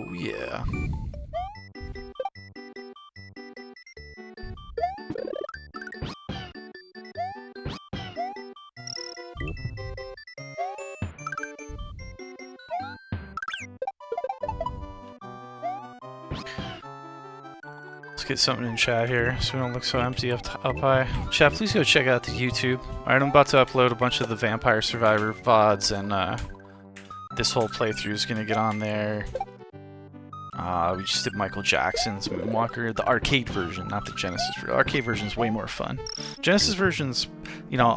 Oh yeah. Let's get something in chat here so we don't look so empty up high. Chat, please go check out the YouTube. Alright, I'm about to upload a bunch of the Vampire Survivor VODs, and this whole playthrough is gonna get on there. We just did Michael Jackson's Moonwalker, the arcade version, not the Genesis version. The arcade version is way more fun. Genesis version's, you know,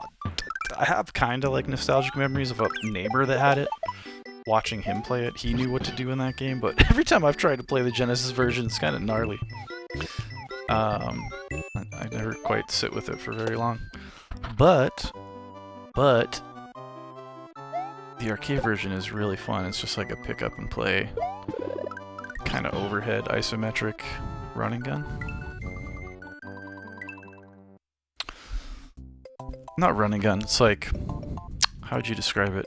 I have kind of like nostalgic memories of a neighbor that had it. Watching him play it, he knew what to do in that game, but every time I've tried to play the Genesis version, it's kind of gnarly. I never quite sit with it for very long. But the arcade version is really fun. It's just like a pick up and play, kind of overhead isometric running gun. Not running gun, it's like, how would you describe it?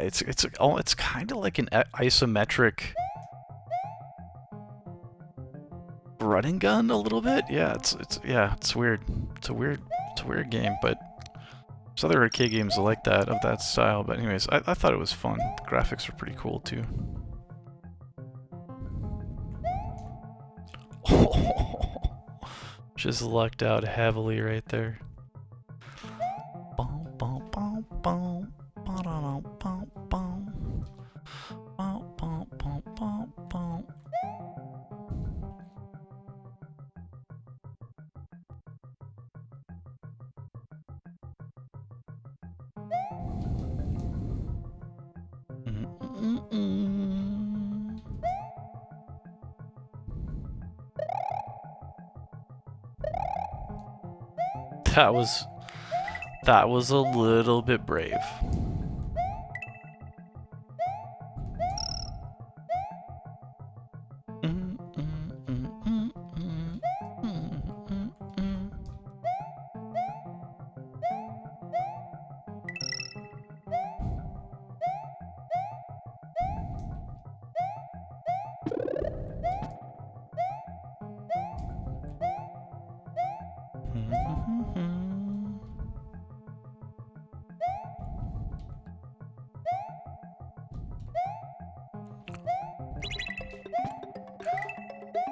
It's kind of like an isometric running gun a little bit. Yeah, it's weird. It's a weird game, but there's other arcade games like that of that style. But anyways, I thought it was fun. The graphics were pretty cool too. Just lucked out heavily right there. That was a little bit brave.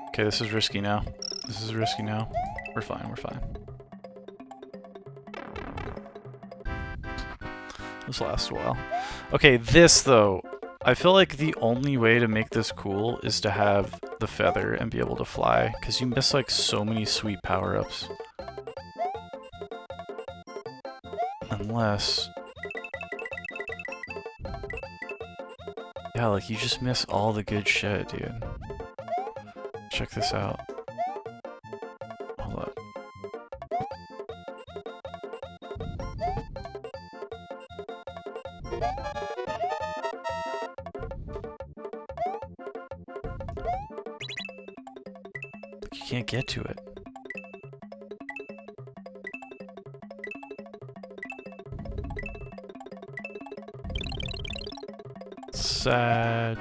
Okay, this is risky now. This is risky now. We're fine, we're fine. This lasts a while. Okay, this though, I feel like the only way to make this cool is to have the feather and be able to fly, because you miss like so many sweet power-ups. Unless... yeah, like you just miss all the good shit, dude. Check this out. Hold up. You can't get to it. Sag.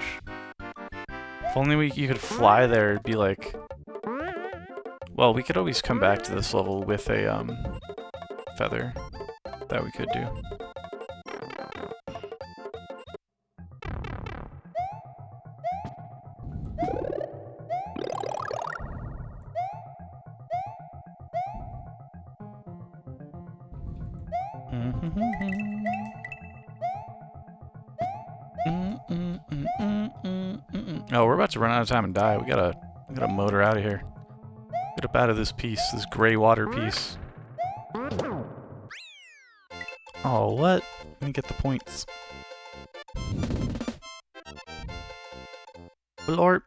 If only you could fly there, it'd be like... well, we could always come back to this level with a, feather. That we could do. Oh, we're about to run out of time and die. We gotta motor out of here. Get up out of this piece, this gray water piece. Oh, what? Let me get the points. Lord.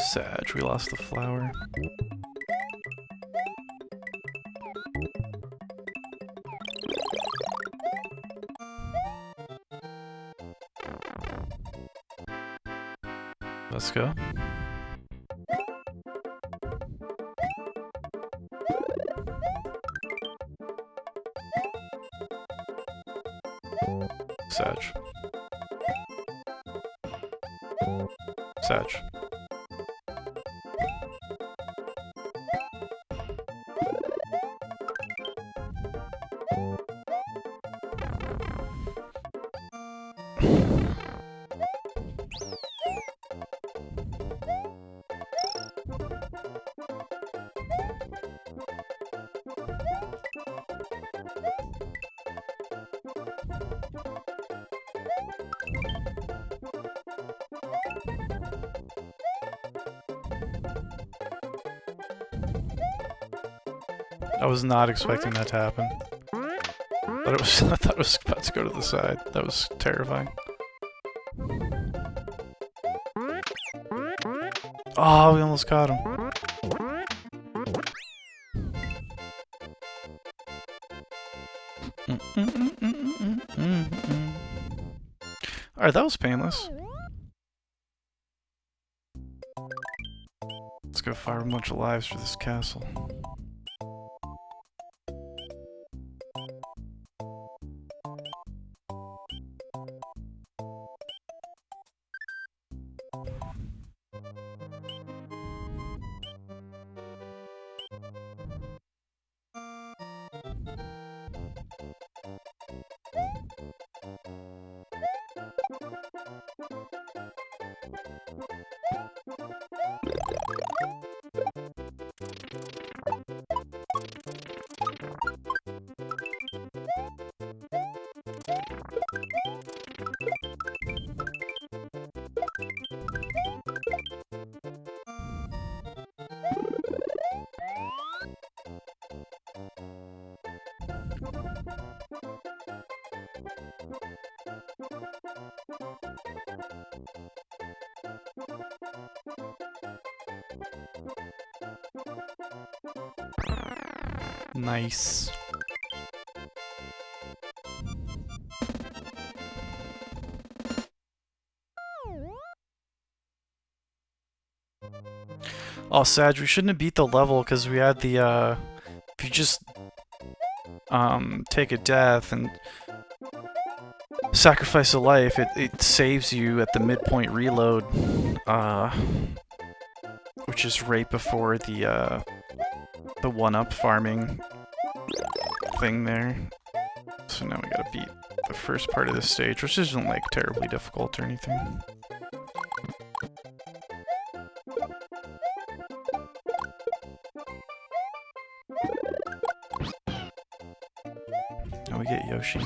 Sag, we lost the flower. Let's go. Sag. Sag. I was not expecting that to happen. I thought it was about to go to the side. That was terrifying. Oh, we almost caught him. Alright, that was painless. Let's go fire a bunch of lives for this castle. Nice. Oh, Sag, we shouldn't have beat the level because we had the, if you just, take a death and sacrifice a life, it saves you at the midpoint reload, which is right before the 1-up farming thing there. So now we gotta beat the first part of this stage, which isn't, like, terribly difficult or anything. Now we get Yoshi.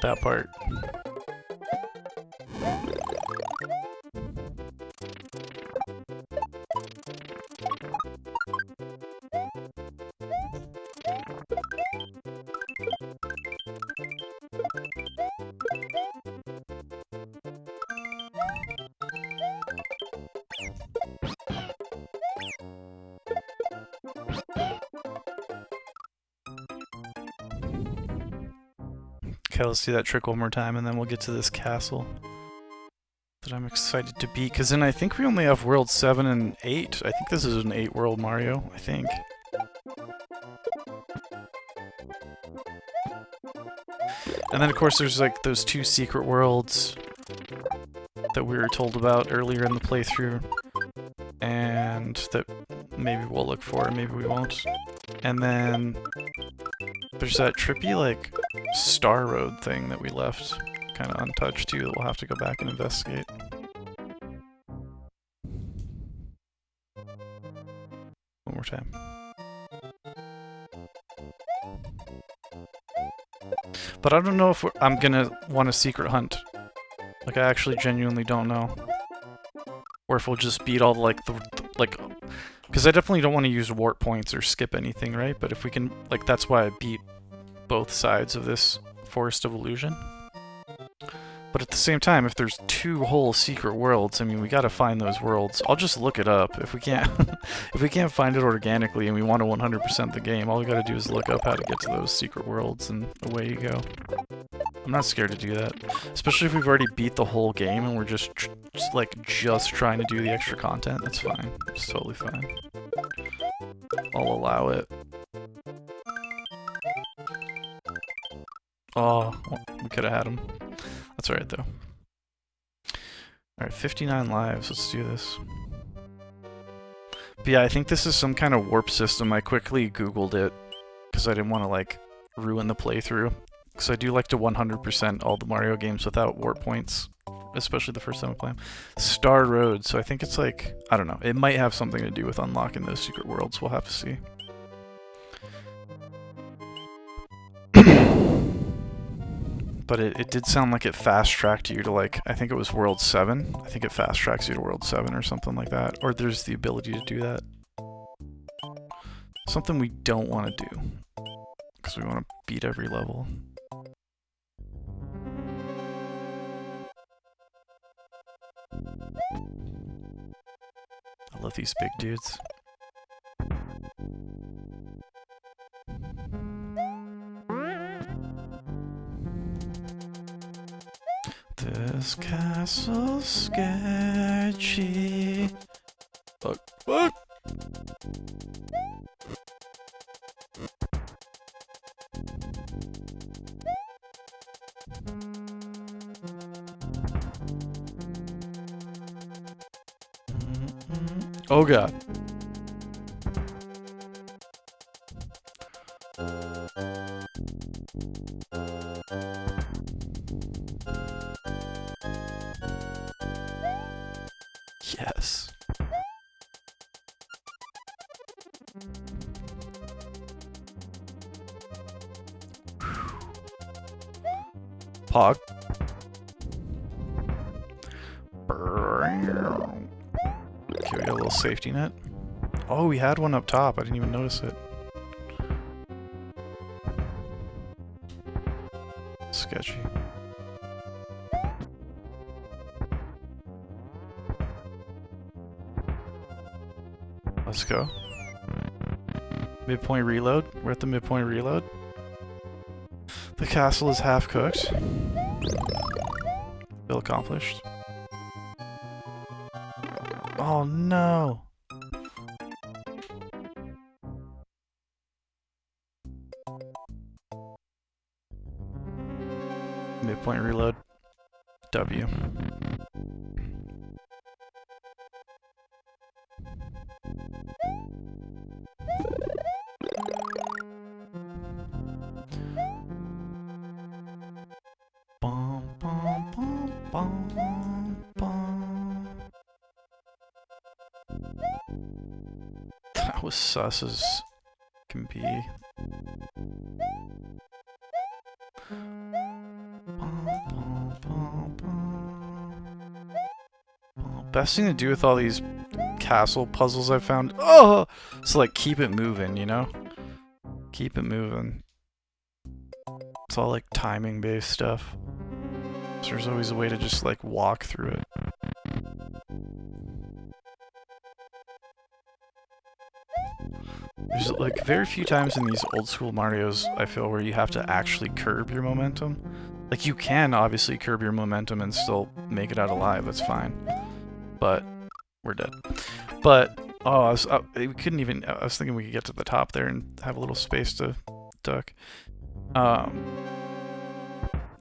That part. Okay, let's do that trick one more time and then we'll get to this castle that I'm excited to beat, because then I think we only have World 7 and 8. I think this is an 8-world Mario, I think. And then of course there's like those 2 secret worlds that we were told about earlier in the playthrough, and that maybe we'll look for, maybe we won't. And then there's that trippy, like, Star Road thing that we left kind of untouched too, that we'll have to go back and investigate. One more time. But I don't know if I'm gonna want a secret hunt. Like, I actually genuinely don't know. Or if we'll just beat all the, like, because I definitely don't want to use warp points or skip anything, right? But if we can, like, that's why I beat both sides of this Forest of Illusion. But at the same time, if there's 2 whole secret worlds, I mean, we gotta find those worlds. I'll just look it up. If we can't, if we can't find it organically and we want to 100% the game, all we gotta do is look up how to get to those secret worlds, and away you go. I'm not scared to do that, especially if we've already beat the whole game and we're just trying to do the extra content. That's fine. It's totally fine. I'll allow it. Oh, well, we could have had him. That's alright, though. Alright, 59 lives. Let's do this. But yeah, I think this is some kind of warp system. I quickly Googled it, because I didn't want to, like, ruin the playthrough. Because I do like to 100% all the Mario games without warp points. Especially the first time I play them. Star Road, so I think it's like, I don't know. It might have something to do with unlocking those secret worlds. We'll have to see. But it did sound like it fast-tracked you to, like, I think it was World 7. I think it fast-tracks you to World 7 or something like that. Or there's the ability to do that. Something we don't want to do. Because we want to beat every level. I love these big dudes. This castle's sketchy. Fuck. Fuck! Oh god. Yes. Pog. Okay, we got a little safety net. Oh, we had one up top. I didn't even notice it. Sketchy. Let's go. Midpoint reload. We're at the midpoint reload. The castle is half cooked. Bill accomplished. Oh no! Midpoint reload. W. Bum, bum, bum, bum, bum. That was sus as can be. Best thing to do with all these castle puzzles I've found, oh, so like keep it moving, you know? Keep it moving. It's all like timing based stuff. So there's always a way to just like walk through it. There's like very few times in these old school Marios I feel where you have to actually curb your momentum. Like you can obviously curb your momentum and still make it out alive, that's fine. But we're dead. But oh, we couldn't even. I was thinking we could get to the top there and have a little space to duck.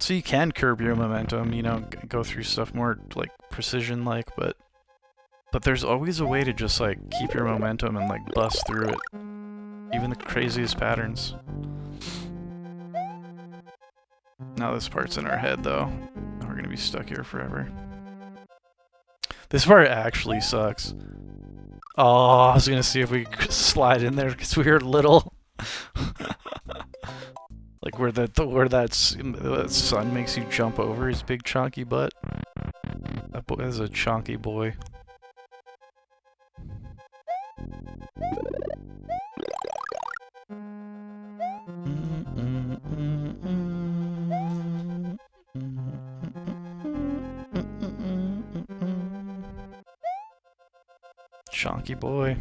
So you can curb your momentum, you know, go through stuff more like precision-like, but there's always a way to just like keep your momentum and like bust through it, even the craziest patterns. Now this part's in our head though. We're gonna be stuck here forever. This part actually sucks. Oh, I was gonna see if we could slide in there because we were little. Like where that sun makes you jump over his big chunky butt. That boy is a chunky boy. Chunky boy.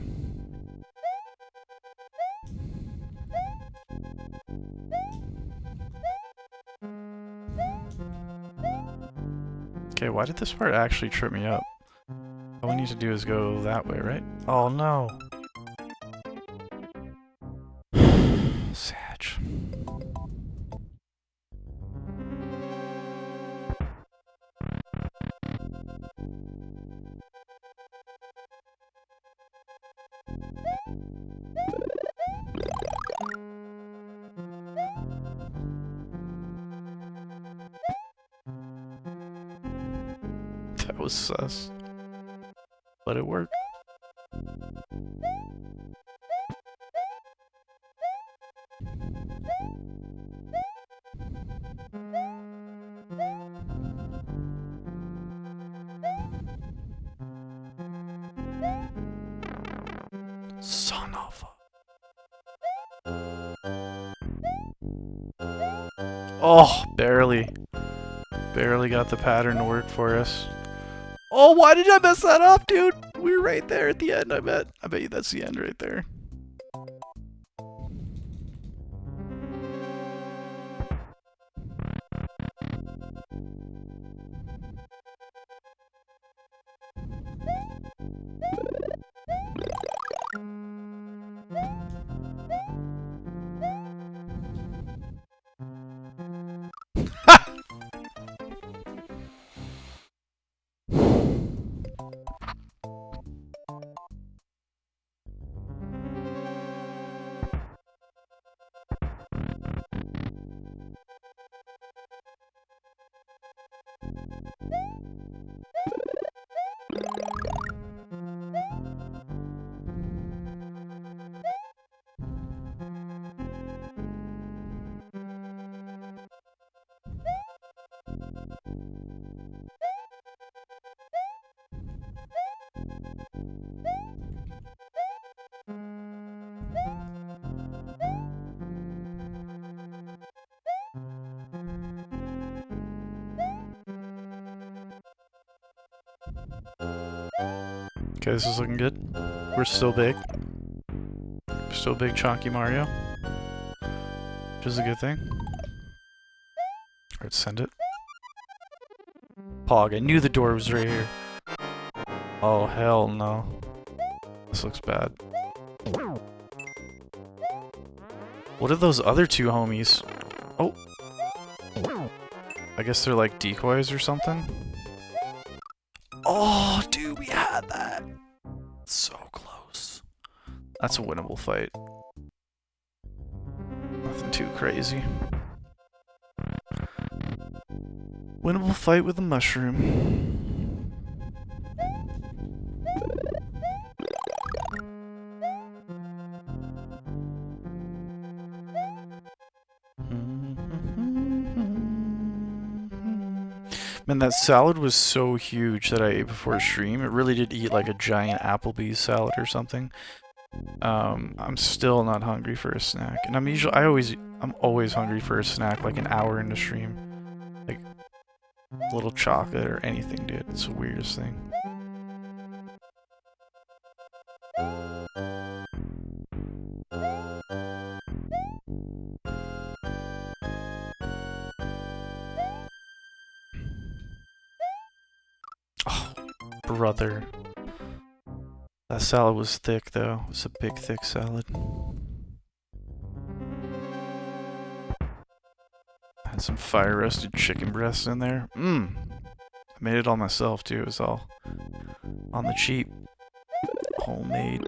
Okay, why did this part actually trip me up? All we need to do is go that way, right? Oh no! Sag. That was sus. But it worked. Son of a... Oh, barely. Barely got the pattern to work for us. Oh, why did I mess that up, dude? We were right there at the end, I bet. I bet you that's the end right there. Okay, this is looking good. We're still big. Still big chunky Mario. Which is a good thing. Alright, send it. Pog, I knew the door was right here. Oh, hell no. This looks bad. What are those other two homies? Oh. I guess they're like decoys or something? Oh, dude, we had that! So close. That's a winnable fight. Nothing too crazy. Winnable fight with a mushroom. Man, that salad was so huge that I ate before stream. It really did eat like a giant Applebee's salad or something. I'm still not hungry for a snack, and I'm always hungry for a snack like an hour into stream. Like a little chocolate or anything, dude. It's the weirdest thing. Oh, brother. That salad was thick, though. It was a big, thick salad. Had some fire-roasted chicken breasts in there. Mmm. I made it all myself, too. It was all on the cheap. Homemade.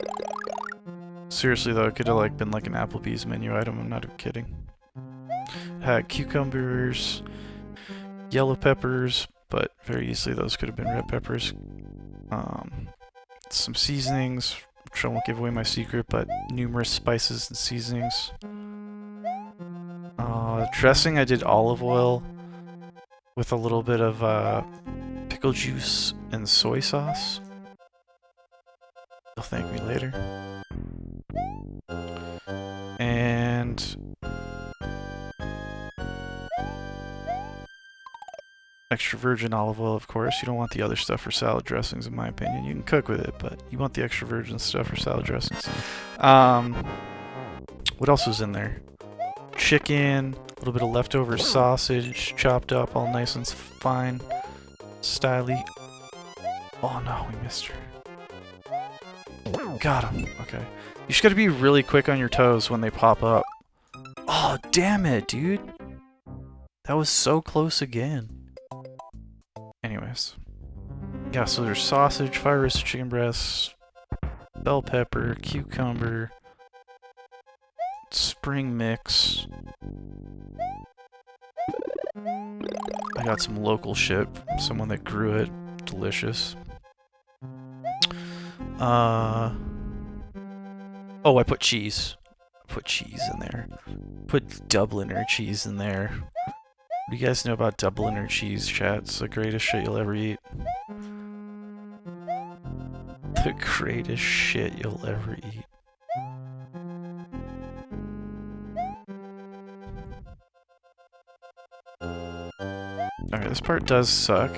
Seriously, though, it could have like been like an Applebee's menu item. I'm not kidding. It had cucumbers, yellow peppers, but very easily those could have been red peppers. Some seasonings, which I won't give away my secret, but numerous spices and seasonings. Dressing, I did olive oil with a little bit of pickle juice and soy sauce. You'll thank me later. And extra virgin olive oil, of course. You don't want the other stuff for salad dressings, in my opinion. You can cook with it, but you want the extra virgin stuff for salad dressings. What else was in there? Chicken, a little bit of leftover sausage, chopped up, all nice and fine, styly. Oh no, we missed her. Got him. Okay. You just gotta be really quick on your toes when they pop up. Oh, damn it, dude. That was so close again. Anyways. Yeah, so there's sausage, fire roasted chicken breasts, bell pepper, cucumber, spring mix. I got some local shit from someone that grew it. Delicious. Oh, I put cheese. Put cheese in there. Put Dubliner cheese in there. What do you guys know about Dubliner cheese, chat? It's the greatest shit you'll ever eat. The greatest shit you'll ever eat. Alright, this part does suck,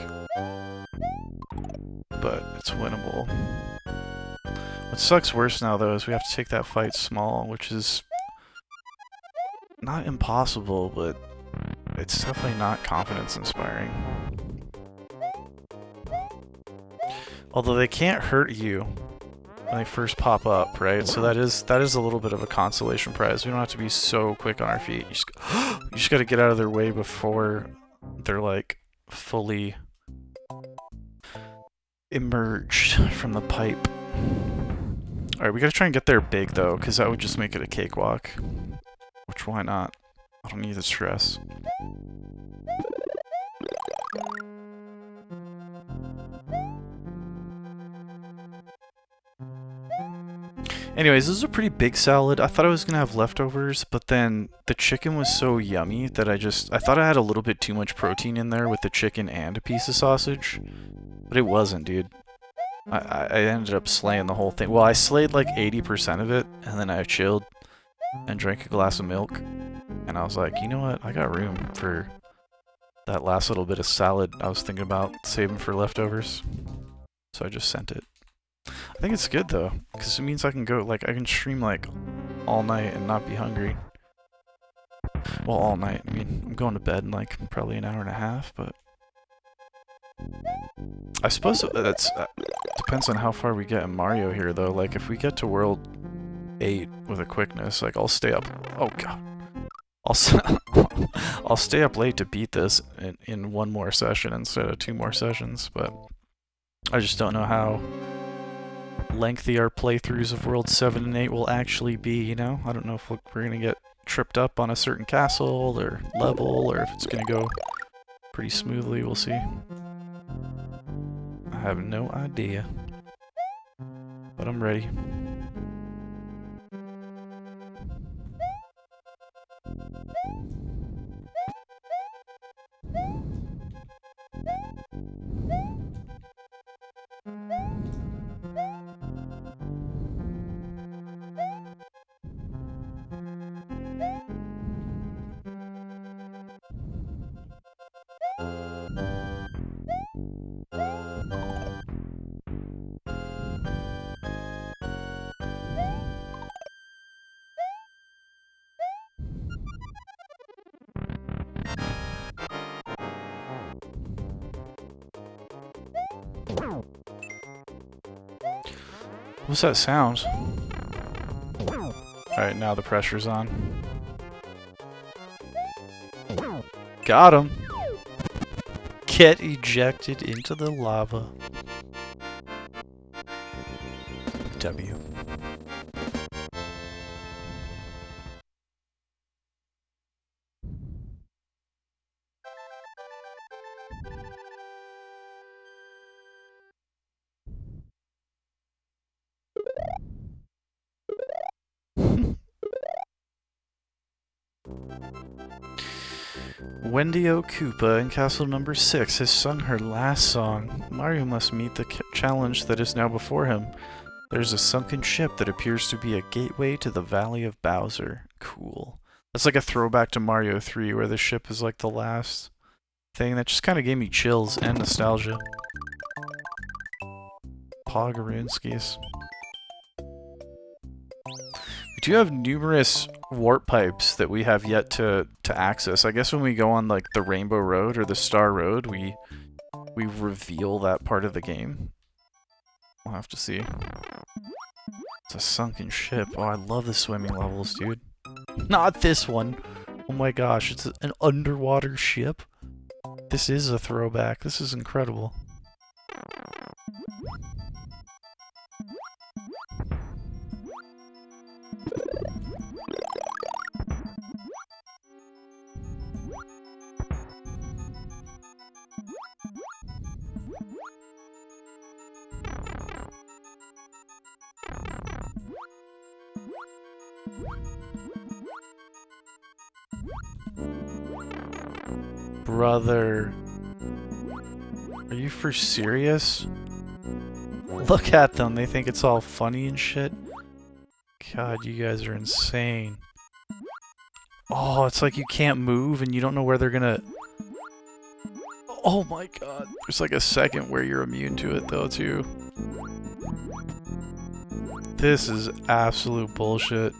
but it's winnable. What sucks worse now, though, is we have to take that fight small, which is not impossible, but it's definitely not confidence-inspiring. Although they can't hurt you when they first pop up, right? So that is a little bit of a consolation prize. We don't have to be so quick on our feet. You just gotta get out of their way before they're like fully emerged from the pipe. Alright, we gotta try and get there big though, because that would just make it a cakewalk. Which, why not? I don't need the stress. Anyways, this is a pretty big salad. I thought I was gonna have leftovers, but then the chicken was so yummy that I thought I had a little bit too much protein in there with the chicken and a piece of sausage. But it wasn't, dude. I ended up slaying the whole thing. Well, I slayed like 80% of it, and then I chilled and drank a glass of milk. And I was like, you know what? I got room for that last little bit of salad I was thinking about saving for leftovers. So I just sent it. I think it's good though, because it means I can go, like, I can stream like all night and not be hungry. Well, all night. I mean, I'm going to bed in like probably an hour and a half, but I suppose that's depends on how far we get in Mario here though. Like, if we get to World 8 with a quickness, like, I'll stay up. Oh god. I'll stay up late to beat this in one more session instead of 2 more sessions, but I just don't know how lengthy our playthroughs of World 7 and 8 will actually be, you know? I don't know if we're gonna get tripped up on a certain castle or level, or if it's gonna go pretty smoothly. We'll see. I have no idea, but I'm ready. What's that sound? Alright, now the pressure's on. Got him! Get ejected into the lava. W. Wendy-O Koopa in Castle Number 6 has sung her last song. Mario must meet the challenge that is now before him. There's a sunken ship that appears to be a gateway to the Valley of Bowser. Cool. That's like a throwback to Mario 3, where the ship is like the last thing. That just kind of gave me chills and nostalgia. Pogaroonskis. We do have numerous warp pipes that we have yet to access. I guess when we go on like the Rainbow Road or the Star Road, we reveal that part of the game. We'll have to see. It's a sunken ship. Oh, I love the swimming levels, dude. Not this one. Oh my gosh, it's an underwater ship. This is a throwback. This is incredible. Brother, are you for serious? Look at them, they think it's all funny and shit. God, you guys are insane. Oh, it's like you can't move and you don't know where they're gonna... Oh my god, there's like a second where you're immune to it though too. This is absolute bullshit.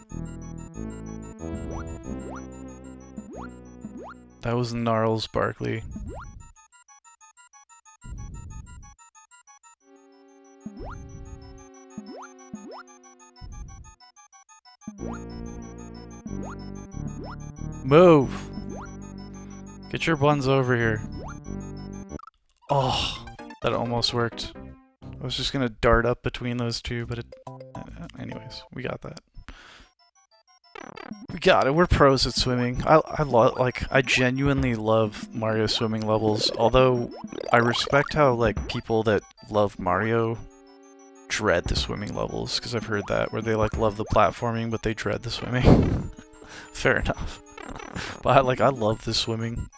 That was Gnarls Barkley. Move! Get your buns over here. Oh, that almost worked. I was just gonna dart up between those two, but it... anyways, we got that. We got it. We're pros at swimming. I genuinely love Mario swimming levels. Although I respect how like people that love Mario dread the swimming levels, because I've heard that where they like love the platforming but they dread the swimming. Fair enough. But I love the swimming.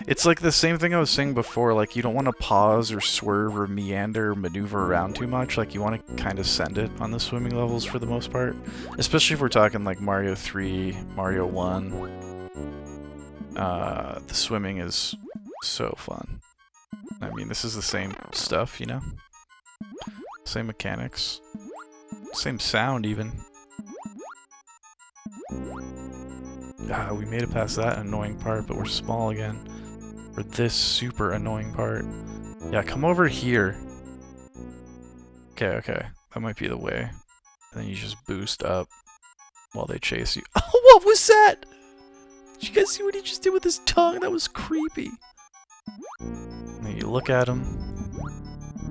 It's like the same thing I was saying before, like you don't want to pause or swerve or meander or maneuver around too much, like you want to kind of send it on the swimming levels for the most part. Especially if we're talking like Mario 3, Mario 1. The swimming is so fun. I mean, this is the same stuff, you know? Same mechanics. Same sound even. Ah, we made it past that annoying part, but we're small again. For this super annoying part. Yeah, come over here. Okay, okay. That might be the way. And then you just boost up while they chase you. Oh, what was that? Did you guys see what he just did with his tongue? That was creepy. And then you look at him.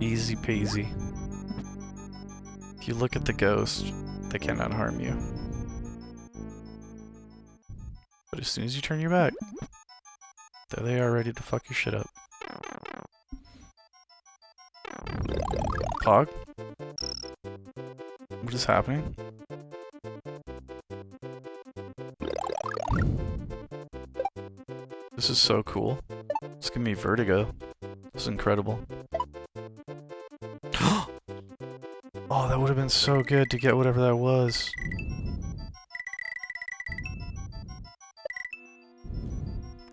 Easy peasy. If you look at the ghost, they cannot harm you. But as soon as you turn your back, there they are, ready to fuck your shit up. Pog? What is happening? This is so cool. It's giving me vertigo. This is incredible. Oh, that would have been so good to get whatever that was.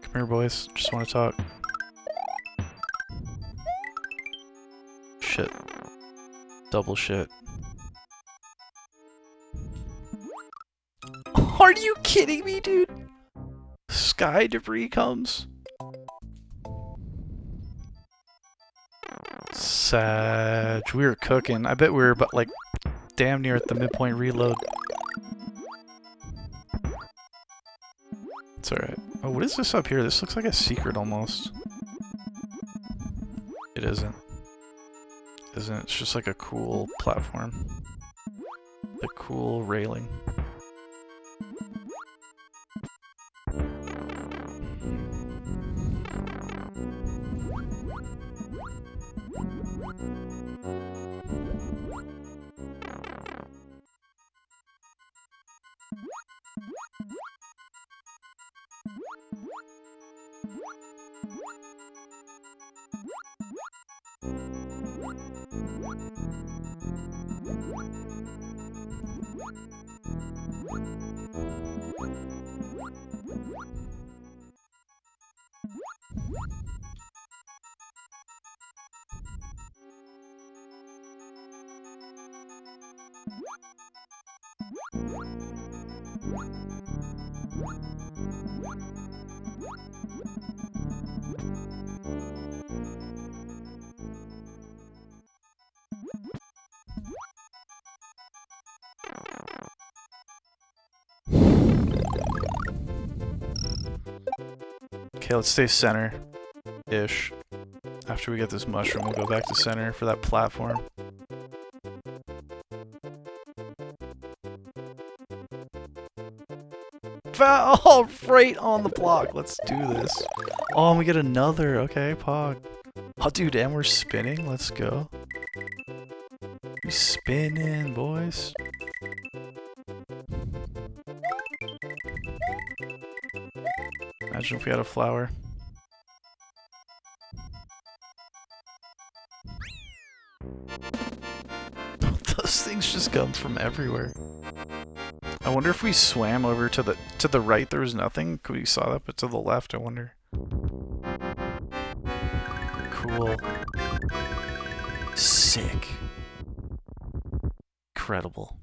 Come here, boys. Just want to talk. Shit. Double shit. Are you kidding me, dude? Sky debris comes. Sag. We were cooking. I bet we were about, like, damn near at the midpoint reload. It's alright. Oh, what is this up here? This looks like a secret almost. It isn't. Isn't it? It's just like a cool platform. A cool railing. Okay, let's stay center-ish. After we get this mushroom, we'll go back to center for that platform. Oh, right on the block. Let's do this. Oh, and we get another. Okay, Pog. Oh, dude, and we're spinning. Let's go. We spinning, boys. Imagine if we had a flower. Those things just come from everywhere. I wonder if we swam over to the right there was nothing. Could we saw that, but to the left I wonder. Cool. Sick. Incredible.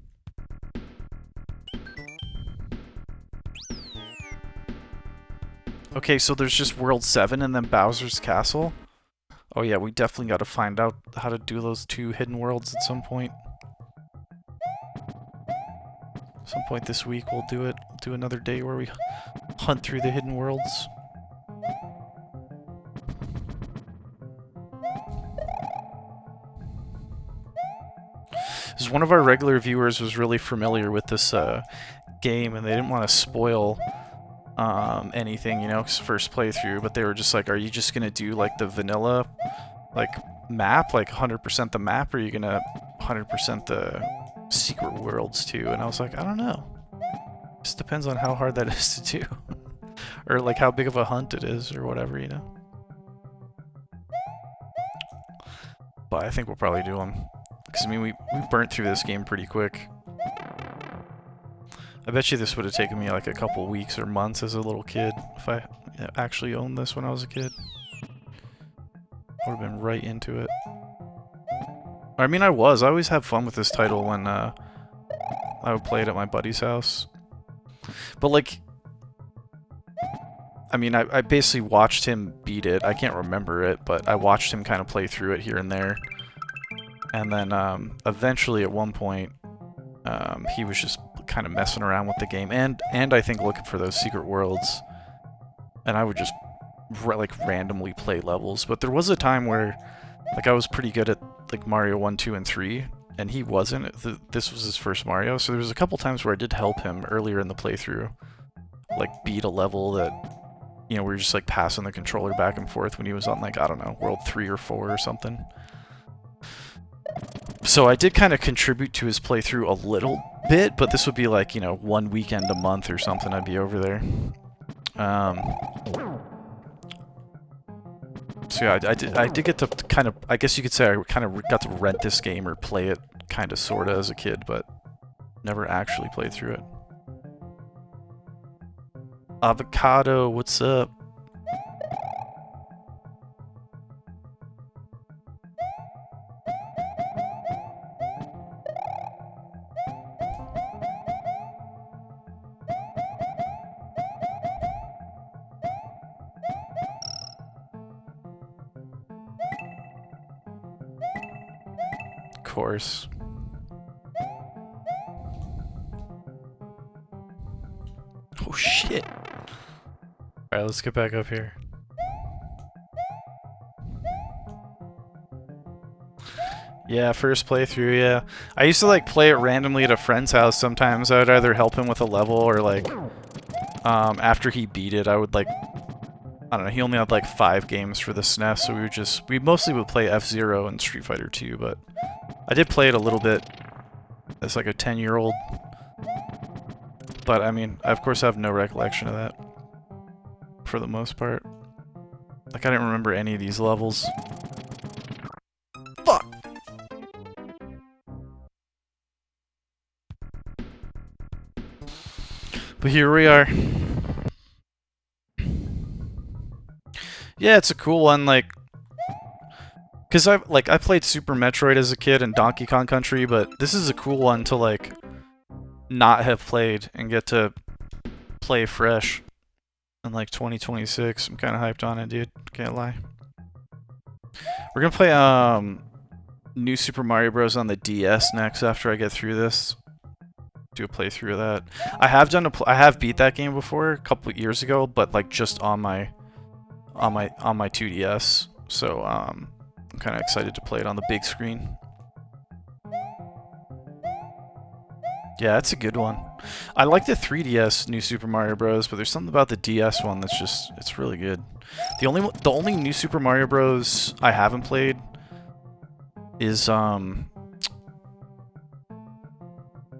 Okay, so there's just World 7 and then Bowser's Castle. Oh yeah, we definitely got to find out how to do those 2 hidden worlds at some point. Some point this week we'll do it. We'll do another day where we hunt through the hidden worlds. Because one of our regular viewers was really familiar with this game and they didn't want to spoil anything, you know, 'cause first playthrough, but they were just like, are you just gonna do like the vanilla like map, like 100% the map, or are you gonna 100% the secret worlds too? And I was like, I don't know. Just depends on how hard that is to do. Or like how big of a hunt it is or whatever, you know. But I think we'll probably do them. Because I mean, we burnt through this game pretty quick. I bet you this would have taken me like a couple weeks or months as a little kid if I actually owned this when I was a kid. I would have been right into it. I mean, I always have fun with this title when I would play it at my buddy's house. But like, I mean, I basically watched him beat it. I can't remember it, but I watched him kind of play through it here and there. And then eventually at one point, he was just kind of messing around with the game and I think looking for those secret worlds, and I would just like randomly play levels. But there was a time where like I was pretty good at like Mario 1, 2, and 3, and he wasn't. This was his first Mario, so there was a couple times where I did help him earlier in the playthrough, like beat a level that, you know, we were just like passing the controller back and forth when he was on like, I don't know, World 3 or 4 or something. So I did kind of contribute to his playthrough a little bit, but this would be like, you know, one weekend a month or something I'd be over there. So yeah, I did get to kind of, I guess you could say I kind of got to rent this game or play it kind of sort of as a kid, but never actually played through it. Avocado, what's up? Course. Oh shit. Alright, let's get back up here. Yeah, first playthrough, yeah. I used to like play it randomly at a friend's house sometimes. I would either help him with a level or like after he beat it, I would like, I don't know, he only had like 5 games for the SNES, so we mostly would play F-Zero and Street Fighter 2, but I did play it a little bit as like a 10-year-old, but I mean, I of course have no recollection of that for the most part. Like, I didn't remember any of these levels. Fuck! But here we are. Yeah, it's a cool one, like, because I played Super Metroid as a kid and Donkey Kong Country, but this is a cool one to like not have played and get to play fresh in like 2026. I'm kind of hyped on it, dude. Can't lie. We're gonna play New Super Mario Bros. On the DS next after I get through this. Do a playthrough of that. I have beat that game before a couple years ago, but like just on my 2DS. So I'm kind of excited to play it on the big screen. Yeah, it's a good one. I like the 3DS New Super Mario Bros, but there's something about the DS one that's just it's really good. The only New Super Mario Bros I haven't played is the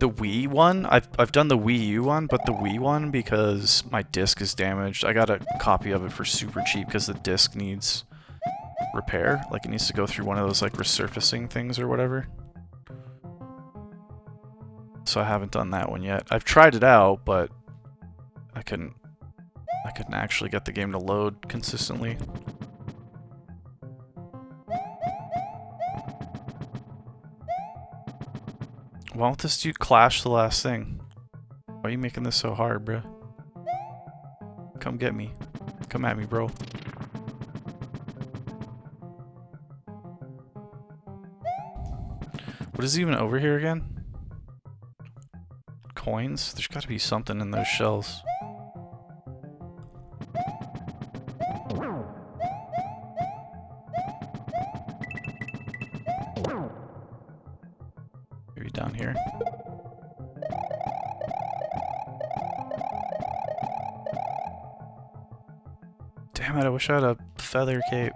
Wii one. I've done the Wii U one, but the Wii one because my disc is damaged. I got a copy of it for super cheap because the disc needs repair. Like it needs to go through one of those like resurfacing things or whatever. So I haven't done that one yet. I've tried it out, but I couldn't actually get the game to load consistently. Why won't this dude clash the last thing? Why are you making this so hard, bruh? Come get me. Come at me, bro. What is even over here again? Coins? There's got to be something in those shells. Maybe down here. Damn it, I wish I had a feather cape.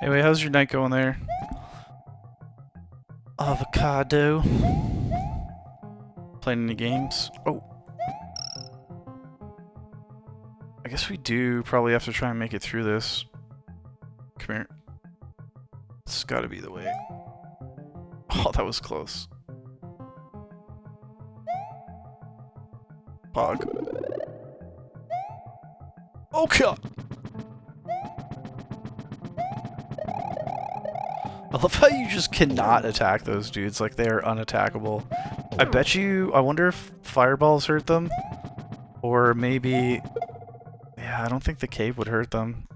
Anyway, how's your night going there? Avocado. Playing any games? Oh. I guess we do probably have to try and make it through this. Come here. It's gotta be the way. Oh, that was close. Pog. Oh god! I love how you just cannot attack those dudes, like they are unattackable. I bet you, I wonder if fireballs hurt them? Or maybe... Yeah, I don't think the cave would hurt them.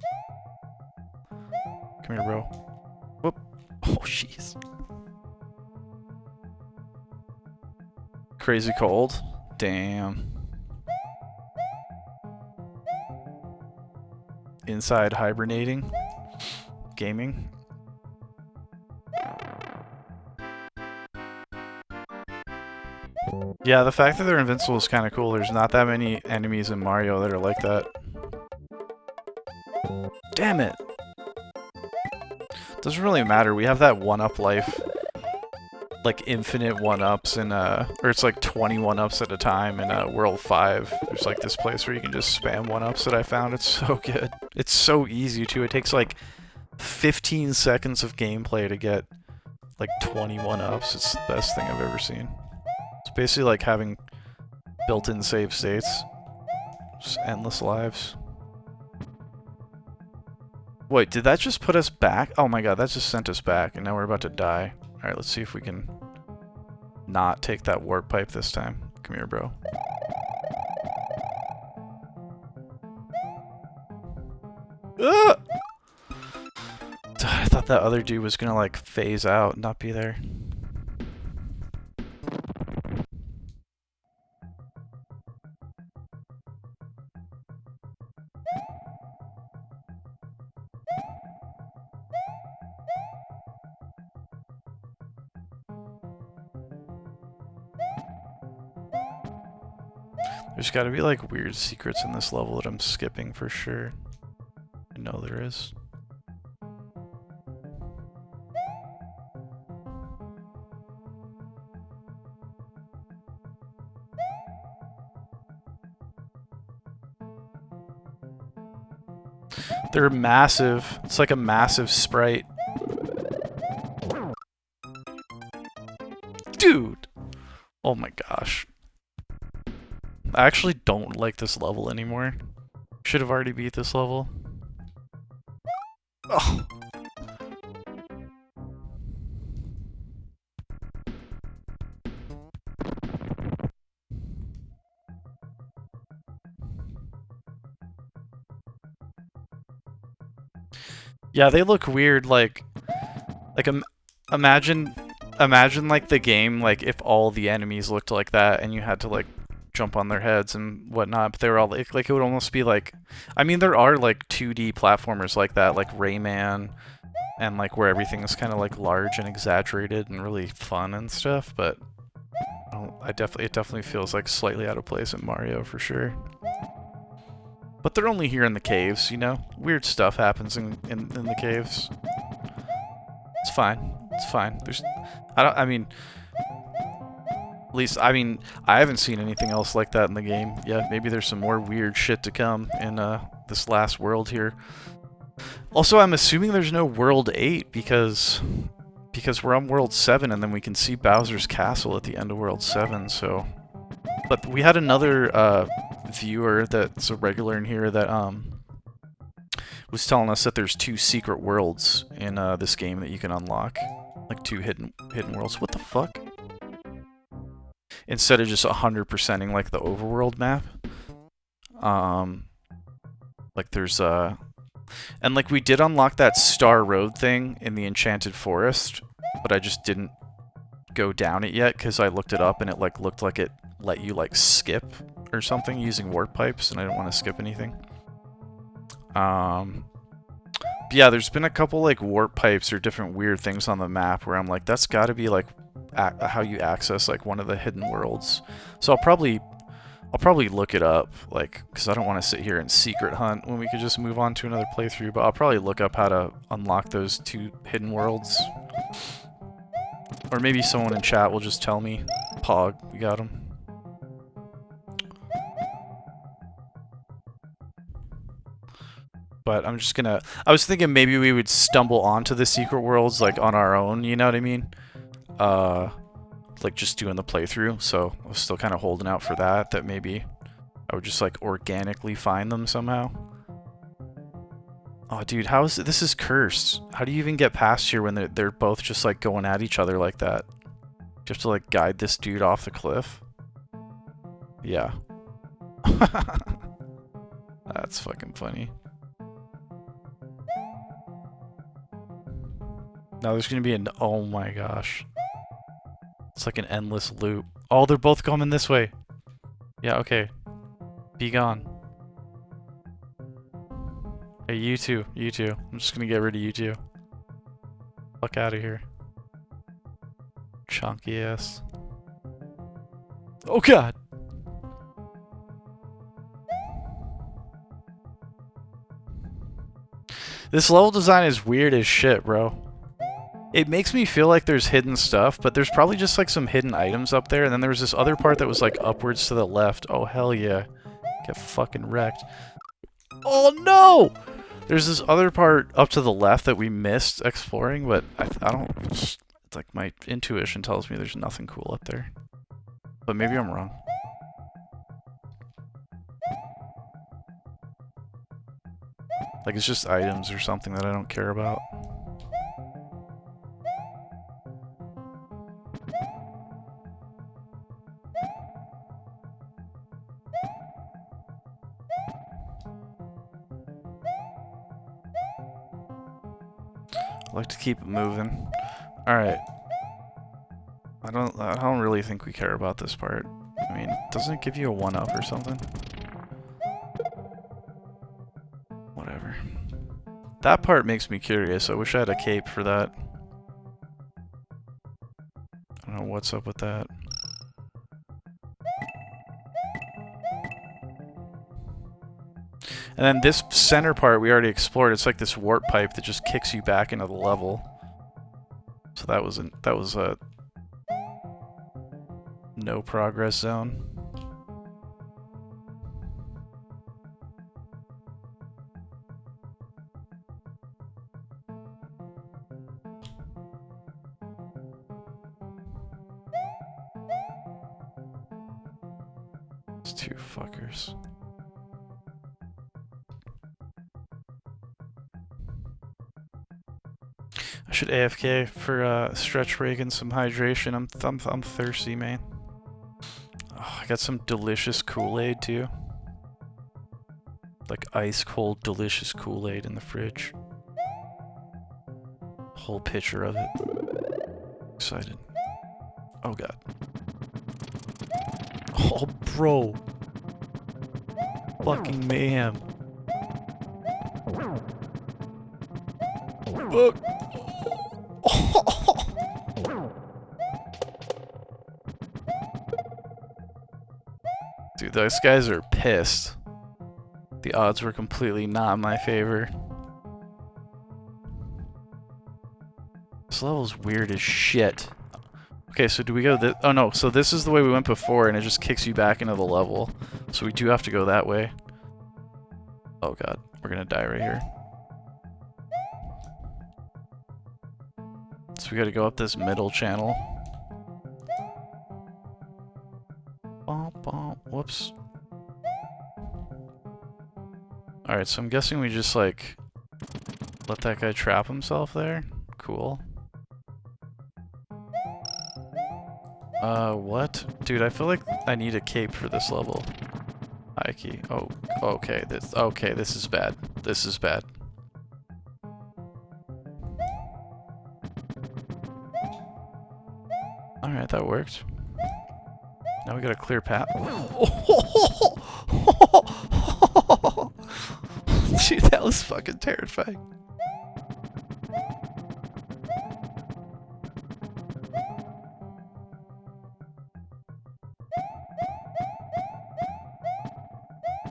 Come here, bro. Whoop. Oh, jeez. Crazy cold? Damn. Inside hibernating? Gaming? Yeah, the fact that they're invincible is kind of cool. There's not that many enemies in Mario that are like that. Damn it! Doesn't really matter. We have that 1-up life. Like, infinite 1-ups in, or it's like 20 1-ups at a time in, World 5. There's like this place where you can just spam 1-ups that I found. It's so good. It's so easy, too. It takes like 15 seconds of gameplay to get like 20 1-ups. It's the best thing I've ever seen. It's basically like having built-in save states. Just endless lives. Wait, did that just put us back? Oh my god, that just sent us back, and now we're about to die. Alright, let's see if we can not take that warp pipe this time. Come here, bro. Ah! I thought that other dude was gonna, like, phase out and not be there. There's gotta be, like, weird secrets in this level that I'm skipping for sure. I know there is. They're massive. It's like a massive sprite. Dude! Oh my gosh. I actually don't like this level anymore. Should have already beat this level. Oh. Yeah, they look weird, like imagine like the game, like if all the enemies looked like that and you had to like jump on their heads and whatnot, but they were all like it would almost be like, I mean there are like 2D platformers like that, like Rayman, and like where everything is kind of like large and exaggerated and really fun and stuff, but it definitely feels like slightly out of place in Mario for sure. But they're only here in the caves, you know? Weird stuff happens in the caves. It's fine. It's fine. I mean, at least, I mean, I haven't seen anything else like that in the game. Yeah, maybe there's some more weird shit to come in this last world here. Also, I'm assuming there's no World 8 because we're on World 7 and then we can see Bowser's Castle at the end of World 7, so... But we had another viewer that's a regular in here that was telling us that there's 2 secret worlds in this game that you can unlock, like 2 hidden worlds. What the fuck? Instead of just 100%ing like the overworld map, like there's and like we did unlock that Star Road thing in the Enchanted Forest, but I just didn't go down it yet because I looked it up and it like looked like it let you like skip or something using warp pipes, and I didn't want to skip anything. But yeah, there's been a couple like warp pipes or different weird things on the map where I'm like, that's got to be like how you access like one of the hidden worlds. So I'll probably look it up, like, because I don't want to sit here and secret hunt when we could just move on to another playthrough. But I'll probably look up how to unlock those 2 hidden worlds, or maybe someone in chat will just tell me. Pog, we got him. But I'm just gonna... I was thinking maybe we would stumble onto the secret worlds, like, on our own, you know what I mean? Like, just doing the playthrough, so I was still kind of holding out for that maybe I would just, like, organically find them somehow. Oh, dude, how is it? This is cursed. How do you even get past here when they're both just, like, going at each other like that? Do you have to, like, guide this dude off the cliff? Yeah. That's fucking funny. Now there's gonna be an... Oh my gosh. It's like an endless loop. Oh, they're both coming this way. Yeah, okay. Be gone. Hey, you two. You two. I'm just gonna get rid of you two. Fuck out of here. Chunky ass. Oh god! This level design is weird as shit, bro. It makes me feel like there's hidden stuff, but there's probably just like some hidden items up there, and then there was this other part that was like upwards to the left. Oh, hell yeah. Get fucking wrecked. Oh, no! There's this other part up to the left that we missed exploring, but I don't... It's like my intuition tells me there's nothing cool up there. But maybe I'm wrong. Like, it's just items or something that I don't care about. I like to keep it moving. Alright. I don't really think we care about this part. I mean, doesn't it give you a 1-up or something? Whatever. That part makes me curious. I wish I had a cape for that. I don't know what's up with that. And then this center part we already explored. It's like this warp pipe that just kicks you back into the level. So that was a no progress zone. These two fuckers. I should AFK for a stretch break and some hydration. I'm thirsty, man. Oh, I got some delicious Kool-Aid too. Like ice cold, delicious Kool-Aid in the fridge. Whole pitcher of it. Excited. Oh god. Oh, bro. Fucking mayhem. Fuck. Dude, those guys are pissed. The odds were completely not in my favor. This level's weird as shit. Okay, so do we go this? Oh no, so this is the way we went before and it just kicks you back into the level. So we do have to go that way. Oh god, we're gonna die right here. So we gotta go up this middle channel. Whoops. Alright, so I'm guessing we just like let that guy trap himself there. Cool. What? Dude, I feel like I need a cape for this level. High key. Oh, okay, this is bad. This is bad. Alright, that worked. Now we got a clear path. Dude, that was fucking terrifying.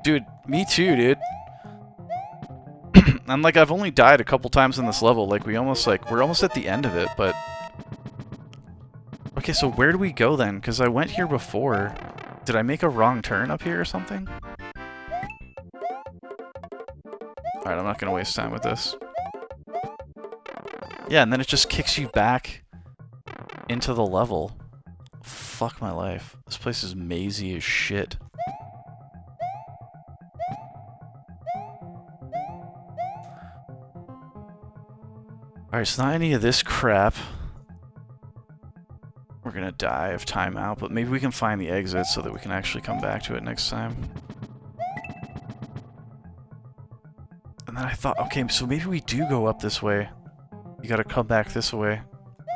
Dude, me too, dude. I'm like, I've only died a couple times in this level. Like, we're almost at the end of it, but... Okay, so where do we go then? Because I went here before. Did I make a wrong turn up here or something? Alright, I'm not gonna waste time with this. Yeah, and then it just kicks you back into the level. Fuck my life. This place is mazy as shit. Alright, so not any of this crap. We're gonna die of timeout, but maybe we can find the exit so that we can actually come back to it next time. And then I thought, okay, so maybe we do go up this way. You gotta come back this way.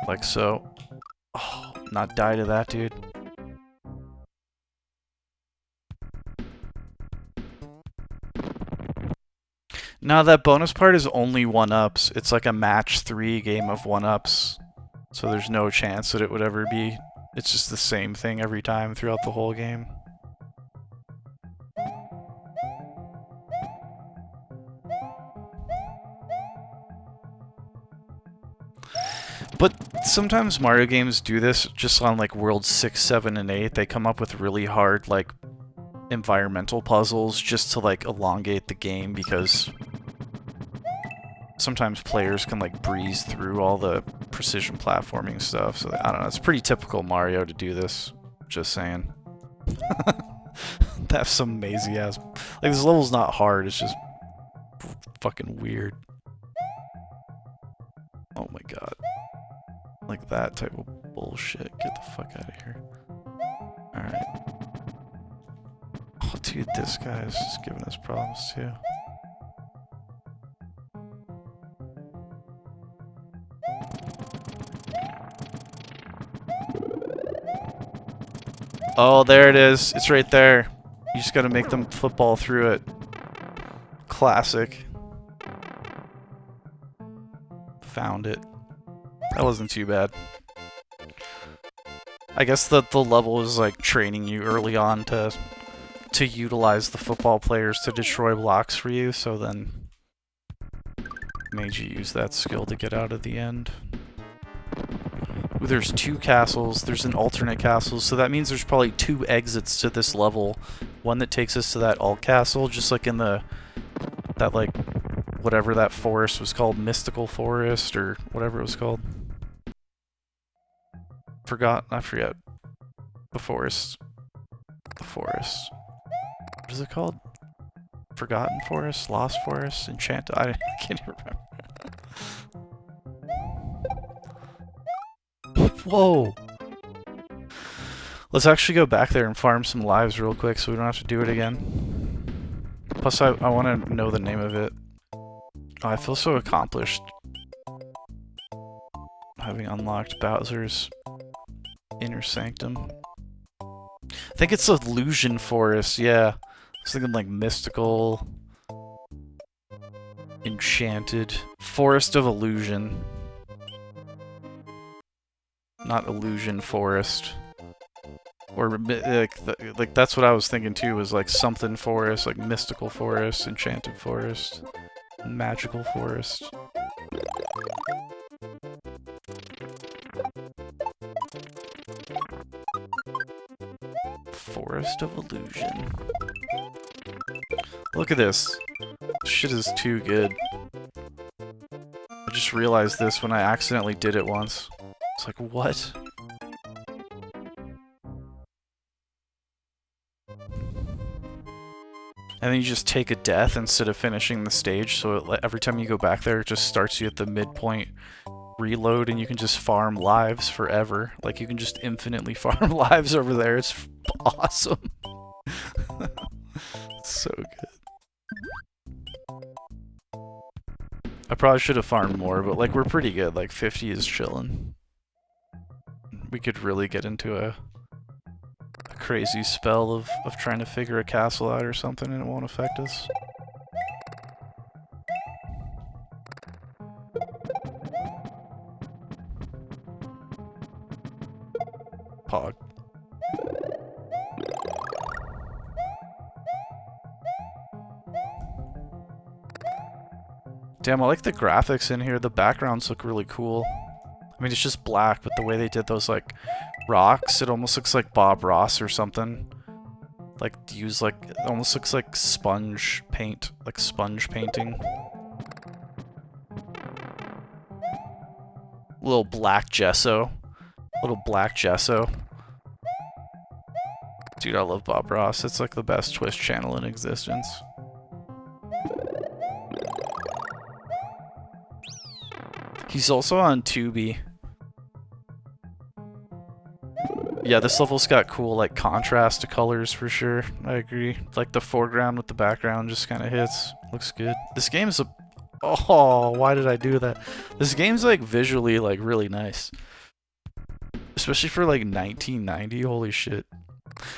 Like so. Oh, not die to that, dude. No, that bonus part is only 1-ups. It's like a match 3 game of 1-ups. So there's no chance that it would ever be... It's just the same thing every time throughout the whole game. But sometimes Mario games do this just on like World 6, 7, and 8. They come up with really hard like environmental puzzles just to like elongate the game because sometimes players can like breeze through all the precision platforming stuff. So I don't know, it's pretty typical Mario to do this. Just saying. They have some mazy ass... Like this level's not hard, it's just fucking weird. Oh my god. Like that type of bullshit. Get the fuck out of here. Alright. Oh dude, this guy's just giving us problems too. Oh, there it is. It's right there. You just gotta make them football through it. Classic. Found it. That wasn't too bad. I guess the level is like training you early on to utilize the football players to destroy blocks for you, so then made you use that skill to get out at the end. Ooh, there's 2 castles, there's an alternate castle, so that means there's probably 2 exits to this level. One that takes us to that alt castle, just like in that like, whatever that forest was called, Mystical Forest, or whatever it was called. I forget. The forest. The forest. What is it called? Forgotten Forest? Lost Forest? Enchanted? I can't even remember. Whoa! Let's actually go back there and farm some lives real quick so we don't have to do it again. Plus, I want to know the name of it. Oh, I feel so accomplished. Having unlocked Bowser's Inner Sanctum. I think it's Illusion Forest, yeah. I was thinking like mystical, enchanted, Forest of Illusion. Not Illusion Forest. Or like that's what I was thinking too, was like something forest, like mystical forest, enchanted forest, magical forest. Forest of Illusion. Look at this. This shit is too good. I just realized this when I accidentally did it once. It's like, what? And then you just take a death instead of finishing the stage, so every time you go back there, it just starts you at the midpoint reload, and you can just farm lives forever. Like, you can just infinitely farm lives over there. It's awesome. So good. I probably should have farmed more, but, like, we're pretty good. Like, 50 is chillin'. We could really get into a crazy spell of trying to figure a castle out or something, and it won't affect us. Pog. Damn, I like the graphics in here. The backgrounds look really cool. I mean, it's just black, but the way they did those, like, rocks, it almost looks like Bob Ross or something. Like, use, like, it almost looks like sponge paint, like sponge painting. Little black gesso. Little black gesso. Dude, I love Bob Ross. It's like the best Twitch channel in existence. He's also on Tubi. Yeah, this level's got cool, like, contrast to colors for sure. I agree. Like, the foreground with the background just kind of hits. Looks good. This game's a... Oh, why did I do that? This game's, like, visually, like, really nice. Especially for, like, 1990. Holy shit.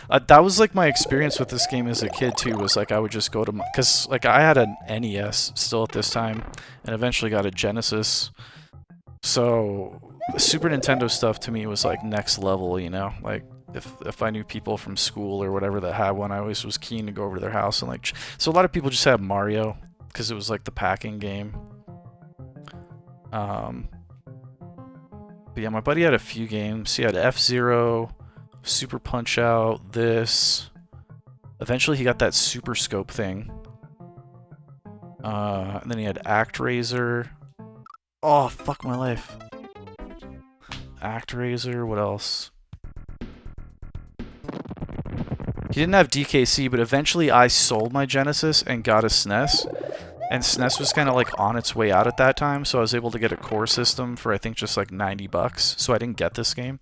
That was, like, my experience with this game as a kid, too, was, like, I would just go to my... Because, like, I had an NES still at this time, and eventually got a Genesis. So... Super Nintendo stuff to me was like next level, you know? Like, if I knew people from school or whatever that had one, I always was keen to go over to their house and like... So a lot of people just had Mario, because it was like the packing game. But yeah, my buddy had a few games. He had F-Zero, Super Punch-Out, this... Eventually he got that Super Scope thing. And then he had ActRaiser. Oh, fuck my life. ActRaiser, what else? He didn't have DKC, but eventually I sold my Genesis and got a SNES. And SNES was kind of like on its way out at that time, so I was able to get a core system for I think just like 90 bucks, so I didn't get this game.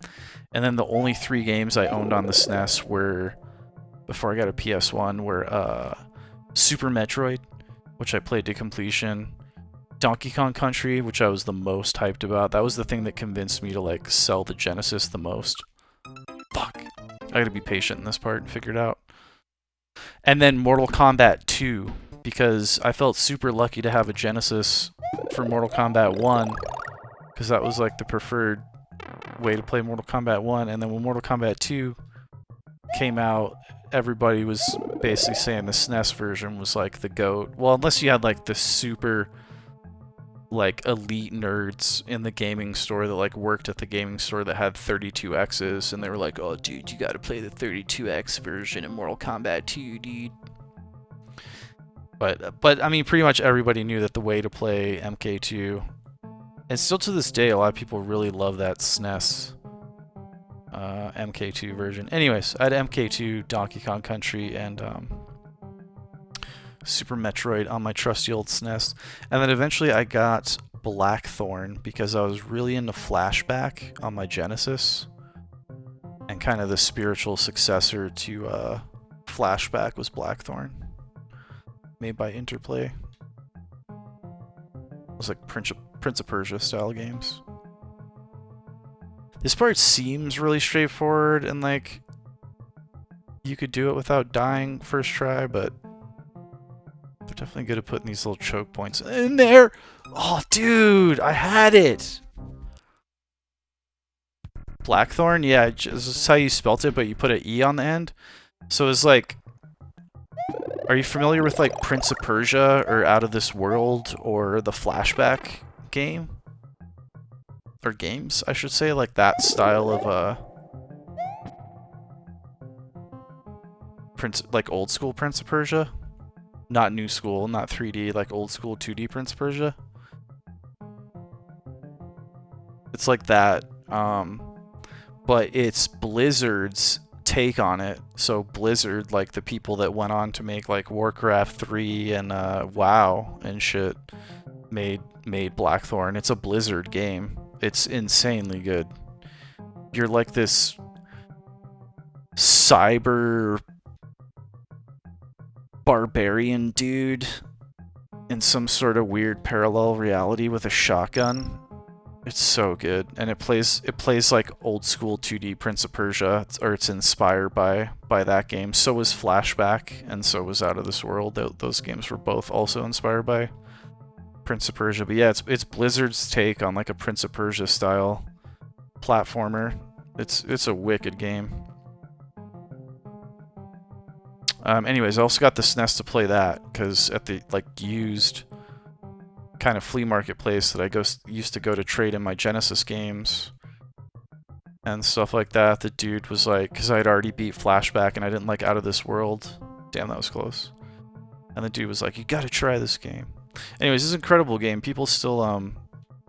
And then the only 3 games I owned on the SNES were, before I got a PS1, were Super Metroid, which I played to completion, Donkey Kong Country, which I was the most hyped about. That was the thing that convinced me to, like, sell the Genesis the most. Fuck. I gotta be patient in this part and figure it out. And then Mortal Kombat 2, because I felt super lucky to have a Genesis for Mortal Kombat 1, because that was, like, the preferred way to play Mortal Kombat 1. And then when Mortal Kombat 2 came out, everybody was basically saying the SNES version was, like, the GOAT. Well, unless you had, like, the super... like elite nerds in the gaming store that like worked at the gaming store that had 32Xs, and they were like, oh dude, you gotta play the 32X version of Mortal Kombat 2, dude. But I mean, pretty much everybody knew that the way to play MK2, and still to this day a lot of people really love that SNES MK2 version. Anyways, I had MK2, Donkey Kong Country, and Super Metroid on my trusty old SNES. And then eventually I got Blackthorn because I was really into Flashback on my Genesis. And kind of the spiritual successor to Flashback was Blackthorn. Made by Interplay. It was like Prince of Persia style games. This part seems really straightforward and like you could do it without dying first try, but they're definitely good at putting these little choke points in there. Oh, dude, I had it. Blackthorn, yeah, this is how you spelt it, but you put an E on the end. So it's like, are you familiar with like Prince of Persia or Out of This World or the Flashback game? Or games, I should say, like that style of like old school Prince of Persia, not new school, not 3D, like old school 2D Prince of Persia. It's like that, but it's Blizzard's take on it. So Blizzard, like the people that went on to make like Warcraft 3 and WoW and shit, made Blackthorn. It's a Blizzard game. It's insanely good. You're like this cyber barbarian dude in some sort of weird parallel reality with a shotgun. It's so good, and it plays like old school 2D Prince of Persia, or it's inspired by that game. So was Flashback, and so was Out of This World. Those games were both also inspired by Prince of Persia. But yeah, it's Blizzard's take on like a Prince of Persia style platformer. It's a wicked game. Anyways, I also got the SNES to play that because at the like used kind of flea market place that I used to go to trade in my Genesis games and stuff like that, the dude was like, because I had already beat Flashback and I didn't like Out of This World. Damn, that was close. And the dude was like, you gotta try this game. Anyways, this is an incredible game. People still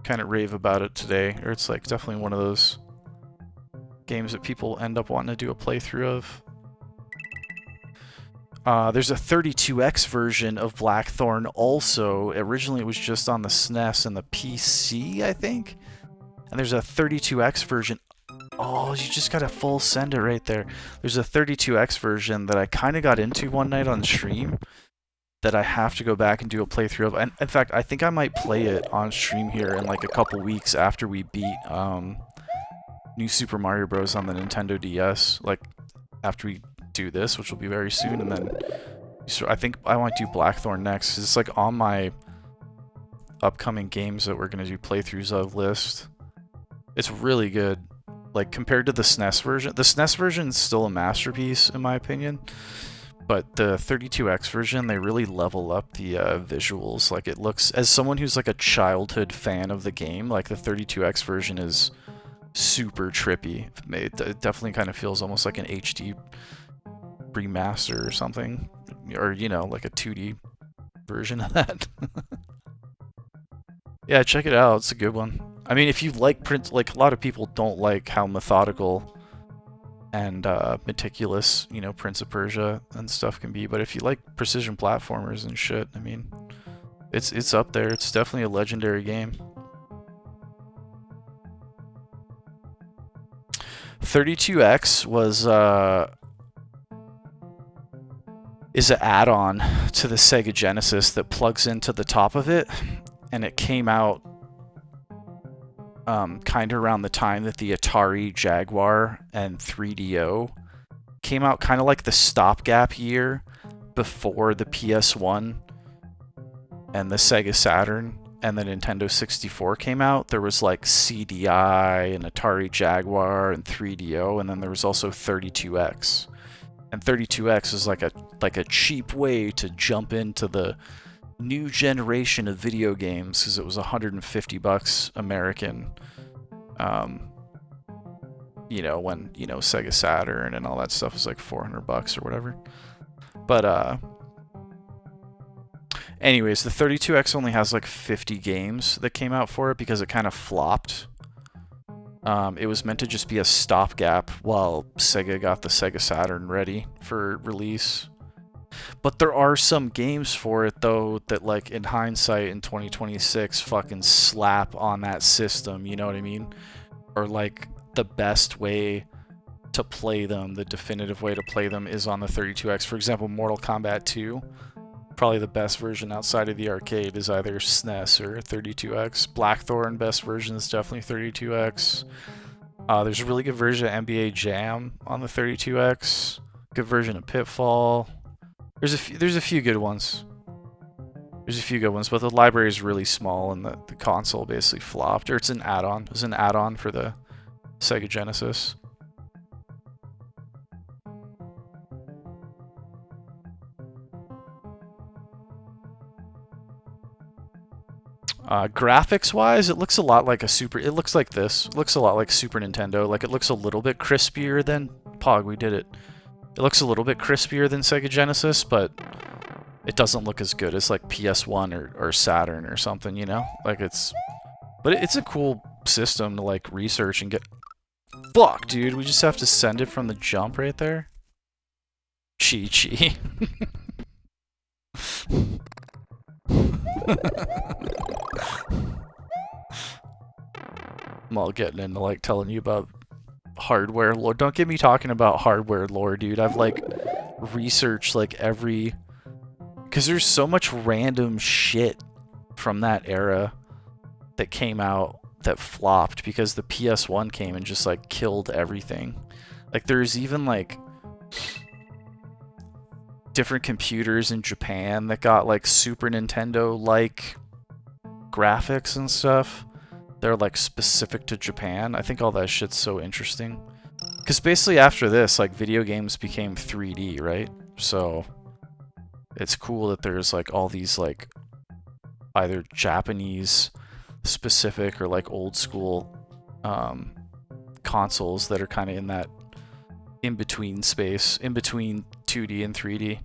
kind of rave about it today, or it's like definitely one of those games that people end up wanting to do a playthrough of. There's a 32X version of Blackthorn also. Originally it was just on the SNES and the PC, I think. And there's a 32X version. Oh, you just got a full send it right there. There's a 32X version that I kind of got into one night on stream that I have to go back and do a playthrough of. And in fact, I think I might play it on stream here in like a couple weeks after we beat New Super Mario Bros. On the Nintendo DS. Like, after we do this, which will be very soon, and then I think I want to do Blackthorn next, because it's like on my upcoming games that we're going to do playthroughs of list. It's really good. Like, compared to the SNES version, the SNES version is still a masterpiece in my opinion, but the 32X version, they really level up the visuals. Like, it looks, as someone who's like a childhood fan of the game, like the 32X version is super trippy. It definitely kind of feels almost like an HD remaster or something, or you know, like a 2D version of that. Yeah, check it out. It's a good one. I mean, if you like print, like a lot of people don't like how methodical and meticulous, you know, Prince of Persia and stuff can be, but if you like precision platformers and shit, I mean, it's up there. It's definitely a legendary game. 32X was is an add-on to the Sega Genesis that plugs into the top of it, and it came out kind of around the time that the Atari Jaguar and 3DO came out, kind of like the stopgap year before the PS1 and the Sega Saturn and the Nintendo 64 came out. There was like CDI and Atari Jaguar and 3DO, and then there was also 32X. And 32X is like a cheap way to jump into the new generation of video games, because it was $150 American. You know, when, you know, Sega Saturn and all that stuff was like $400 or whatever. But anyways, the 32X only has like 50 games that came out for it because it kind of flopped. It was meant to just be a stopgap while Sega got the Sega Saturn ready for release. But there are some games for it though that, like, in hindsight in 2026 fucking slap on that system, you know what I mean? Or like the best way to play them, the definitive way to play them is on the 32X. For example, Mortal Kombat 2, probably the best version outside of the arcade is either SNES or 32X. Blackthorn, best version is definitely 32X. There's a really good version of NBA Jam on the 32X. Good version of Pitfall. There's a few good ones. There's a few good ones, but the library is really small and the console basically flopped. Or it's an add-on. It was an add-on for the Sega Genesis. Graphics-wise, it looks a lot like it looks like this. It looks a lot like Super Nintendo. Like, it looks a little bit crispier than... Pog, we did it. It looks a little bit crispier than Sega Genesis, but it doesn't look as good as, like, PS1 or Saturn or something, you know? Like, it's... But it's a cool system to, like, research and get... Fuck, dude, we just have to send it from the jump right there? Chi-chi. I'm all getting into, like, telling you about hardware lore. Don't get me talking about hardware lore, dude. I've, like, researched, like, every... Because there's so much random shit from that era that came out that flopped because the PS1 came and just, like, killed everything. Like, there's even, like... different computers in Japan that got, like, Super Nintendo-like graphics and stuff. They're, like, specific to Japan. I think all that shit's so interesting. Because basically after this, like, video games became 3D, right? So it's cool that there's, like, all these, like, either Japanese specific or, like, old school consoles that are kind of in that in-between space, in between 2D and 3D.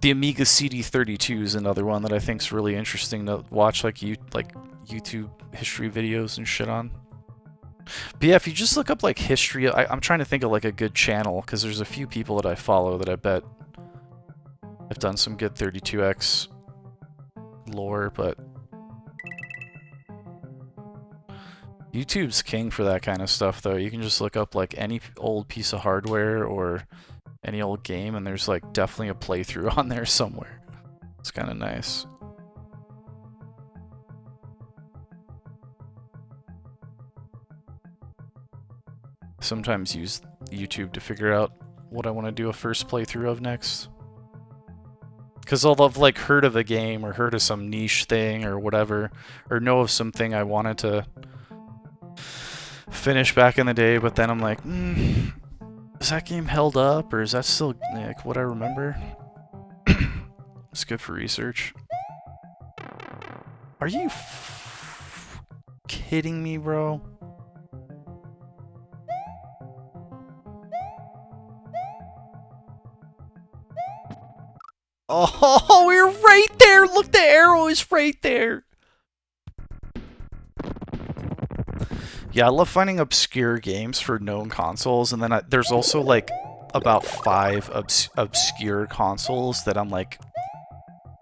The Amiga CD32 is another one that I think is really interesting to watch, like YouTube history videos and shit on. But yeah, if you just look up, like, history, I'm trying to think of, like, a good channel, because there's a few people that I follow that I bet have done some good 32X lore, but YouTube's king for that kind of stuff, though. You can just look up, like, any old piece of hardware or any old game, and there's, like, definitely a playthrough on there somewhere. It's kind of nice. Sometimes use YouTube to figure out what I want to do a first playthrough of next. Because I'll have, like, heard of a game or heard of some niche thing or whatever, or know of something I wanted to finish back in the day, but then I'm like, is that game held up, or is that still, like, what I remember? It's good for research. Are you kidding me, bro? Oh, we're right there! Look, the arrow is right there! Yeah, I love finding obscure games for known consoles, and then there's also, like, about 5 obscure consoles that I'm, like,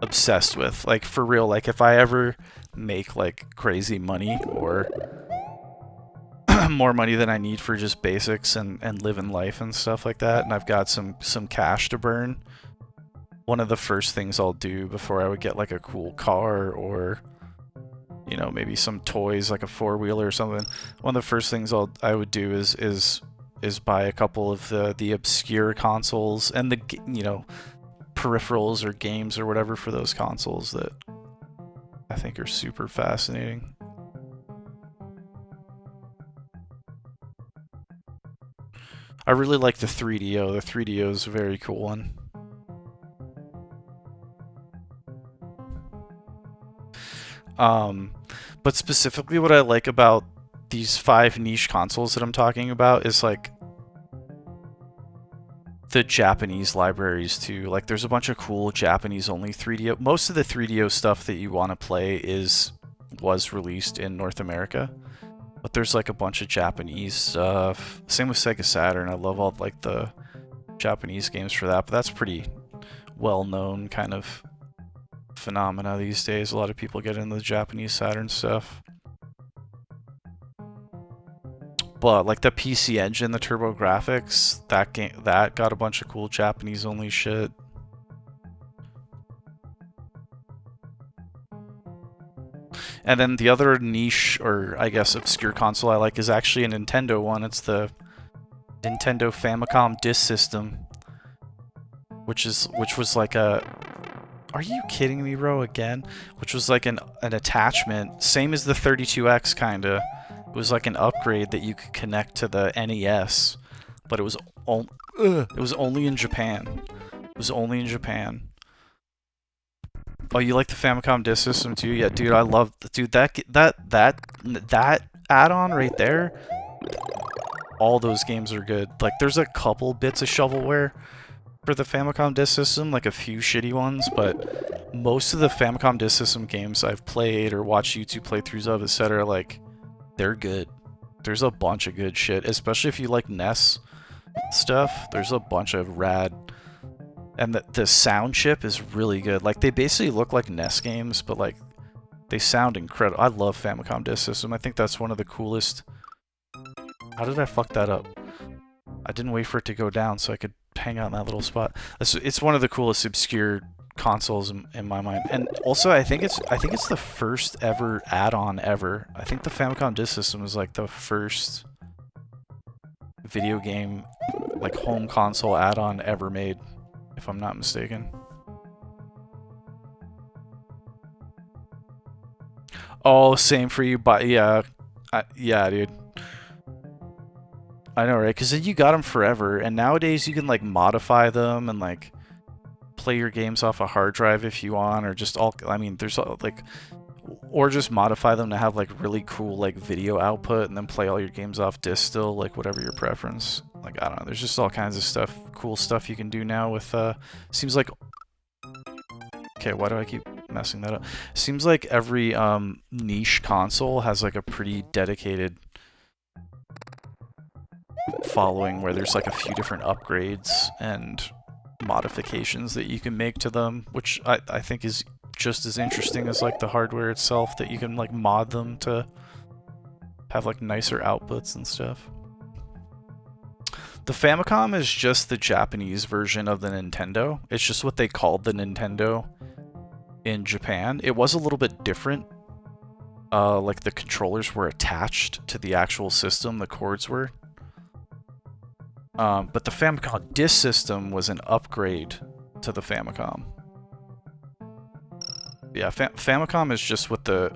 obsessed with. Like, for real, like, if I ever make, like, crazy money or more money than I need for just basics and living life and stuff like that, and I've got some cash to burn, one of the first things I'll do before I would get, like, a cool car or, you know, maybe some toys, like a 4-wheeler or something, one of the first things I would do is buy a couple of the obscure consoles and the, you know, peripherals or games or whatever for those consoles that I think are super fascinating. I really like the 3DO. The 3DO is a very cool one. But specifically what I like about these 5 niche consoles that I'm talking about is, like, the Japanese libraries too. Like, there's a bunch of cool Japanese only 3DO. Most of the 3DO stuff that you want to play was released in North America, but there's, like, a bunch of Japanese stuff. Same with Sega Saturn. I love all, like, the Japanese games for that, but that's pretty well-known kind of phenomena these days. A lot of people get into the Japanese Saturn stuff. But like the PC Engine, the Turbo Graphics, that got a bunch of cool Japanese-only shit. And then the other niche, or I guess obscure console I like is actually a Nintendo one. It's the Nintendo Famicom Disk System, which was like a... Are you kidding me, bro? Again? Which was like an attachment, same as the 32X, kinda. It was like an upgrade that you could connect to the NES, but it was only in Japan. It was only in Japan. Oh, you like the Famicom Disk System too? Yeah, dude, I love... Dude, that add-on right there, all those games are good. Like, there's a couple bits of shovelware for the Famicom Disk System, like a few shitty ones, but most of the Famicom Disk System games I've played or watched YouTube playthroughs of, etc., like, they're good. There's a bunch of good shit, especially if you like NES stuff. There's a bunch of rad... And the sound chip is really good. Like, they basically look like NES games, but, like, they sound incredible. I love Famicom Disk System. I think that's one of the coolest... How did I fuck that up? I didn't wait for it to go down so I could hang out in that little spot. It's one of the coolest obscure consoles in my mind. And also, I think it's the first ever add-on ever. I think the Famicom Disk System is, like, the first video game, like, home console add-on ever made, if I'm not mistaken. Oh, same for you, but yeah, yeah, dude. I know, right? Because then you got them forever, and nowadays you can like modify them and like play your games off a hard drive if you want, or just all. I mean, there's like, or just modify them to have like really cool like video output, and then play all your games off disc still, like whatever your preference. Like, I don't know. There's just all kinds of stuff, cool stuff you can do now with. Seems like. Okay, why do I keep messing that up? Seems like every niche console has like a pretty dedicated following where there's like a few different upgrades and modifications that you can make to them, which I think is just as interesting as like the hardware itself, that you can like mod them to have like nicer outputs and stuff. The Famicom is just the Japanese version of the Nintendo. It's just what they called the Nintendo in Japan. It was a little bit different. Like the controllers were attached to the actual system, the cords were. But the Famicom Disk System was an upgrade to the Famicom. Yeah, Famicom is just what the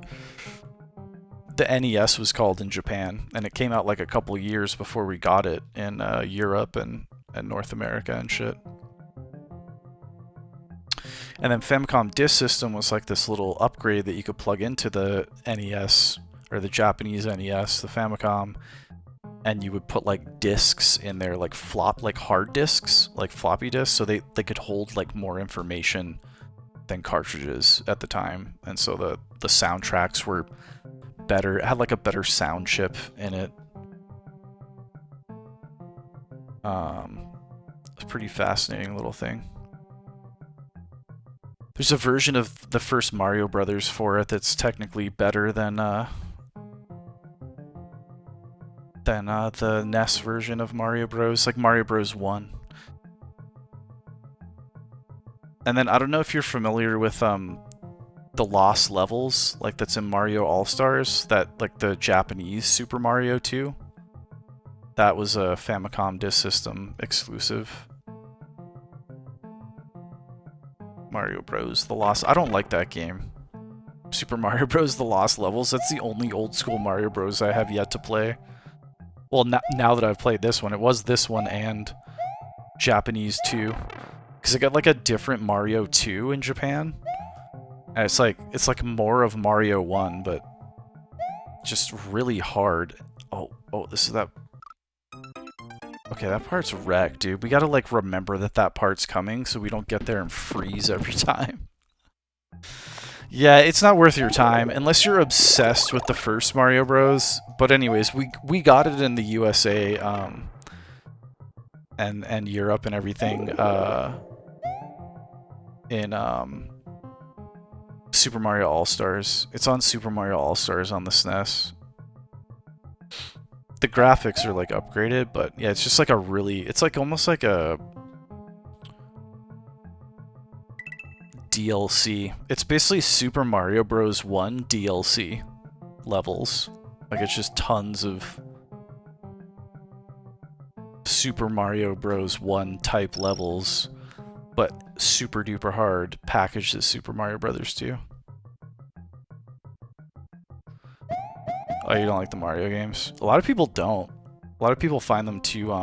NES was called in Japan, and it came out like a couple years before we got it in Europe and North America and shit. And then Famicom Disk System was like this little upgrade that you could plug into the NES, or the Japanese NES, the Famicom, and you would put like discs in there, like hard discs, like floppy disks, so they could hold like more information than cartridges at the time. And so the soundtracks were better. It had like a better sound chip in it. It's a pretty fascinating little thing. There's a version of the first Mario Brothers for it that's technically better than the NES version of Mario Bros, like Mario Bros 1. And then I don't know if you're familiar with the Lost Levels, like that's in Mario All-Stars, that like the Japanese Super Mario 2. That was a Famicom Disk System exclusive. Mario Bros. The Lost... I don't like that game. Super Mario Bros. The Lost Levels, that's the only old school Mario Bros. I have yet to play. Well, now that I've played this one, it was this one and Japanese 2. Because it got like a different Mario 2 in Japan. And it's like more of Mario 1, but just really hard. Oh, this is that... Okay, that part's wrecked, dude. We gotta, like, remember that part's coming so we don't get there and freeze every time. Yeah, it's not worth your time, unless you're obsessed with the first Mario Bros. But anyways, we got it in the USA, and Europe and everything, in Super Mario All-Stars. It's on Super Mario All-Stars on the SNES. The graphics are like upgraded, but yeah, it's just like a really, it's like almost like a DLC. It's basically Super Mario Bros. 1 DLC levels. Like it's just tons of Super Mario Bros. 1 type levels, but super duper hard, packaged as Super Mario Brothers 2. Oh, you don't like the Mario games? A lot of people don't. A lot of people find them too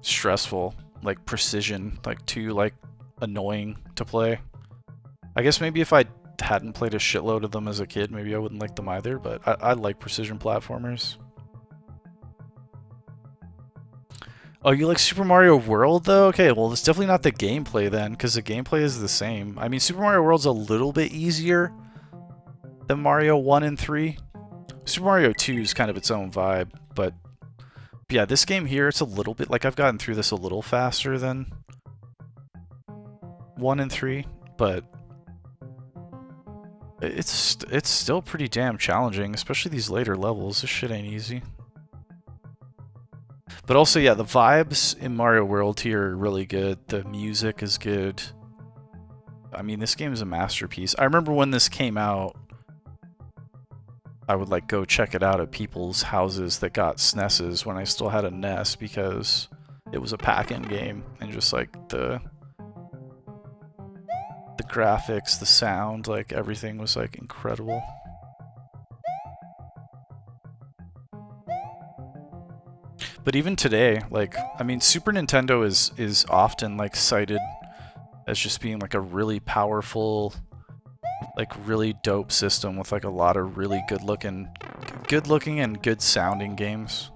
stressful, like precision, like too like annoying to play. I guess maybe if I hadn't played a shitload of them as a kid, maybe I wouldn't like them either, but I like precision platformers. Oh, you like Super Mario World, though? Okay, well, it's definitely not the gameplay, then, because the gameplay is the same. I mean, Super Mario World's a little bit easier than Mario 1 and 3. Super Mario 2 is kind of its own vibe, but yeah, this game here, it's a little bit, like, I've gotten through this a little faster than 1 and 3, but it's still pretty damn challenging, especially these later levels. This shit ain't easy. But also, yeah, the vibes in Mario World here are really good. The music is good. I mean, this game is a masterpiece. I remember when this came out, I would like go check it out at people's houses that got SNESes when I still had a NES, because it was a pack-in game, and just like the graphics, the sound, like everything was like incredible. But even today, like, I mean, Super Nintendo is often like cited as just being like a really powerful, like really dope system with like a lot of really good looking and good sounding games.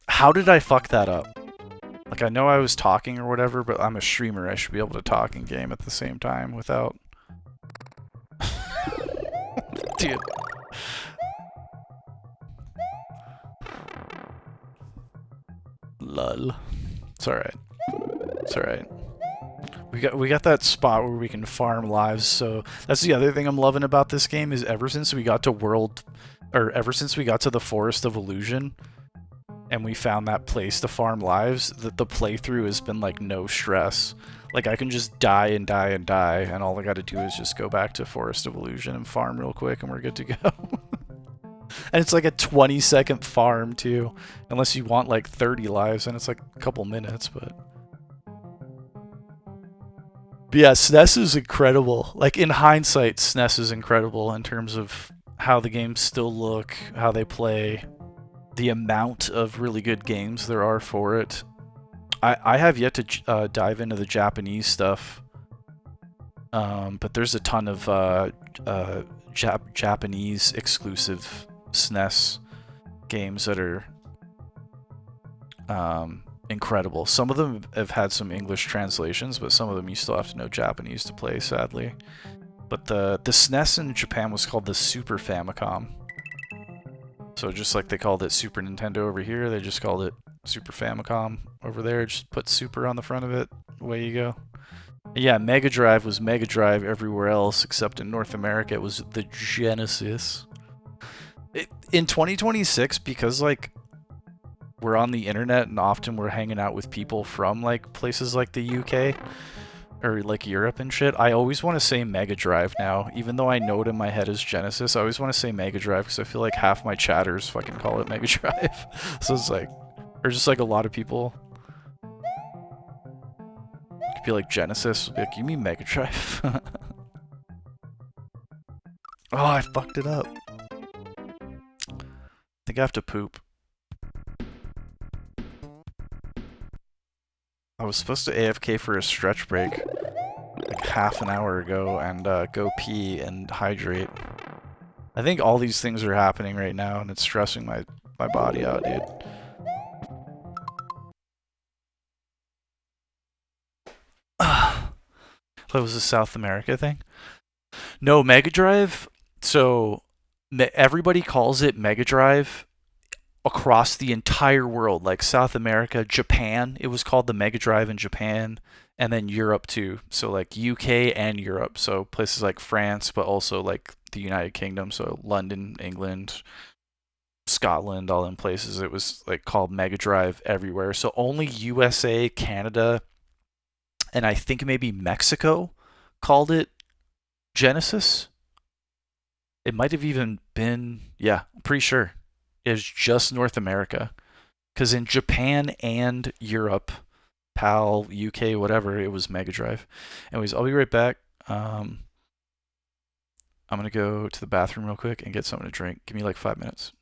How did I fuck that up? Like, I know I was talking or whatever, but I'm a streamer. I should be able to talk and game at the same time without... Dude. Lol. It's alright. It's alright. We got that spot where we can farm lives, so that's the other thing I'm loving about this game is ever since we got to the Forest of Illusion, and we found that place to farm lives, that the playthrough has been like no stress. Like I can just die and die and die, and all I gotta do is just go back to Forest of Illusion and farm real quick and we're good to go. And it's like a 20-second farm too, unless you want like 30 lives, and it's like a couple minutes, but yeah, SNES is incredible. Like in hindsight, SNES is incredible in terms of how the games still look, how they play, the amount of really good games there are for it. I have yet to dive into the Japanese stuff, but there's a ton of Japanese exclusive SNES games that are incredible. Some of them have had some English translations, but some of them you still have to know Japanese to play, sadly. But the SNES in Japan was called the Super Famicom. So just like they called it Super Nintendo over here, they just called it Super Famicom over there. Just put Super on the front of it. Away you go. Yeah, Mega Drive was Mega Drive everywhere else, except in North America it was the Genesis. In 2026, because like we're on the internet and often we're hanging out with people from like places like the UK or like Europe and shit, I always want to say Mega Drive now, even though I know it in my head as Genesis. I always want to say Mega Drive because I feel like half my chatters fucking call it Mega Drive. So it's like, or just like a lot of people could be like Genesis, be like, you mean Mega Drive? Oh, I fucked it up. I think I have to poop. I was supposed to AFK for a stretch break like half an hour ago and go pee and hydrate. I think all these things are happening right now and it's stressing my body out, dude. That was a South America thing? No, Mega Drive. So everybody calls it Mega Drive across the entire world, like South America, Japan. It was called the Mega Drive in Japan. and then Europe too. So like UK and Europe. So places like France, but also like the United Kingdom. So London, England, Scotland, all in places. It was like called Mega Drive everywhere. So only USA, Canada, and I think maybe Mexico called it Genesis. It might have even been, yeah, I'm pretty sure. It was just North America. Because in Japan and Europe, PAL, UK, whatever, it was Mega Drive. Anyways, I'll be right back. I'm going to go to the bathroom real quick and get something to drink. Give me like 5 minutes.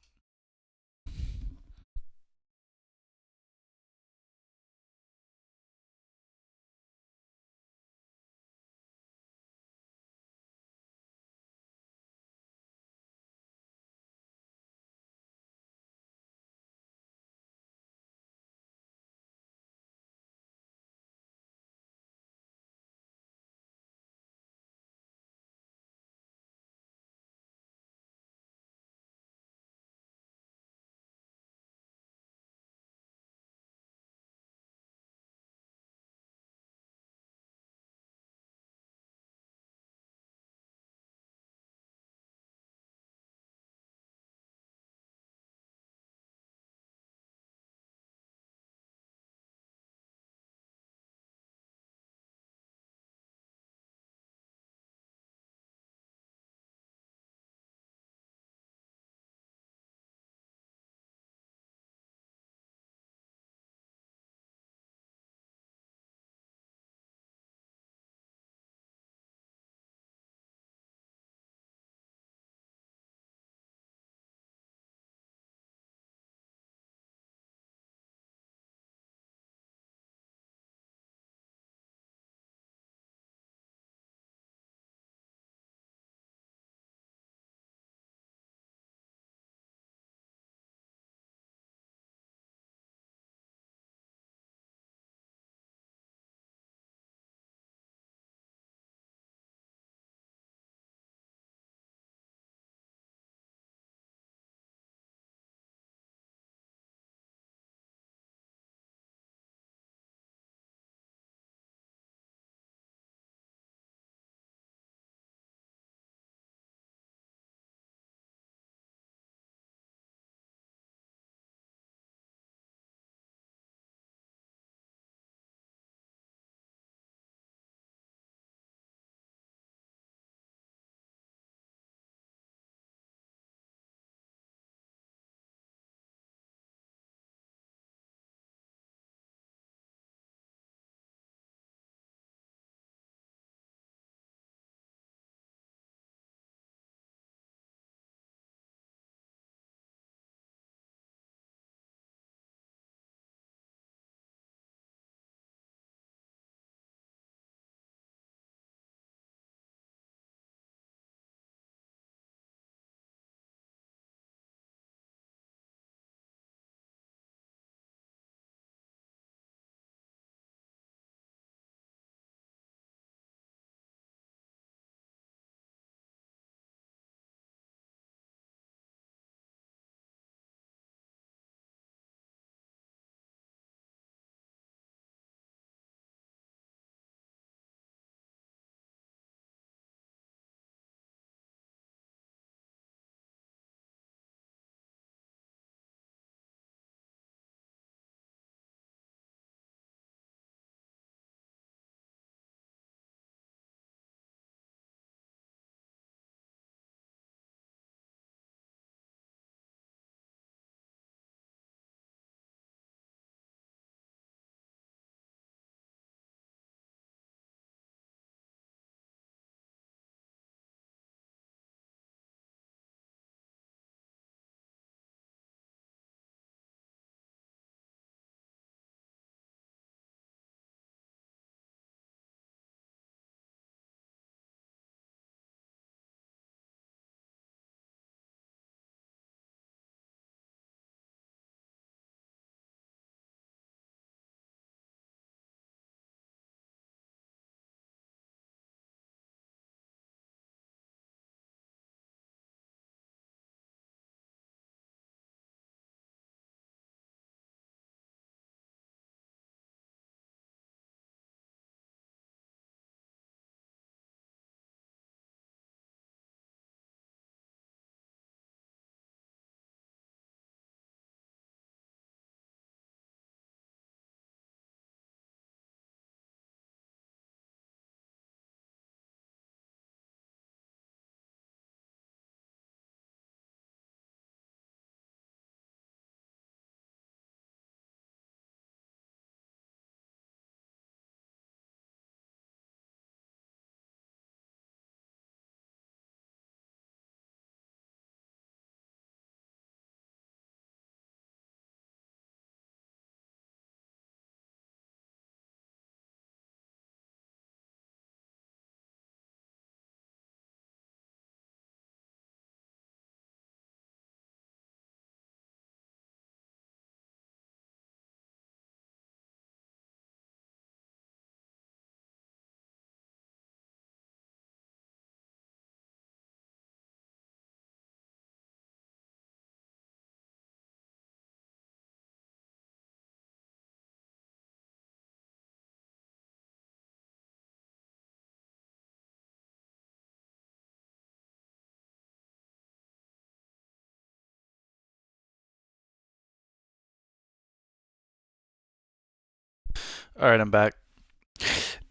Alright, I'm back.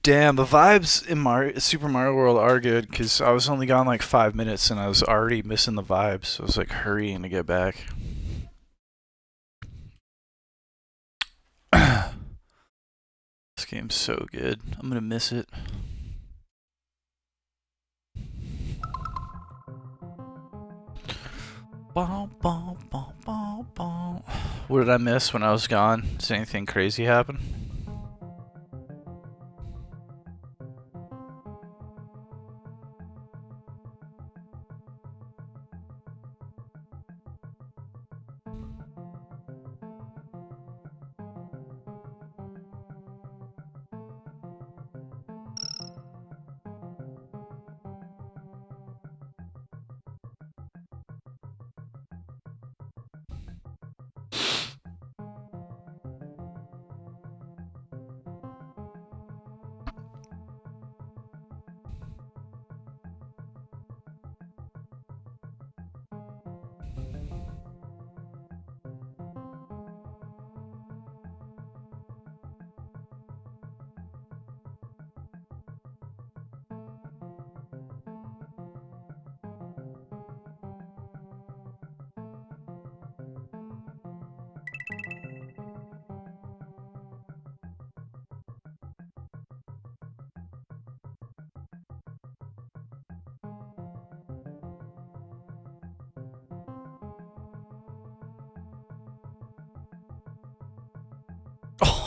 Damn, the vibes in Super Mario World are good, because I was only gone like 5 minutes and I was already missing the vibes, so I was like hurrying to get back. This game's so good. I'm gonna miss it. What did I miss when I was gone? Did anything crazy happen?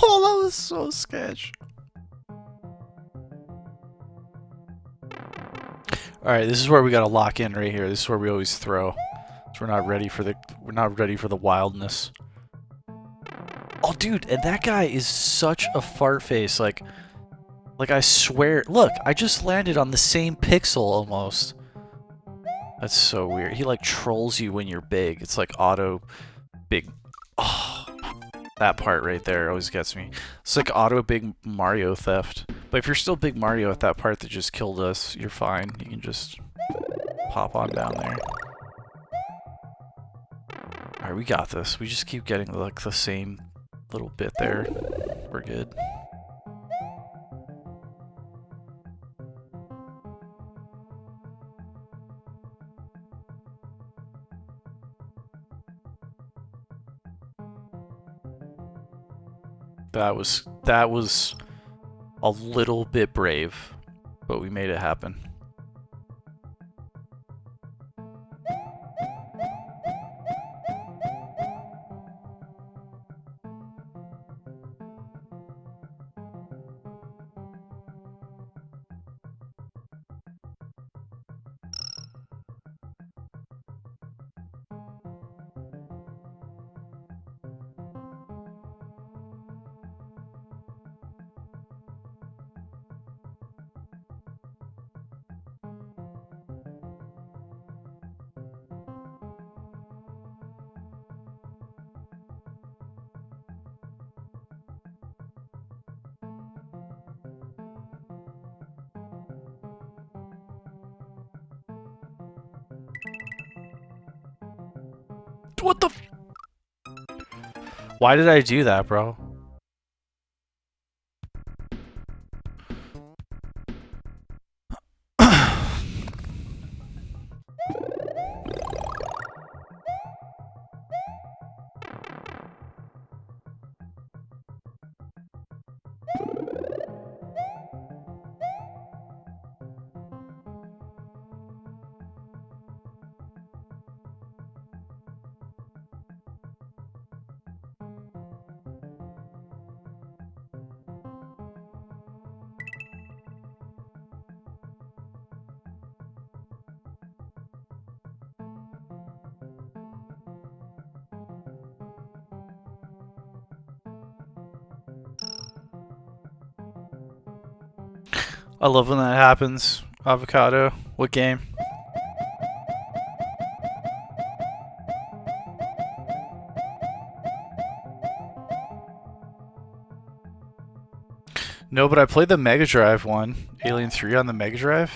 Oh, that was so sketch. Alright, this is where we gotta lock in right here. This is where we always throw. So we're not ready for the wildness. Oh dude, and that guy is such a fart face, like I swear, look, I just landed on the same pixel almost. That's so weird. He like trolls you when you're big. It's like auto big. Oh, that part right there always gets me. It's like auto big Mario theft. But if you're still big Mario at that part that just killed us, you're fine. You can just pop on down there. Alright, we got this. We just keep getting like the same little bit there. We're good. That was a little bit brave, but we made it happen. What the f- Why did I do that, bro? I love when that happens. Avocado. What game? No, but I played the Mega Drive one. Alien 3 on the Mega Drive.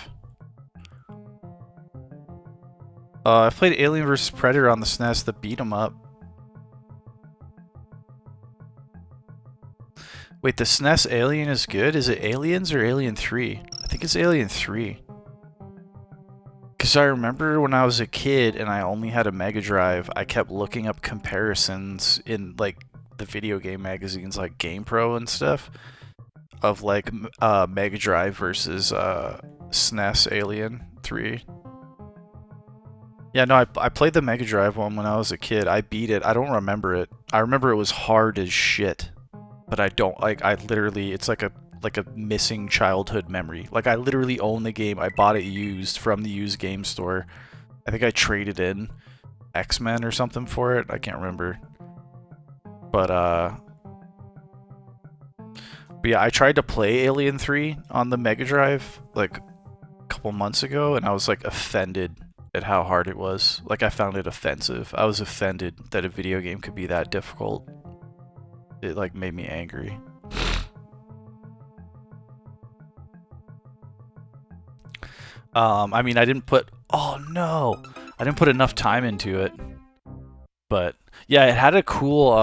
I played Alien vs. Predator on the SNES, the beat 'em up. Wait, the SNES Alien is good? Is it Aliens or Alien 3? I think it's Alien 3. Because I remember when I was a kid and I only had a Mega Drive, I kept looking up comparisons in, like, the video game magazines like GamePro and stuff of, like, Mega Drive versus SNES Alien 3. Yeah, no, I played the Mega Drive one when I was a kid. I beat it. I don't remember it. I remember it was hard as shit. But I don't, like, I literally, it's like a missing childhood memory. Like, I literally own the game. I bought it used from the used game store. I think I traded in X-Men or something for it. I can't remember. But yeah, I tried to play Alien 3 on the Mega Drive, like, a couple months ago, and I was, like, offended at how hard it was. Like, I found it offensive. I was offended that a video game could be that difficult. It, like, made me angry. I mean, I didn't put... Oh, no! I didn't put enough time into it. But, yeah, it had a cool,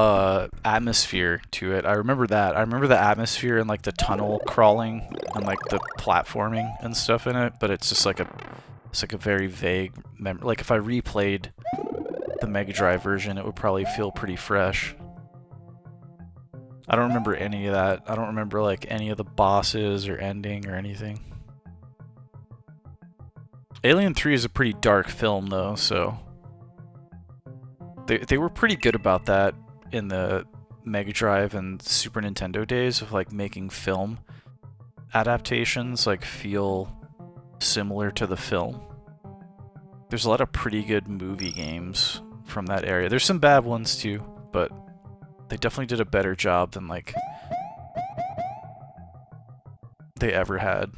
atmosphere to it. I remember that. I remember the atmosphere and, like, the tunnel crawling and, like, the platforming and stuff in it. But it's just, like, it's, like, a very vague memory. Like, if I replayed the Mega Drive version, it would probably feel pretty fresh. I don't remember any of that. I don't remember, like, any of the bosses or ending or anything. Alien 3 is a pretty dark film, though, so... They were pretty good about that in the Mega Drive and Super Nintendo days of, like, making film adaptations, like, feel similar to the film. There's a lot of pretty good movie games from that area. There's some bad ones, too, but... They definitely did a better job than, like, they ever had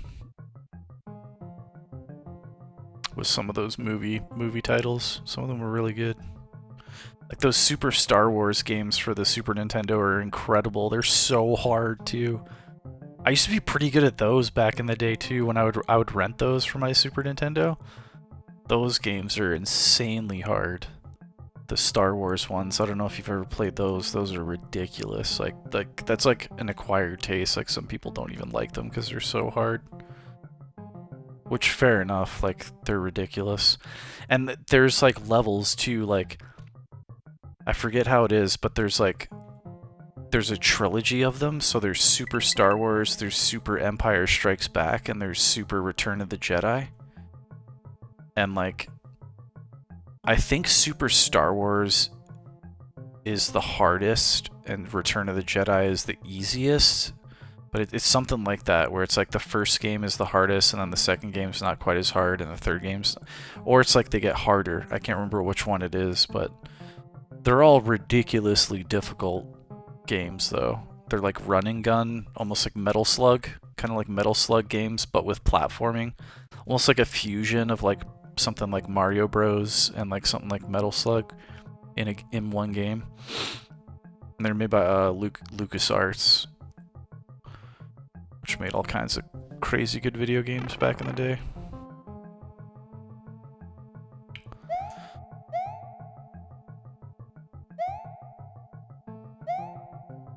with some of those movie titles. Some of them were really good. Like, those Super Star Wars games for the Super Nintendo are incredible. They're so hard, too. I used to be pretty good at those back in the day, too, when I would rent those for my Super Nintendo. Those games are insanely hard. The Star Wars ones, I don't know if you've ever played those. Those are ridiculous. Like that's like an acquired taste. Like, some people don't even like them because they're so hard. Which, fair enough. Like, they're ridiculous. And there's, like, levels too. Like, I forget how it is, but there's a trilogy of them. So there's Super Star Wars, there's Super Empire Strikes Back, and there's Super Return of the Jedi. And, like, I think Super Star Wars is the hardest, and Return of the Jedi is the easiest. But it's something like that, where it's like the first game is the hardest, and then the second game's not quite as hard, and the third game's... Or it's like they get harder. I can't remember which one it is, but... They're all ridiculously difficult games, though. They're like run and gun, almost like Metal Slug. Kind of like Metal Slug games, but with platforming. Almost like a fusion of, like, something like Mario Bros. And, like, something like Metal Slug in one game. And they're made by LucasArts, which made all kinds of crazy good video games back in the day.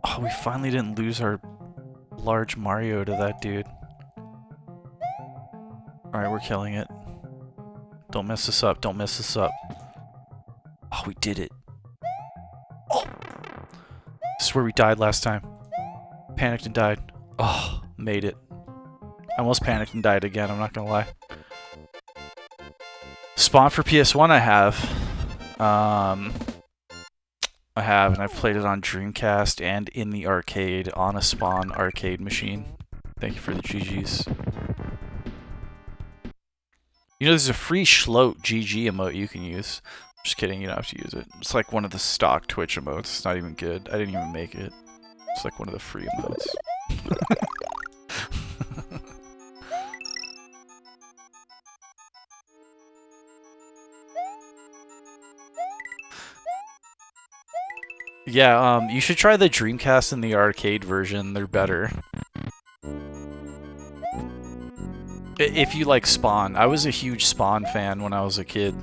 Oh, we finally didn't lose our large Mario to that dude. Alright, we're killing it. Don't mess this up, don't mess this up. Oh, we did it. Oh! This is where we died last time. Panicked and died. Oh, made it. I almost panicked and died again, I'm not gonna lie. Spawn for PS1 I have. And I've played it on Dreamcast and in the arcade on a Spawn arcade machine. Thank you for the GGs. You know, there's a free Schloat GG emote you can use. Just kidding, you don't have to use it. It's like one of the stock Twitch emotes. It's not even good. I didn't even make it. It's like one of the free emotes. Yeah, you should try the Dreamcast and the arcade version. They're better. If you like Spawn. I was a huge Spawn fan when I was a kid.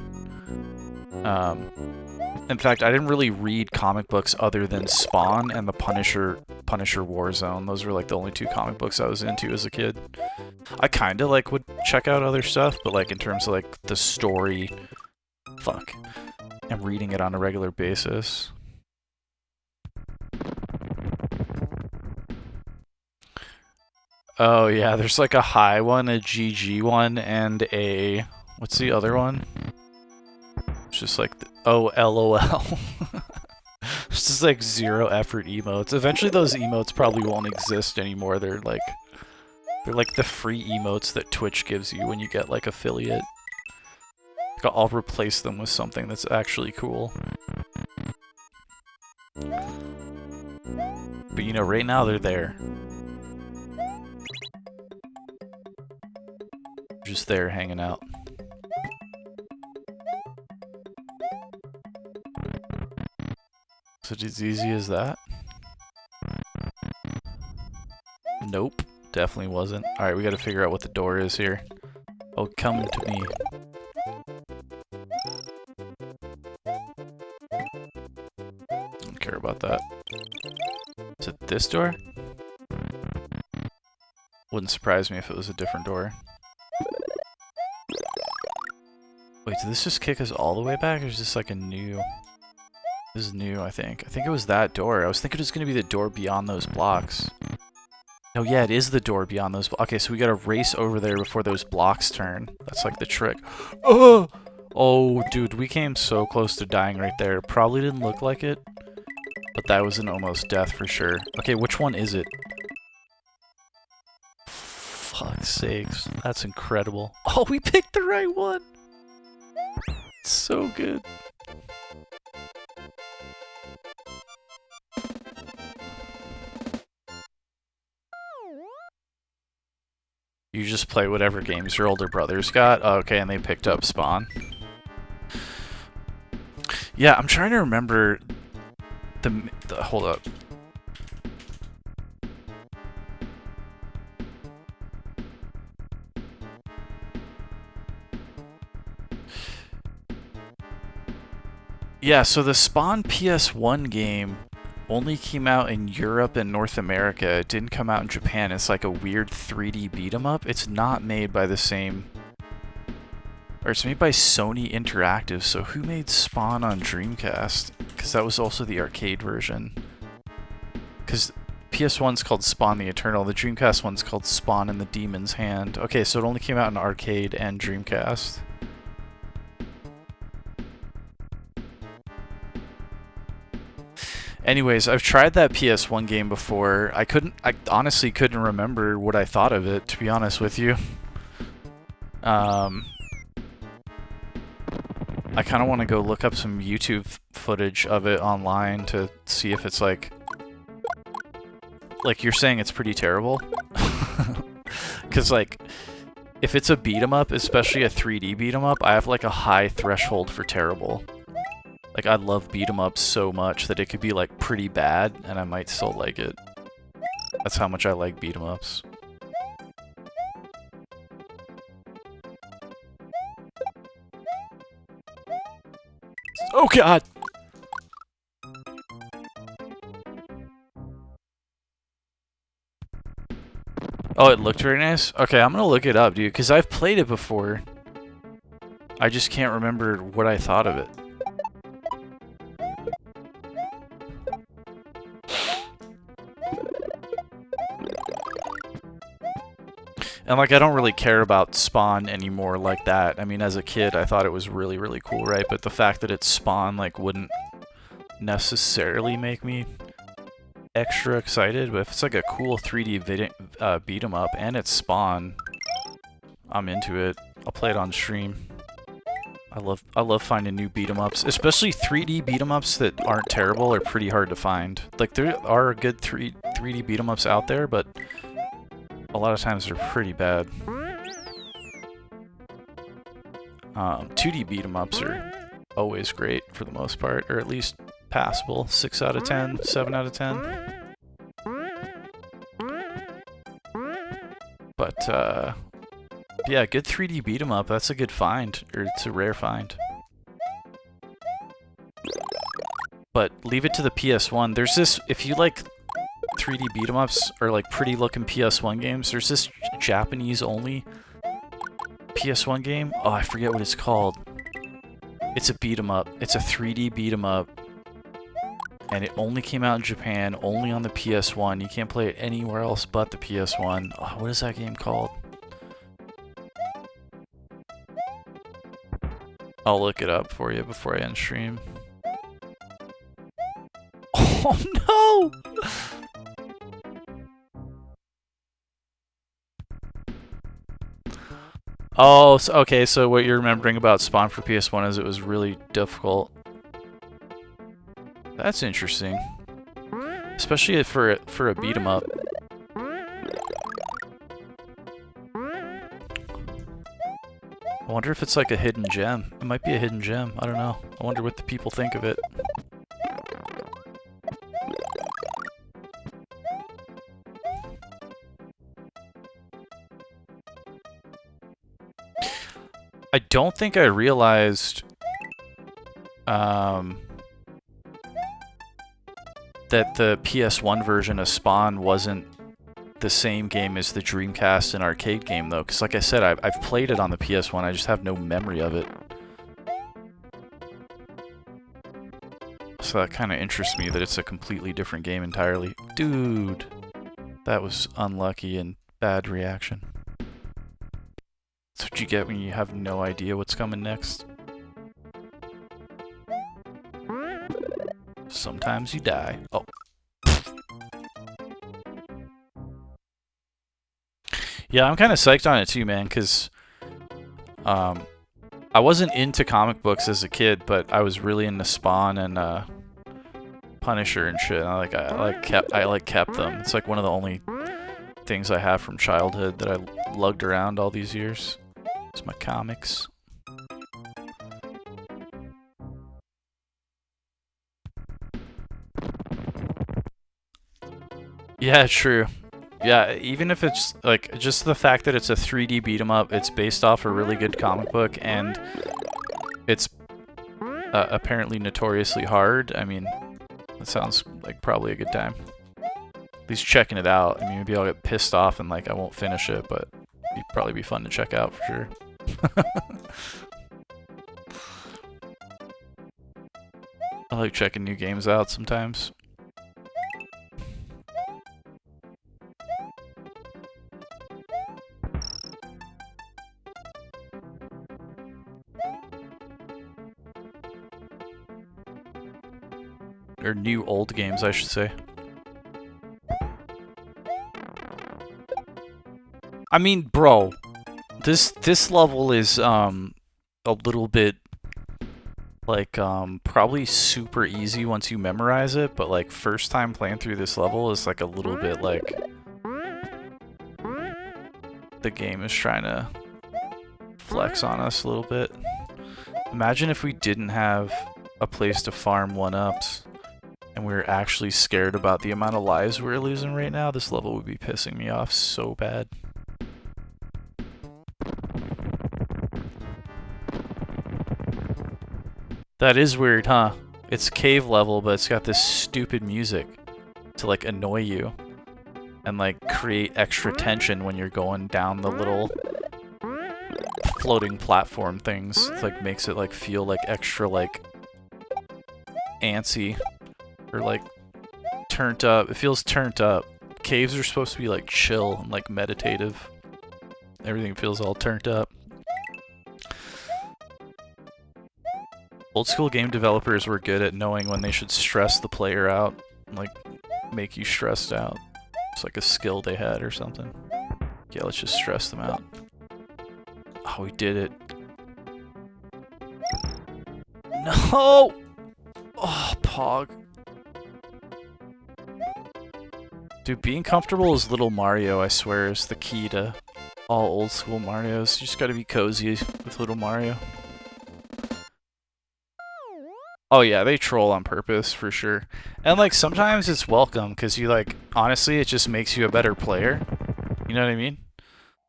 In fact, I didn't really read comic books other than Spawn and the Punisher Punisher Warzone. Those were like the only 2 comic books I was into as a kid. I kind of like would check out other stuff, but like in terms of like the story, fuck, I'm reading it on a regular basis. Oh yeah, there's like a high one, a GG one, and a... what's the other one? It's just like... oh, LOL. It's just like 0 effort emotes. Eventually those emotes probably won't exist anymore. They're like the free emotes that Twitch gives you when you get like affiliate. I'll replace them with something that's actually cool. But you know, right now they're there. Just there hanging out. Is it as easy as that? Nope, definitely wasn't. Alright, we gotta figure out what the door is here. Oh, come to me. Don't care about that. Is it this door? Wouldn't surprise me if it was a different door. Wait, did this just kick us all the way back, or is this like a new... This is new, I think. I think it was that door. I was thinking it was going to be the door beyond those blocks. No, yeah, it is the door beyond those blocks. Okay, so we gotta race over there before those blocks turn. That's like the trick. Oh! Oh, dude, we came so close to dying right there. Probably didn't look like it, but that was an almost death for sure. Okay, which one is it? Fuck's sakes. That's incredible. Oh, we picked the right one! It's so good. You just play whatever games your older brothers got? Oh, okay, and they picked up Spawn. Yeah, I'm trying to remember the hold up. Yeah, so the Spawn PS1 game only came out in Europe and North America. It didn't come out in Japan. It's like a weird 3D beat-em-up. It's not made by the same... Or it's made by Sony Interactive, so who made Spawn on Dreamcast? Because that was also the arcade version. Because PS1's called Spawn the Eternal, the Dreamcast one's called Spawn in the Demon's Hand. Okay, so it only came out in arcade and Dreamcast. Anyways, I've tried that PS1 game before. I honestly couldn't remember what I thought of it, to be honest with you. I kind of want to go look up some YouTube footage of it online to see if it's like you're saying it's pretty terrible. Because like, if it's a beat 'em up, especially a 3D beat 'em up, I have like a high threshold for terrible. Like, I love beat 'em ups so much that it could be, like, pretty bad, and I might still like it. That's how much I like beat 'em ups. Oh, God! Oh, it looked very nice? Okay, I'm gonna look it up, dude, because I've played it before. I just can't remember what I thought of it. And, like, I don't really care about Spawn anymore like that. I mean, as a kid, I thought it was really, really cool, right? But the fact that it's Spawn, like, wouldn't necessarily make me extra excited. But if it's, like, a cool 3D beat 'em up and it's Spawn, I'm into it. I'll play it on stream. I love finding new beat 'em ups. Especially 3D beat 'em ups that aren't terrible are pretty hard to find. Like, there are good 3D beat 'em ups out there, but a lot of times they're pretty bad. 2D beat 'em ups are always great for the most part, or at least passable. 6 out of 10, 7 out of 10. But yeah, good 3D beat 'em up. That's a good find, or it's a rare find. But leave it to the PS1. There's this, if you like 3D beat 'em ups are like pretty looking PS1 games. There's this Japanese only PS1 game. Oh, I forget what it's called. It's a beat 'em up. It's a 3D beat 'em up. And it only came out in Japan, only on the PS1. You can't play it anywhere else but the PS1. Oh, what is that game called? I'll look it up for you before I end stream. Oh no! Oh, so, okay, so what you're remembering about Spawn for PS1 is it was really difficult. That's interesting. Especially for a beat 'em up. I wonder if it's like a hidden gem. It might be a hidden gem. I don't know. I wonder what the people think of it. I don't think I realized that the PS1 version of Spawn wasn't the same game as the Dreamcast and arcade game, though. Because like I said, I've played it on the PS1, I just have no memory of it. So that kind of interests me that it's a completely different game entirely. Dude, that was unlucky and bad reaction. That's what you get when you have no idea what's coming next. Sometimes you die. Oh. Yeah, I'm kind of psyched on it too, man, because I wasn't into comic books as a kid, but I was really into Spawn and Punisher and shit. I kept them. It's like one of the only things I have from childhood that I lugged around all these years. It's my comics. Yeah, true. Yeah, even if it's like just the fact that it's a 3D beat 'em up, it's based off a really good comic book, and it's apparently notoriously hard. I mean, that sounds like probably a good time. At least checking it out. I mean, maybe I'll get pissed off and like I won't finish it, but it'd probably be fun to check out for sure. I like checking new games out sometimes. Or new old games, I should say. I mean, bro, this level is a little bit like probably super easy once you memorize it, but like first time playing through this level is like a little bit like the game is trying to flex on us a little bit. Imagine if we didn't have a place to farm 1-ups and we were actually scared about the amount of lives we're losing right now. This level would be pissing me off so bad. That is weird, huh? It's cave level, but it's got this stupid music to like annoy you and like create extra tension when you're going down the little floating platform things. It like makes it like feel like extra like antsy or like turned up. It feels turned up. Caves are supposed to be like chill and like meditative. Everything feels all turned up. Old school game developers were good at knowing when they should stress the player out, and, like, make you stressed out. It's like a skill they had or something. Yeah, let's just stress them out. Oh, we did it. No! Oh, Pog. Dude, being comfortable as Little Mario, I swear, is the key to all old school Marios. You just gotta be cozy with Little Mario. Oh yeah, they troll on purpose, for sure. And like, sometimes it's welcome, because you like, honestly, it just makes you a better player. You know what I mean?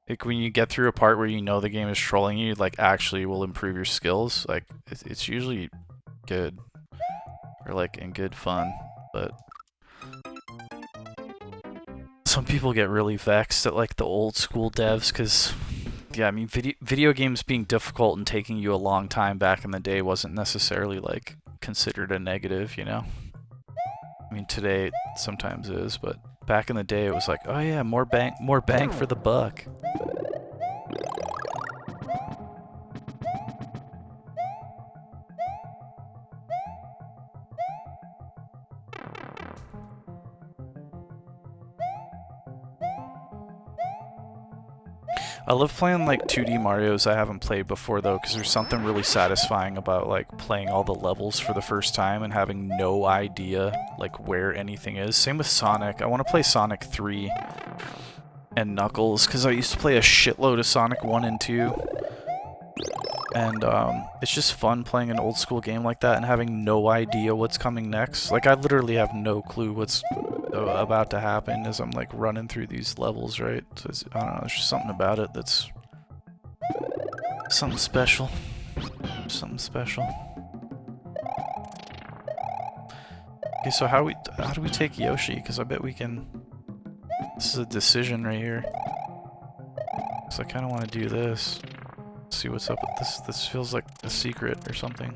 Like, when you get through a part where you know the game is trolling you, like, actually will improve your skills. Like, it's usually good. Or like, in good fun. But some people get really vexed at like the old school devs because, yeah, I mean, video games being difficult and taking you a long time back in the day wasn't necessarily like considered a negative, you know? I mean, today it sometimes is, but back in the day it was like, oh yeah, more bang for the buck. I love playing like 2D Marios I haven't played before though, because there's something really satisfying about like playing all the levels for the first time and having no idea like where anything is. Same with Sonic. I want to play Sonic 3 and Knuckles because I used to play a shitload of Sonic 1 and 2. And it's just fun playing an old school game like that and having no idea what's coming next. Like I literally have no clue what's about to happen as I'm like running through these levels, right? So I don't know, there's just something about it that's something special. Something special. Okay, so how do we take Yoshi? Because I bet we can. This is a decision right here. So I kind of want to do this. See what's up with this. This feels like a secret or something.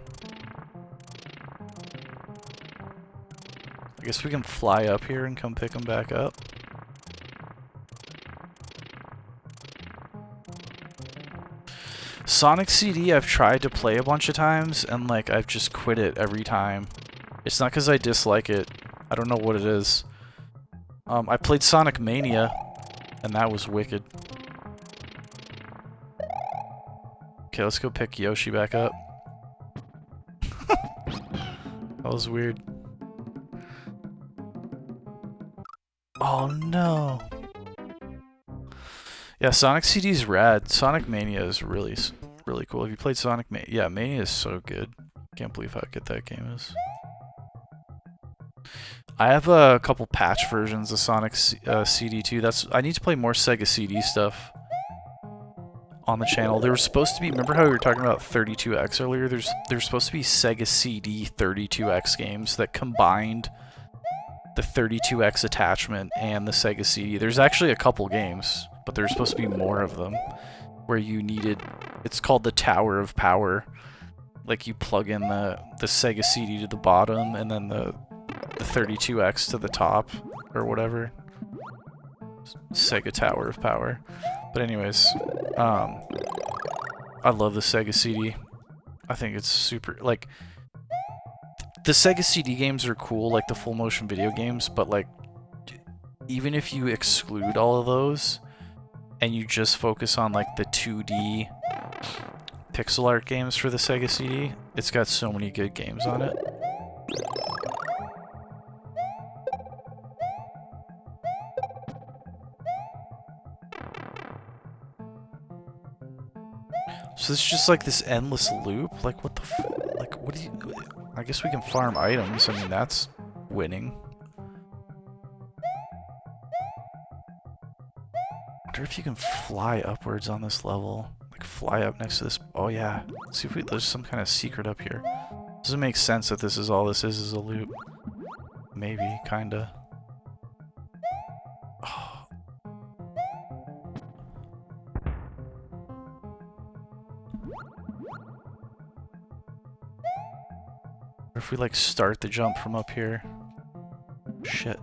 I guess we can fly up here and come pick them back up. Sonic CD I've tried to play a bunch of times and like I've just quit it every time. It's not because I dislike it. I don't know what it is. I played Sonic Mania and that was wicked. Okay, let's go pick Yoshi back up. That was weird. Oh no. Yeah, Sonic CD's rad. Sonic Mania is really cool. Have you played Sonic Mania? Yeah, Mania is so good. Can't believe how good that game is. I have a couple patch versions of Sonic CD too. I need to play more Sega CD stuff on the channel. There was supposed to be, remember how we were talking about 32X earlier? There's supposed to be Sega CD 32X games that combined the 32X attachment and the Sega CD. There's actually a couple games, but there's supposed to be more of them where you needed, it's called the Tower of Power. Like you plug in the Sega CD to the bottom and then the 32X to the top or whatever. Sega Tower of Power. But anyways, I love the Sega CD. I think it's super, like, the Sega CD games are cool, like the full motion video games, but like, even if you exclude all of those, and you just focus on like the 2D pixel art games for the Sega CD, it's got so many good games on it. So it's just like this endless loop? Like what the like what do you... I guess we can farm items, I mean that's winning. I wonder if you can fly upwards on this level. Like fly up next to this... Oh yeah. Let's see if there's some kind of secret up here. Does it make sense that this is all this is a loop? Maybe, kinda. Oh. Or if we like start the jump from up here. Shit.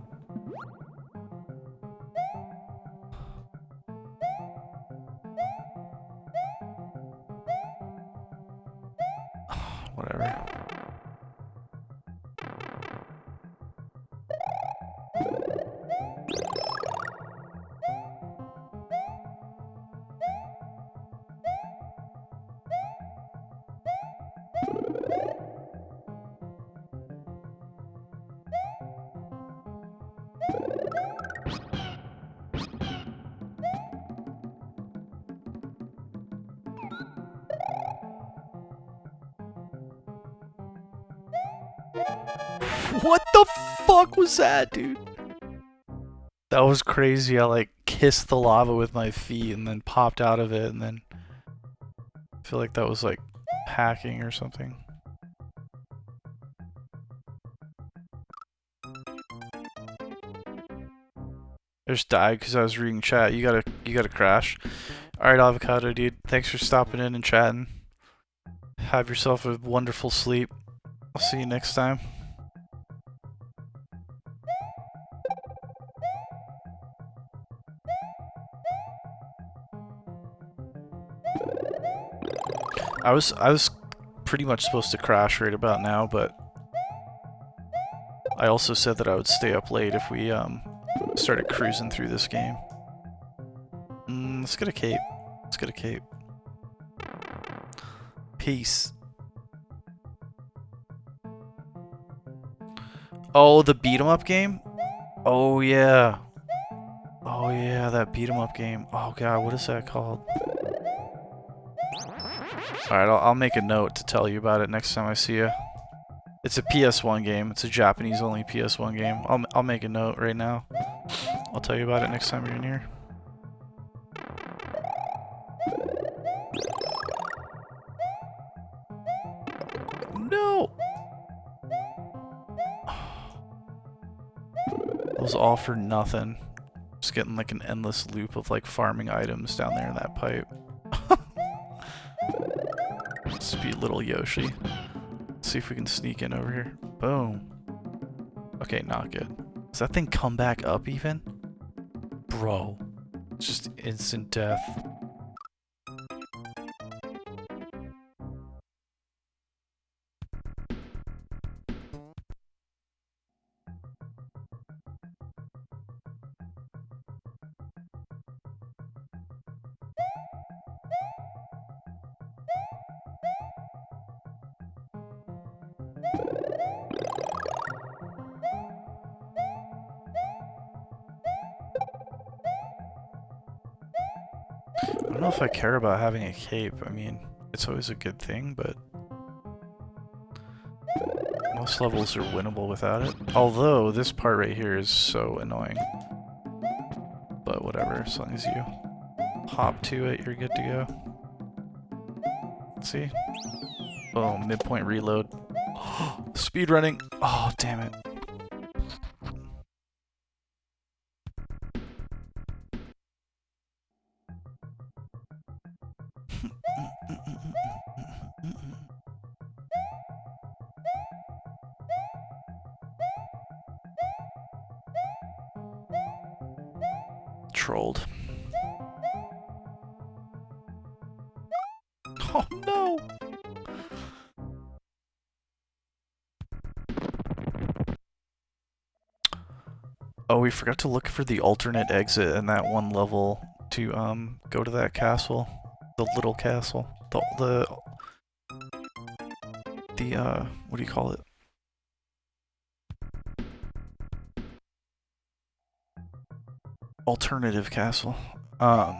Whatever. What the fuck was that, dude? That was crazy. I like kissed the lava with my feet and then popped out of it and then I feel like that was like hacking or something. I just died because I was reading chat. You gotta crash. Alright, Avocado dude. Thanks for stopping in and chatting. Have yourself a wonderful sleep. I'll see you next time. I was pretty much supposed to crash right about now, but I also said that I would stay up late if we started cruising through this game. Let's get a cape. Let's get a cape. Peace. Oh, the beat 'em up game? Oh yeah. Oh yeah, that beat 'em up game. Oh god, what is that called? Alright, I'll make a note to tell you about it next time I see you. It's a PS1 game. It's a Japanese only PS1 game. I'll make a note right now. I'll tell you about it next time you're in here. No! It was all for nothing. Just getting like an endless loop of like farming items down there in that pipe. Sweet little Yoshi. Let's see if we can sneak in over here. Boom. Okay, not good. Does that thing come back up even? Bro. It's just instant death. I don't know if I care about having a cape. I mean, it's always a good thing, but most levels are winnable without it. Although, this part right here is so annoying. But whatever, as long as you hop to it, you're good to go. Let's see. Oh, midpoint reload. Speed running. Oh, damn it. Trolled. Oh no! Oh, we forgot to look for the alternate exit in that one level to go to that castle. The little castle. The what do you call it? Alternative castle. But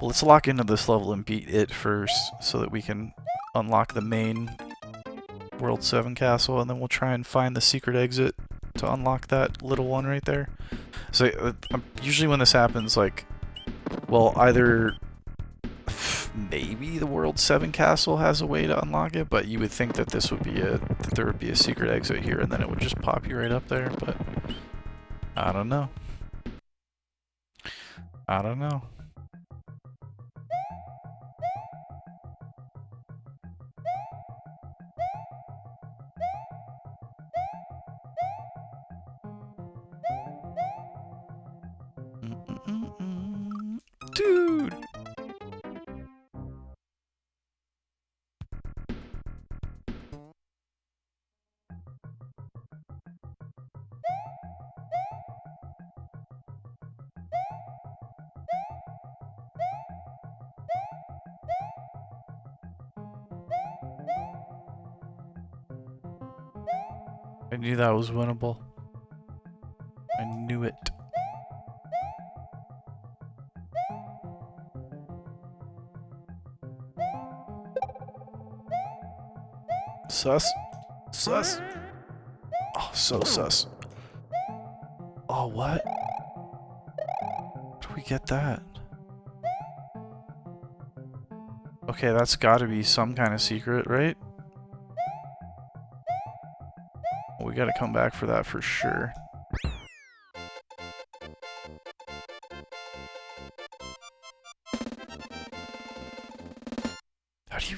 let's lock into this level and beat it first so that we can unlock the main World 7 castle, and then we'll try and find the secret exit to unlock that little one right there. So usually when this happens, like, well, either maybe the World 7 castle has a way to unlock it, but you would think that this would be that there would be a secret exit here, and then it would just pop you right up there, but I don't know. I don't know. Dude! I knew that was winnable. I knew it. Sus. Sus. Oh, so sus. Oh, what? Where do we get that? Okay, that's gotta be some kind of secret, right? Well, we gotta come back for that for sure.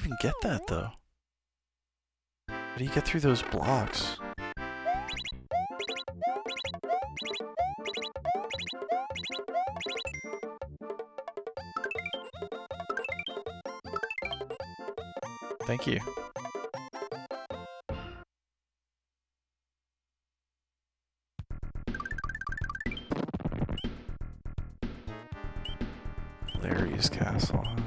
even get that, though? How do you get through those blocks? Thank you. Larry's castle, huh?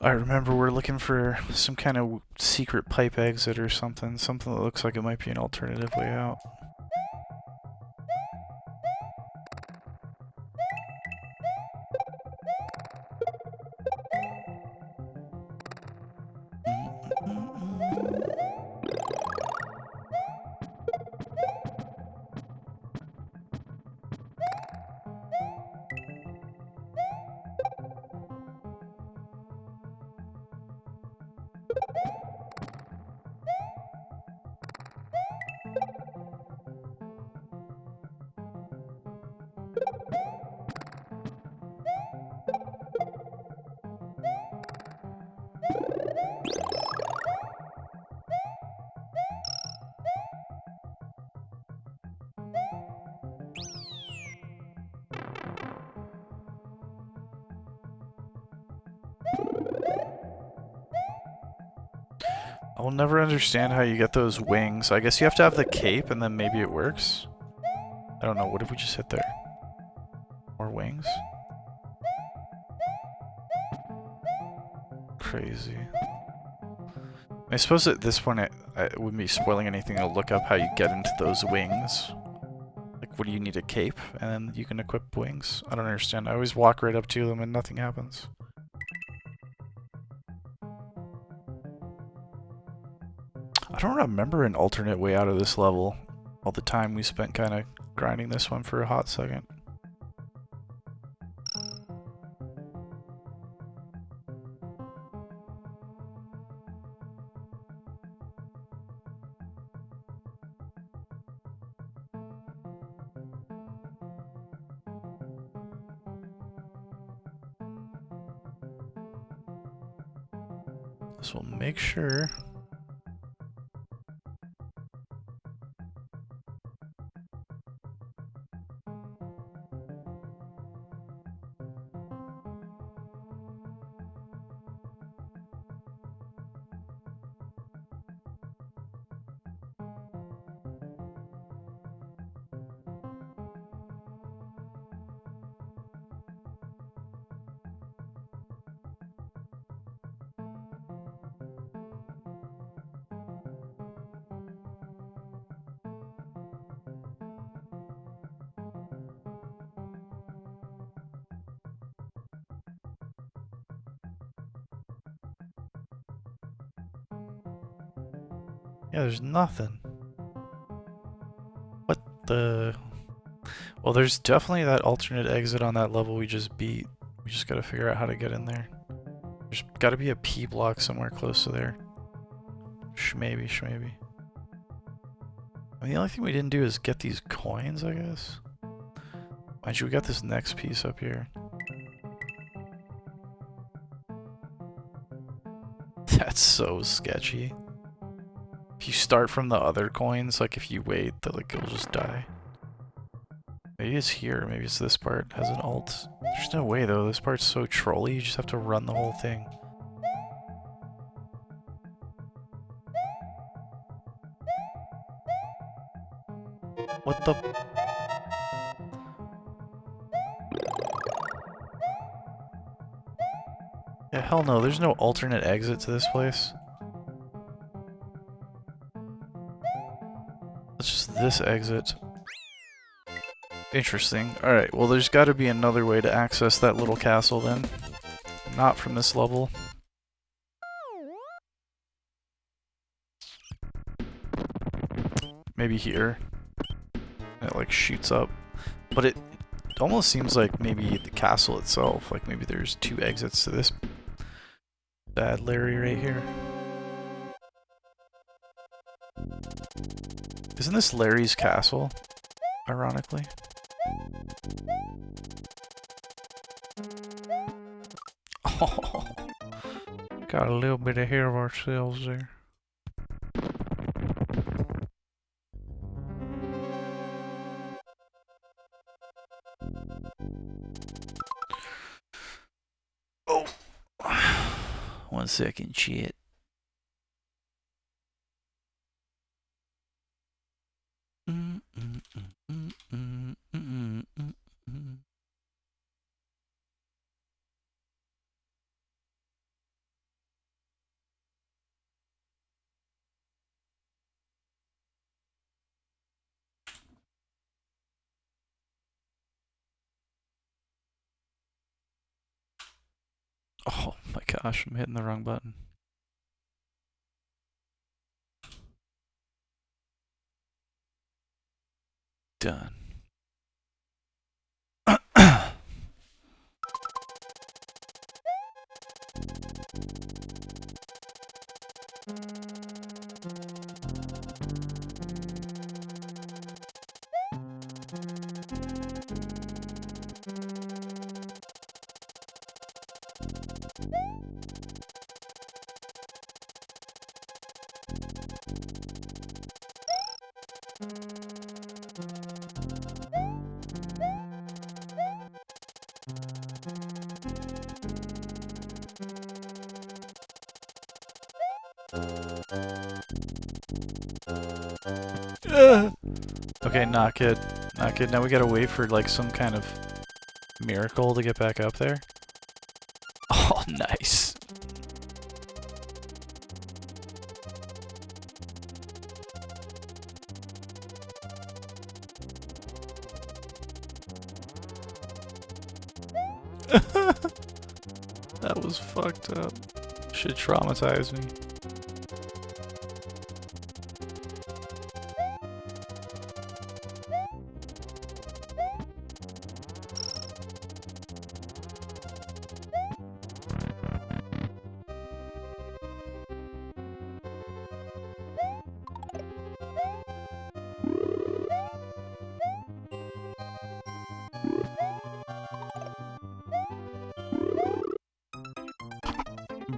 I remember we're looking for some kind of secret pipe exit or something. Something that looks like it might be an alternative way out. I'll never understand how you get those wings. I guess you have to have the cape and then maybe it works? I don't know, what did we just hit there? More wings? Crazy. I suppose at this point it wouldn't be spoiling anything to look up how you get into those wings. Like, what do you need, a cape? And then you can equip wings? I don't understand. I always walk right up to them and nothing happens. I don't remember an alternate way out of this level. All the time we spent kind of grinding this one for a hot second. This will make sure. Yeah, there's nothing. What the... Well, there's definitely that alternate exit on that level we just beat. We just gotta figure out how to get in there. There's gotta be a P block somewhere close to there. Shmaybe, shmaybe. I mean, the only thing we didn't do is get these coins, I guess. Mind you, we got this next piece up here. That's so sketchy. If you start from the other coins, like if you wait, like it'll just die. Maybe it's here, maybe it's this part has an alt. There's no way though, this part's so trolly, you just have to run the whole thing. What the... Yeah, hell no, there's no alternate exit to this place. It's just this exit. Interesting. Alright, well there's gotta be another way to access that little castle then. Not from this level. Maybe here. It like shoots up. But it... almost seems like maybe the castle itself, like maybe there's 2 exits to this bad Larry right here. Isn't this Larry's castle, ironically? Oh, got a little bit ahead of ourselves there. Oh, 1 second, shit. Oh my gosh, I'm hitting the wrong button. Done. Okay, not good. Not good. Now we gotta wait for like some kind of miracle to get back up there. Oh, nice. That was fucked up. Should traumatize me.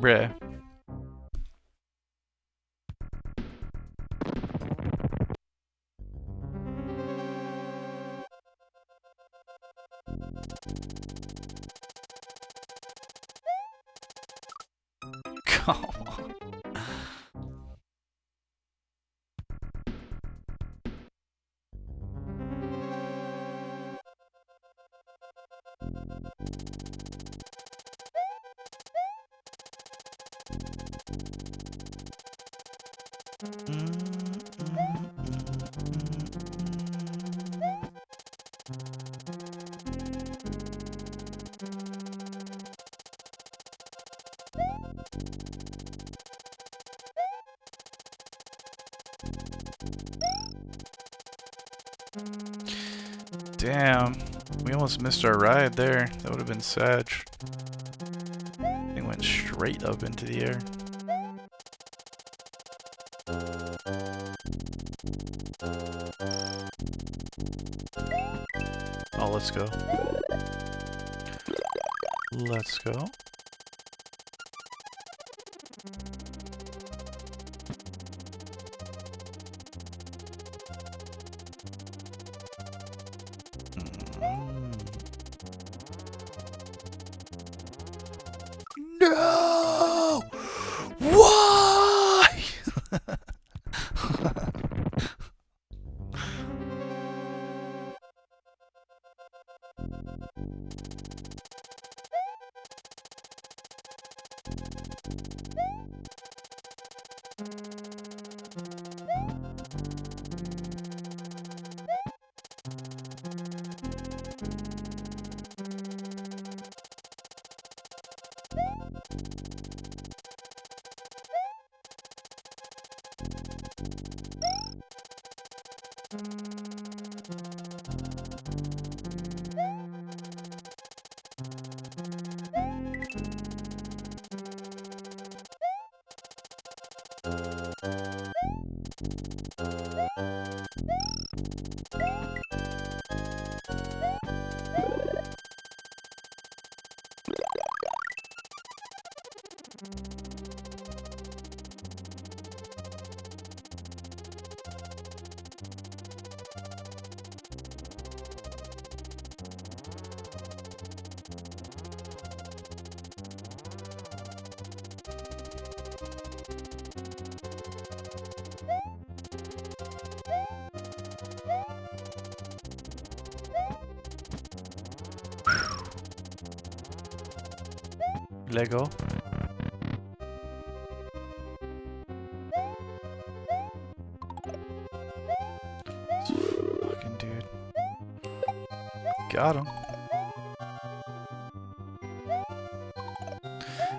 Bruh. Come on. Damn, we almost missed our ride there. That would have been sad. It went straight up into the air. Oh, let's go. Let's go. No! Why? Lego. Fucking dude. Got him.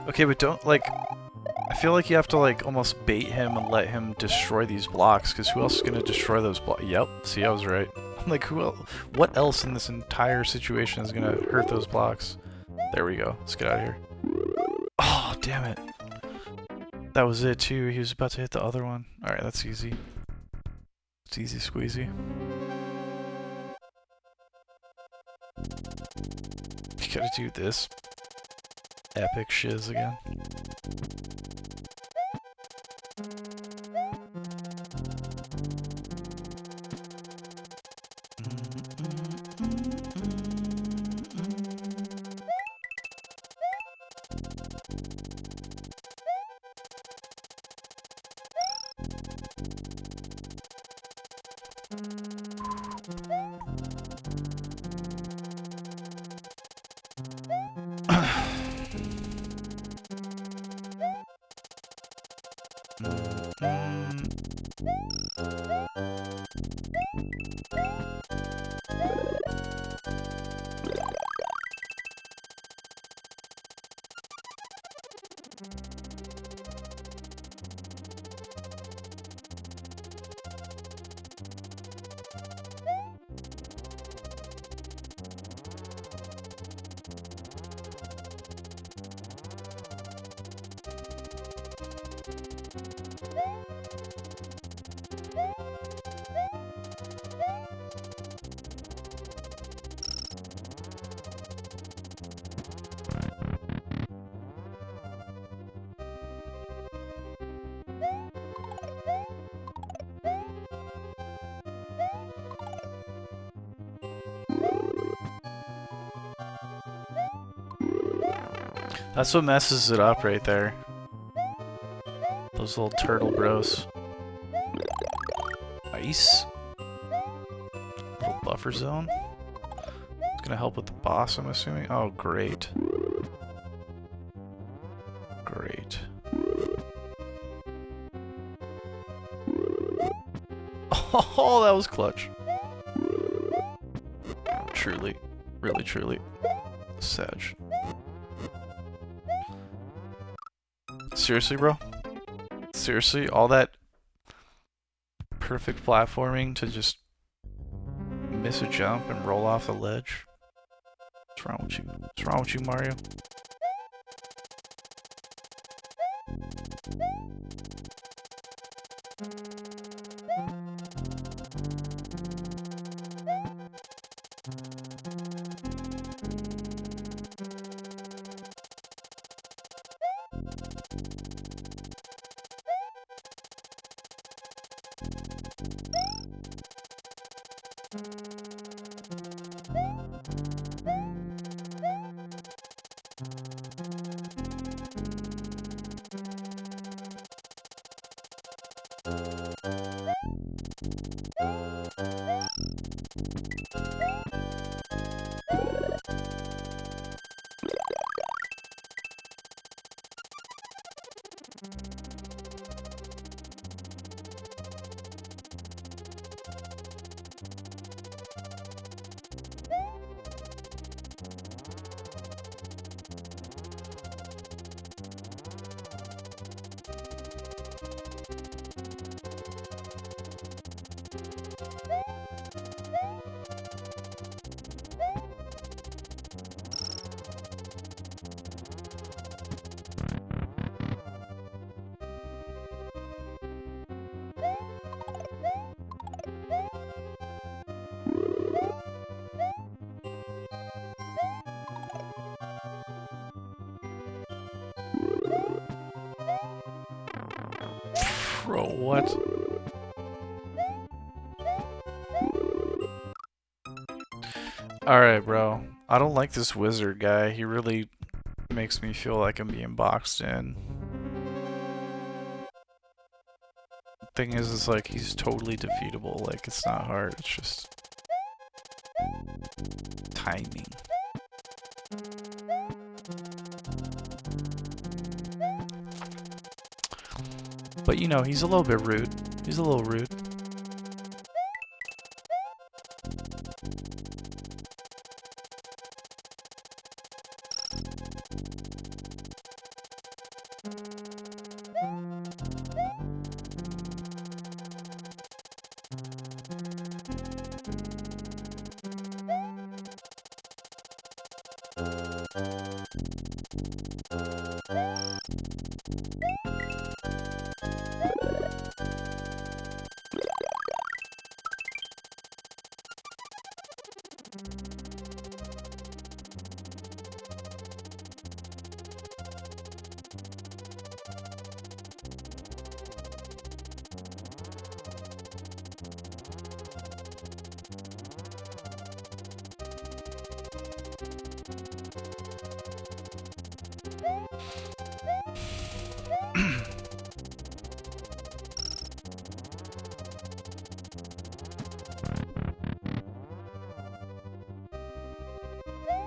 Okay, but don't, like, I feel like you have to, like, almost bait him and let him destroy these blocks, because who else is going to destroy those blocks? Yep, see, I was right. I'm like, who else? What else in this entire situation is going to hurt those blocks? There we go. Let's get out of here. Oh, damn it. That was it, too. He was about to hit the other one. Alright, that's easy. It's easy squeezy. You gotta do this epic shiz again. That's what messes it up right there. Those little turtle bros. Nice. Little buffer zone. It's gonna help with the boss, I'm assuming. Oh, great. Great. Oh, that was clutch. Truly. Really, truly. Sag. Seriously, bro? Seriously? All that perfect platforming to just miss a jump and roll off the ledge? What's wrong with you? What's wrong with you, Mario? Bro, what? Alright, bro. I don't like this wizard guy. He really makes me feel like I'm being boxed in. Thing is, it's like he's totally defeatable. Like, it's not hard. It's just timing. But you know, he's a little bit rude. He's a little rude.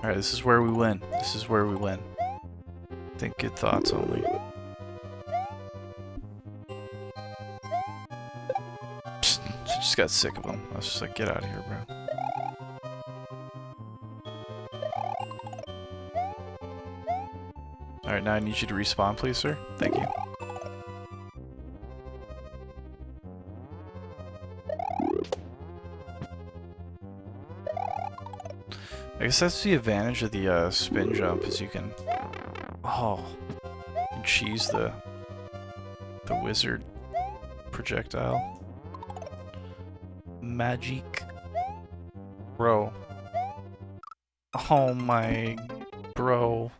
Alright, this is where we win. This is where we win. Think good thoughts only. Just got sick of him. I was just like, get out of here, bro. Alright, now I need you to respawn, please, sir. Thank you. I guess that's the advantage of the spin jump, is you can cheese the wizard projectile. Magic. Bro. Oh my bro.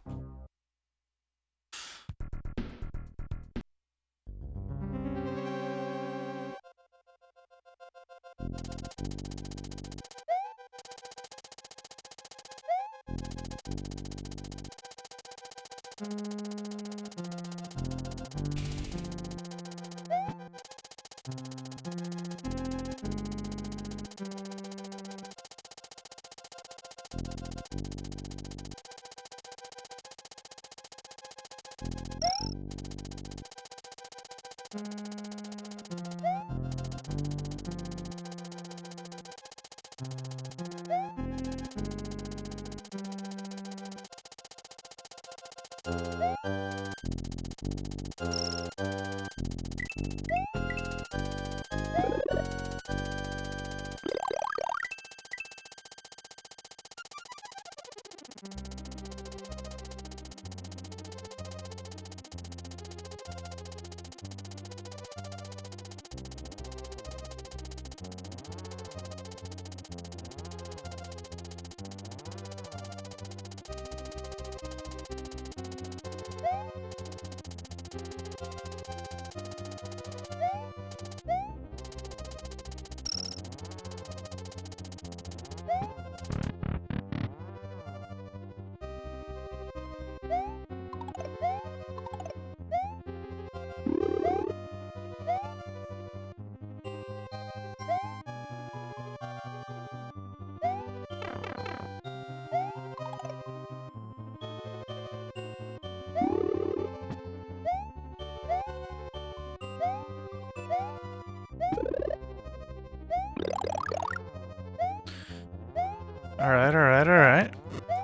Alright.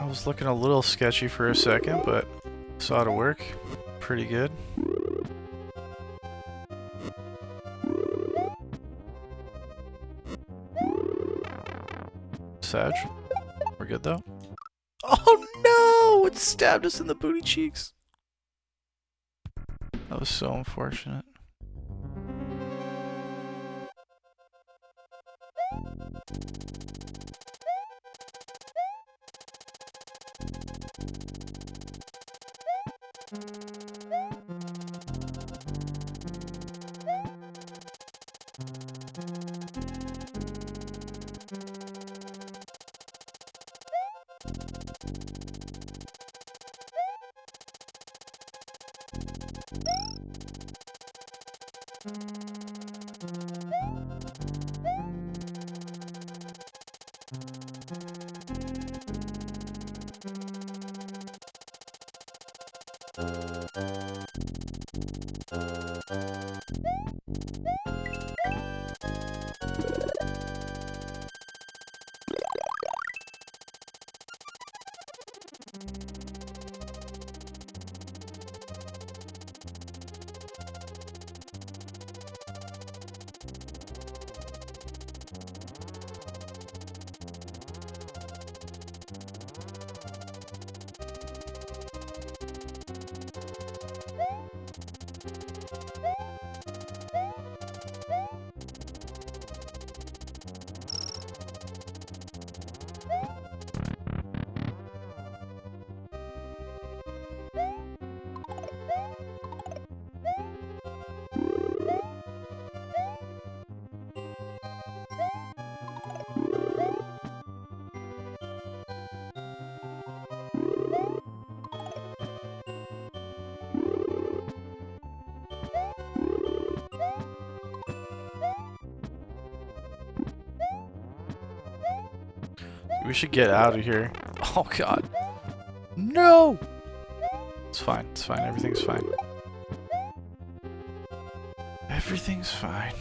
I was looking a little sketchy for a second, but saw it work pretty good. Sag, we're good though. Oh no! It stabbed us in the booty cheeks. That was so unfortunate. We should get out of here. Oh god. No! It's fine, it's fine, everything's fine. Everything's fine.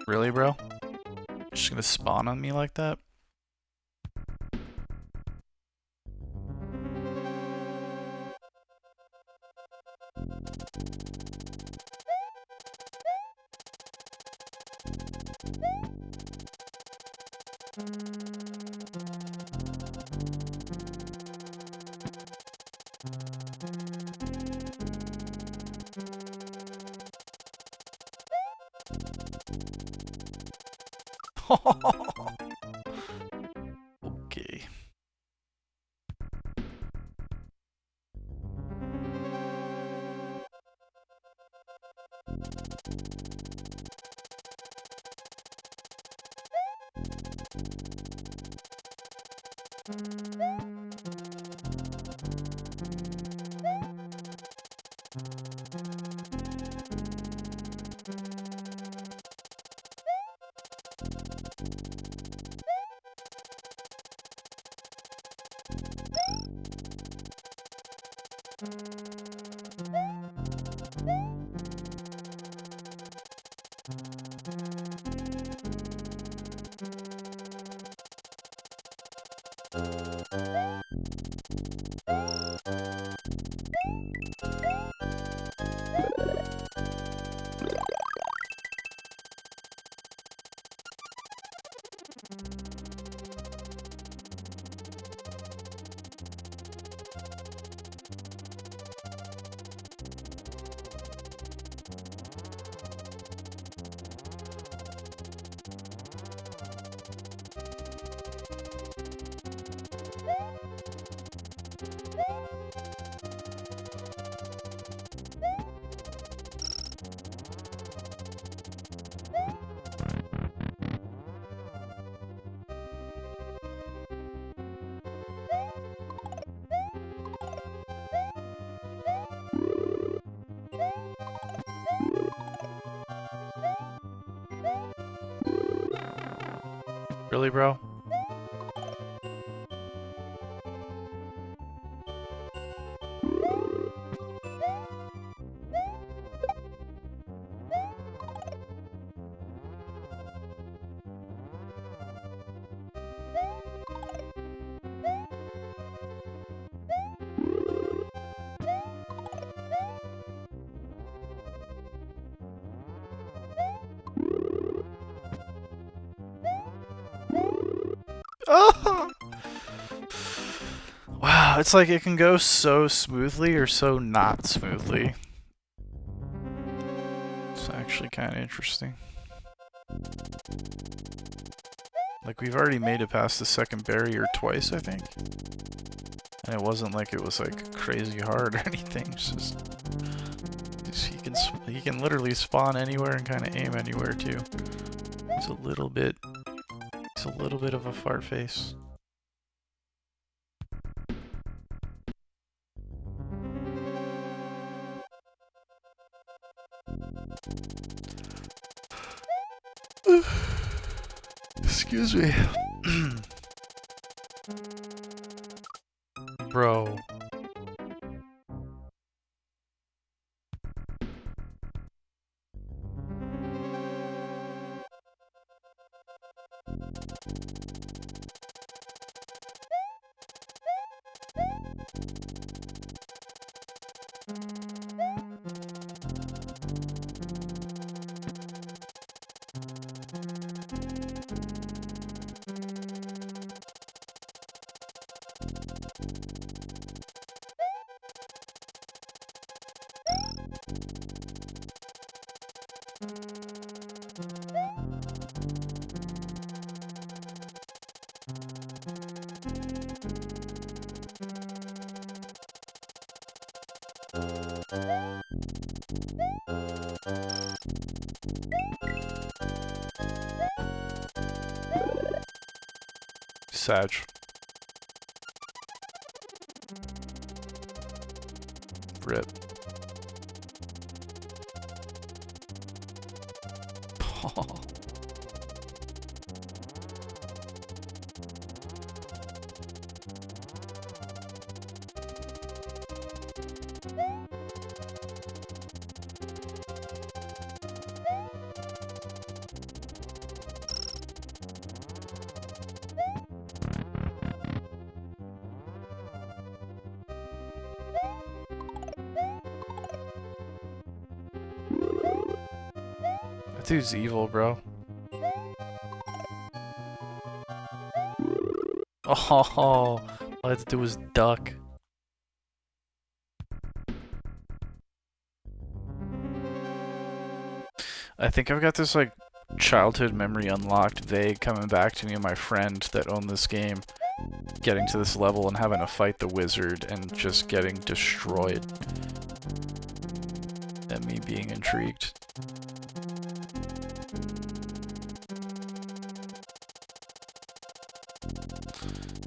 Really, bro? You're just gonna spawn on me like that? Okay. Really, bro? Oh! Wow, it's like it can go so smoothly or so not smoothly. It's actually kind of interesting. Like, we've already made it past the second barrier twice, I think. And it wasn't like it was like crazy hard or anything. It's just he can literally spawn anywhere and kind of aim anywhere too. It's a little bit of a fart face. Excuse me. Bro. Sag. Rip. That dude's evil, bro. Oh, all I had to do was duck. I think I've got this, like, childhood memory unlocked, vague, coming back to me and my friend that owned this game, getting to this level and having to fight the wizard and just getting destroyed. And me being intrigued.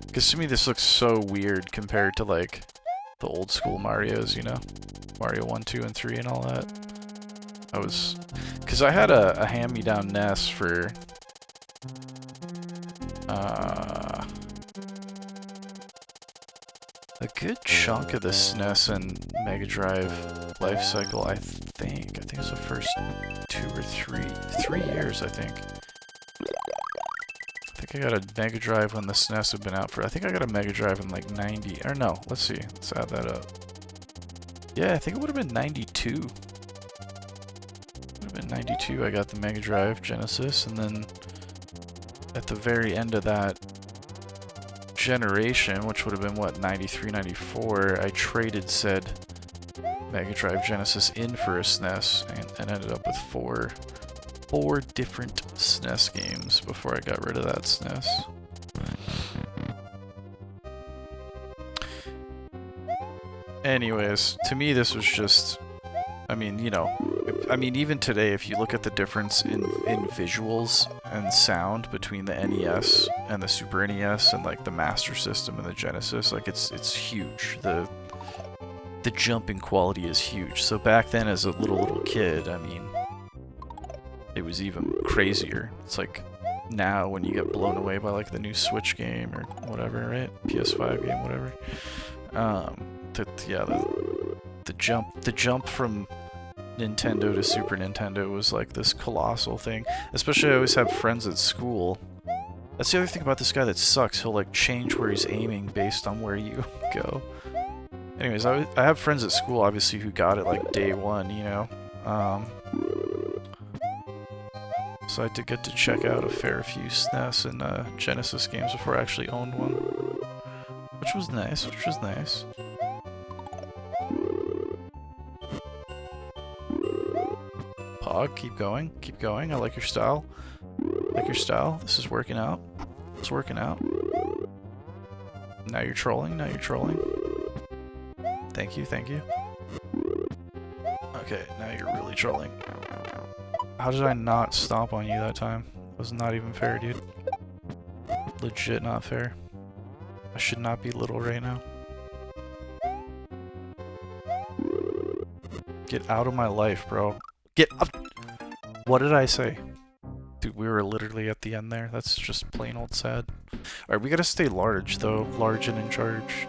Because to me this looks so weird compared to, like, the old school Marios, you know? Mario 1, 2, and 3 and all that. I was... Because I had a hand-me-down NES for... a good chunk of the SNES and Mega Drive life cycle, I think. I think it was the first 2 or 3 years, I think. I think I got a Mega Drive when the SNES had been out for... I think I got a Mega Drive in like 90... Or no, let's see. Let's add that up. Yeah, I think it would have been 92. Would have been 92 I got the Mega Drive Genesis, and then at the very end of that generation, which would have been, what, 93, 94, I traded said Mega Drive Genesis in for a SNES, and ended up with four different SNES games before I got rid of that SNES. Anyways, to me this was just, I mean, you know, even today, if you look at the difference in visuals and sound between the NES and the Super NES and like the Master System and the Genesis, like it's huge. The jump in quality is huge. So back then, as a little kid, I mean, it was even crazier. It's like now when you get blown away by like the new Switch game or whatever, right? PS5 game, whatever. The jump from Nintendo to Super Nintendo was like this colossal thing. Especially I always have friends at school. That's the other thing about this guy that sucks. He'll like change where he's aiming based on where you go. Anyways, I have friends at school obviously who got it like day one, you know. So I did get to check out a fair few SNES and Genesis games before I actually owned one. Which was nice, Pog, keep going, I like your style. This is working out. It's working out. Now you're trolling, Thank you. Okay, now you're really trolling. How did I not stomp on you that time? That was not even fair, dude. Legit not fair. I should not be little right now. Get out of my life, bro. Get up! What did I say? Dude, we were literally at the end there. That's just plain old sad. Alright, we gotta stay large, though. Large and in charge.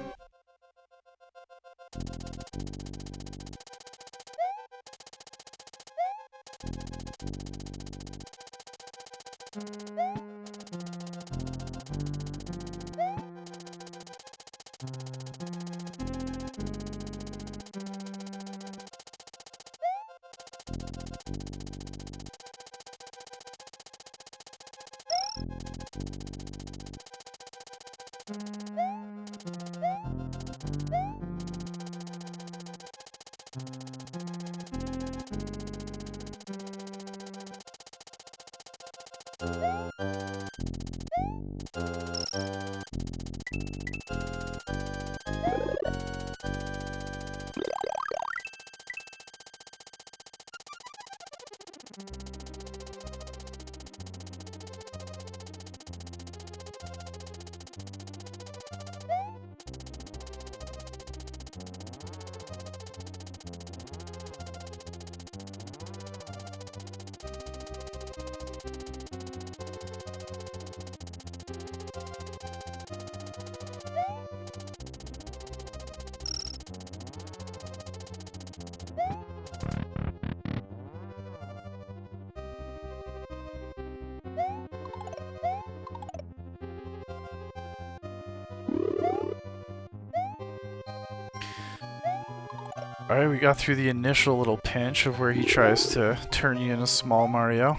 Alright, we got through the initial little pinch of where he tries to turn you into small Mario.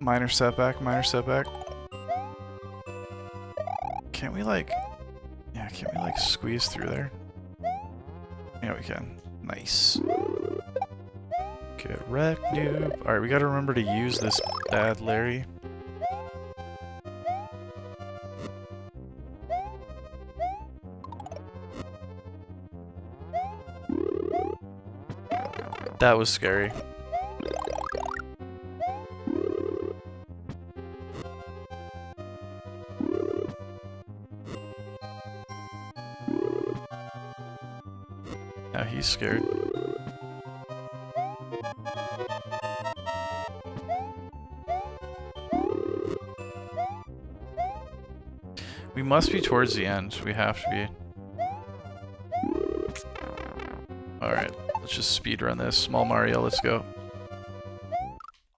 Minor setback, minor setback. Can't we like... Yeah, can't we like squeeze through there? Yeah, we can. Nice. Get wrecked, noob. Alright, we gotta remember to use this bad Larry. That was scary. Now he's scared. We must be towards the end. We have to be. Alright, let's just speedrun this. Small Mario, let's go.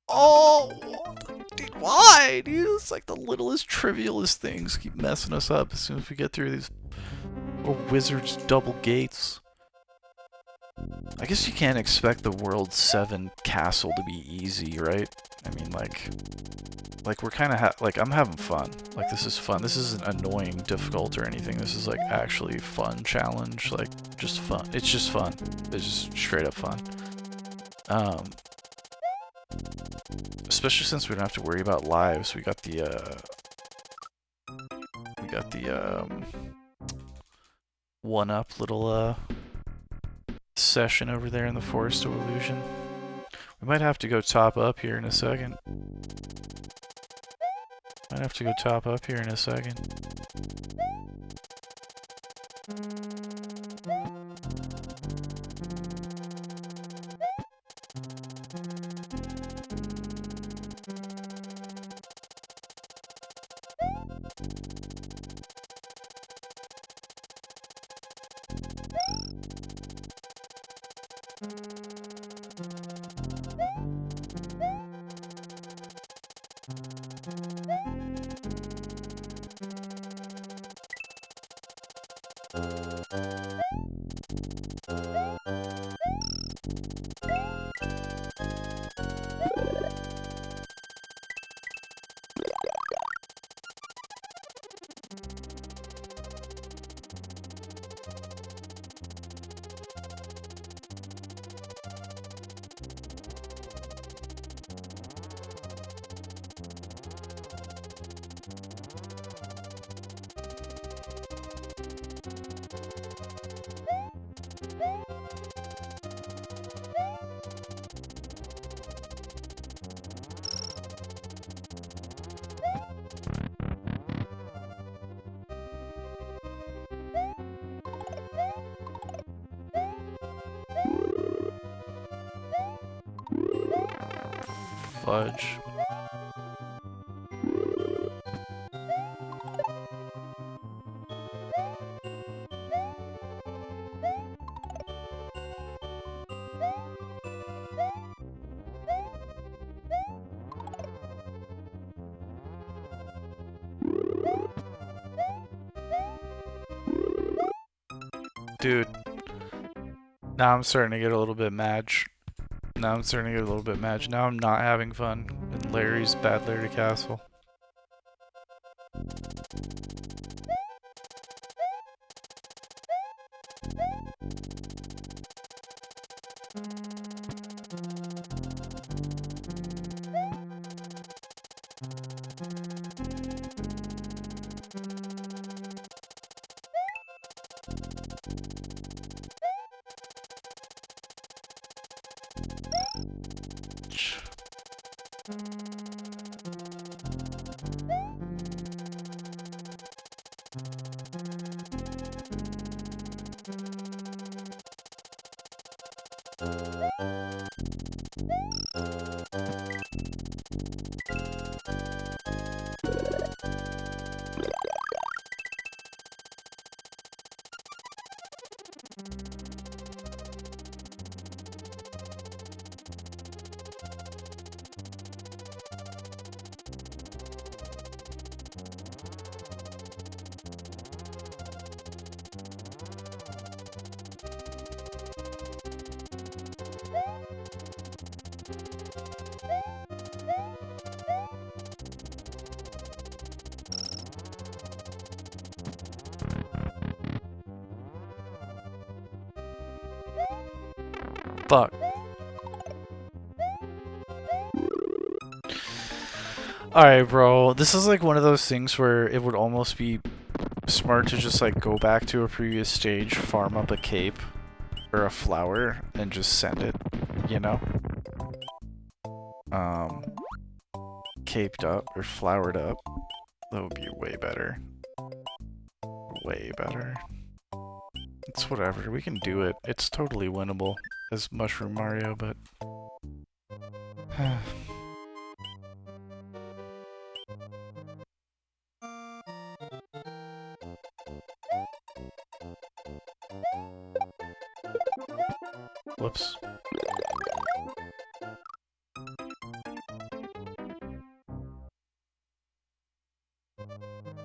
Oh! Dude, why? Dude, it's like the littlest, trivialest things keep messing us up as soon as we get through these little wizard's double gates. I guess you can't expect the World 7 castle to be easy, right? I mean, like we're kind of like, I'm having fun. Like, this is fun. This isn't annoying, difficult, or anything. This is, like, actually fun challenge. Like, just fun. It's just fun. It's just straight up fun. Especially since we don't have to worry about lives. We got the, one-up little, session over there in the Forest of Illusion. We might have to go top up here in a second. Might have to go top up here in a second. fudge. Dude, now I'm starting to get a little bit mad. Now I'm not having fun in Larry's Bad Larry Castle. Fuck. Alright, bro. This is like one of those things where it would almost be smart to just like go back to a previous stage, farm up a cape or a flower, and just send it, you know? Caped up or flowered up. That would be way better. Way better. It's whatever. We can do it. It's totally winnable as Mushroom Mario, but... Whoops.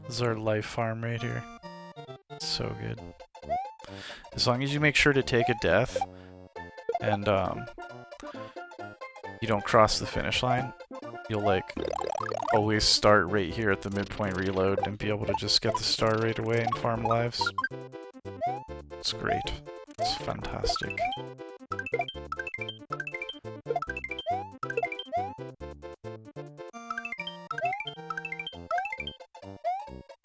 This is our life farm right here. It's so good. As long as you make sure to take a death, and you don't cross the finish line, you'll like always start right here at the midpoint reload and be able to just get the star right away and farm lives. It's great. It's fantastic.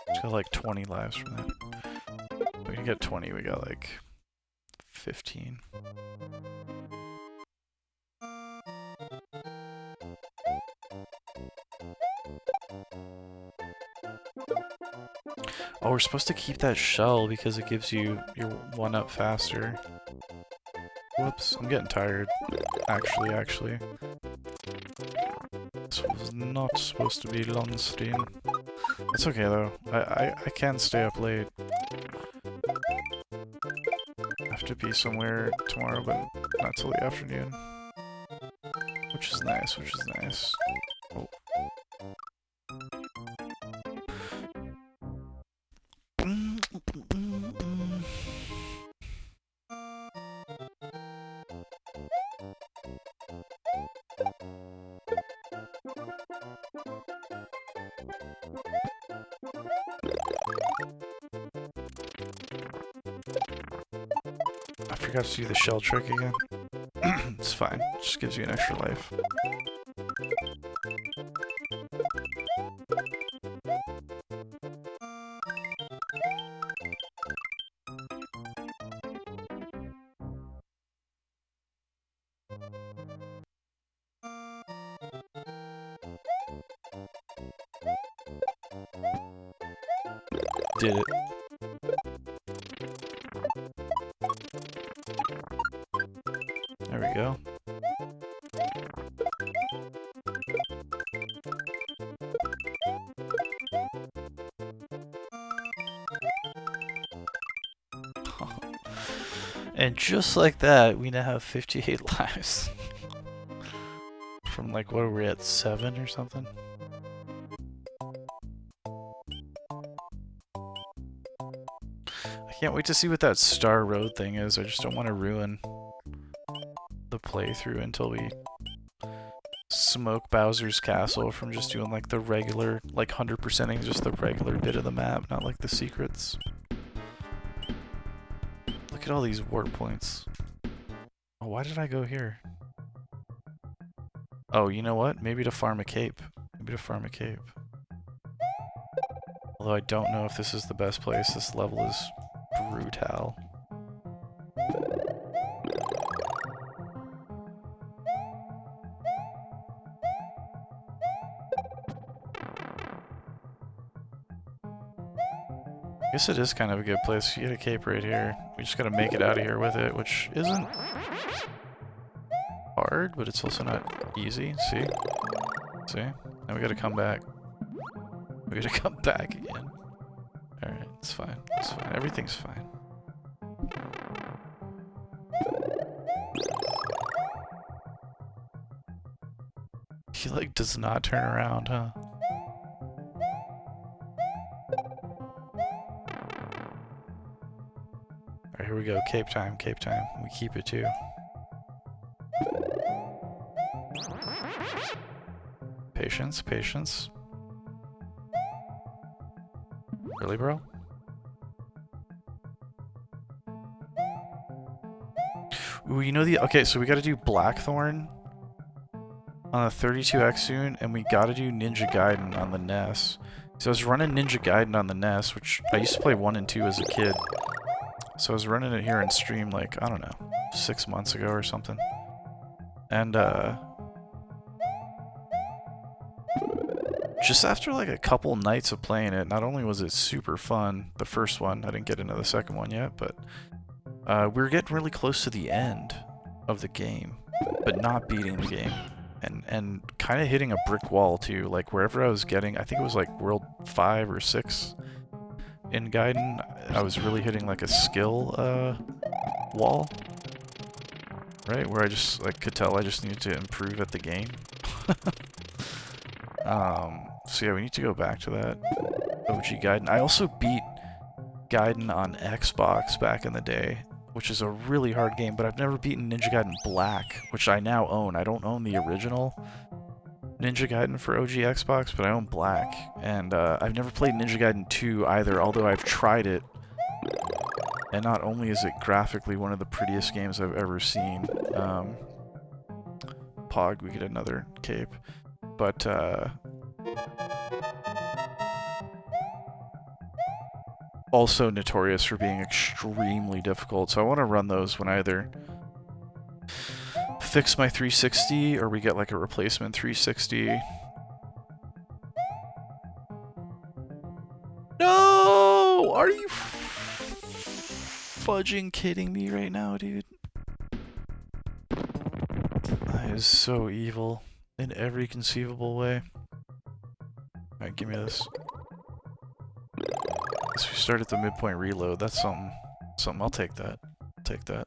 It's got like 20 lives from that. We get 20, we got like 15. Oh, we're supposed to keep that shell because it gives you your 1-up faster. Whoops, I'm getting tired. Actually. This was not supposed to be long stream. It's okay though. I can stay up late. I have to be somewhere tomorrow, but not till the afternoon. Which is nice, Oh. I forgot to do the shell trick again. It's fine. It just gives you an extra life. Did it. There we go. And just like that, we now have 58 lives. From like, what are we at, 7 or something? I can't wait to see what that Star Road thing is. I just don't want to ruin the playthrough until we smoke Bowser's Castle from just doing like the regular, like 100%ing just the regular bit of the map, not like the secrets. Look at all these warp points. Oh, why did I go here? Oh, you know what? Maybe to farm a cape. Maybe to farm a cape. Although I don't know if this is the best place. This level is brutal. I guess it is kind of a good place. You get a cape right here. We just gotta make it out of here with it, which isn't hard, but it's also not easy. See? See? Now we gotta come back. We gotta come back again. Alright, it's fine. It's fine. Everything's fine. He, like, does not turn around, huh? Alright, here we go. Cape time, cape time. We keep it, too. Patience, patience. Really, bro? Ooh, you know the... Okay, so we gotta do Blackthorn on the 32X soon, and we gotta do Ninja Gaiden on the NES. So I was running Ninja Gaiden on the NES, which I used to play 1 and 2 as a kid. So I was running it here in stream, like, I don't know, 6 months ago or something. And, just after like a couple nights of playing it, not only was it super fun, the first one, I didn't get into the second one yet, but we were getting really close to the end of the game, but not beating the game. And kind of hitting a brick wall too, like wherever I was getting, I think it was like World 5 or 6 in Gaiden, I was really hitting like a skill wall, right? Where I just like could tell I just needed to improve at the game. So yeah, we need to go back to that OG Gaiden. I also beat Gaiden on Xbox back in the day, which is a really hard game, but I've never beaten Ninja Gaiden Black, which I now own. I don't own the original Ninja Gaiden for OG Xbox, but I own Black. And I've never played Ninja Gaiden 2 either, although I've tried it. And not only is it graphically one of the prettiest games I've ever seen, Pog, we get another cape, but also notorious for being extremely difficult. So I want to run those when I either fix my 360 or we get like a replacement 360. No! Are you fudging kidding me right now, dude? That is so evil in every conceivable way. Alright, give me this. Guess we start at the midpoint reload. That's something. I'll take that. I'll take that.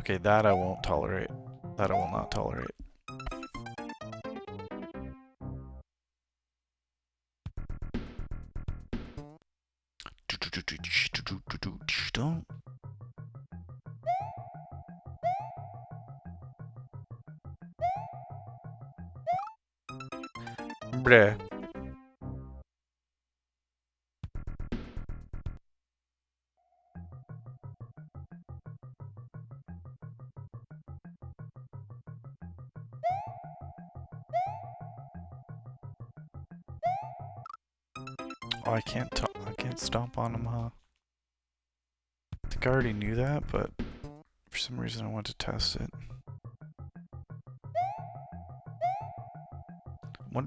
Okay, that I won't tolerate. That I will not tolerate. Don't. Bruh. Oh, I can't stomp on him, huh? I think I already knew that, but for some reason I want to test it.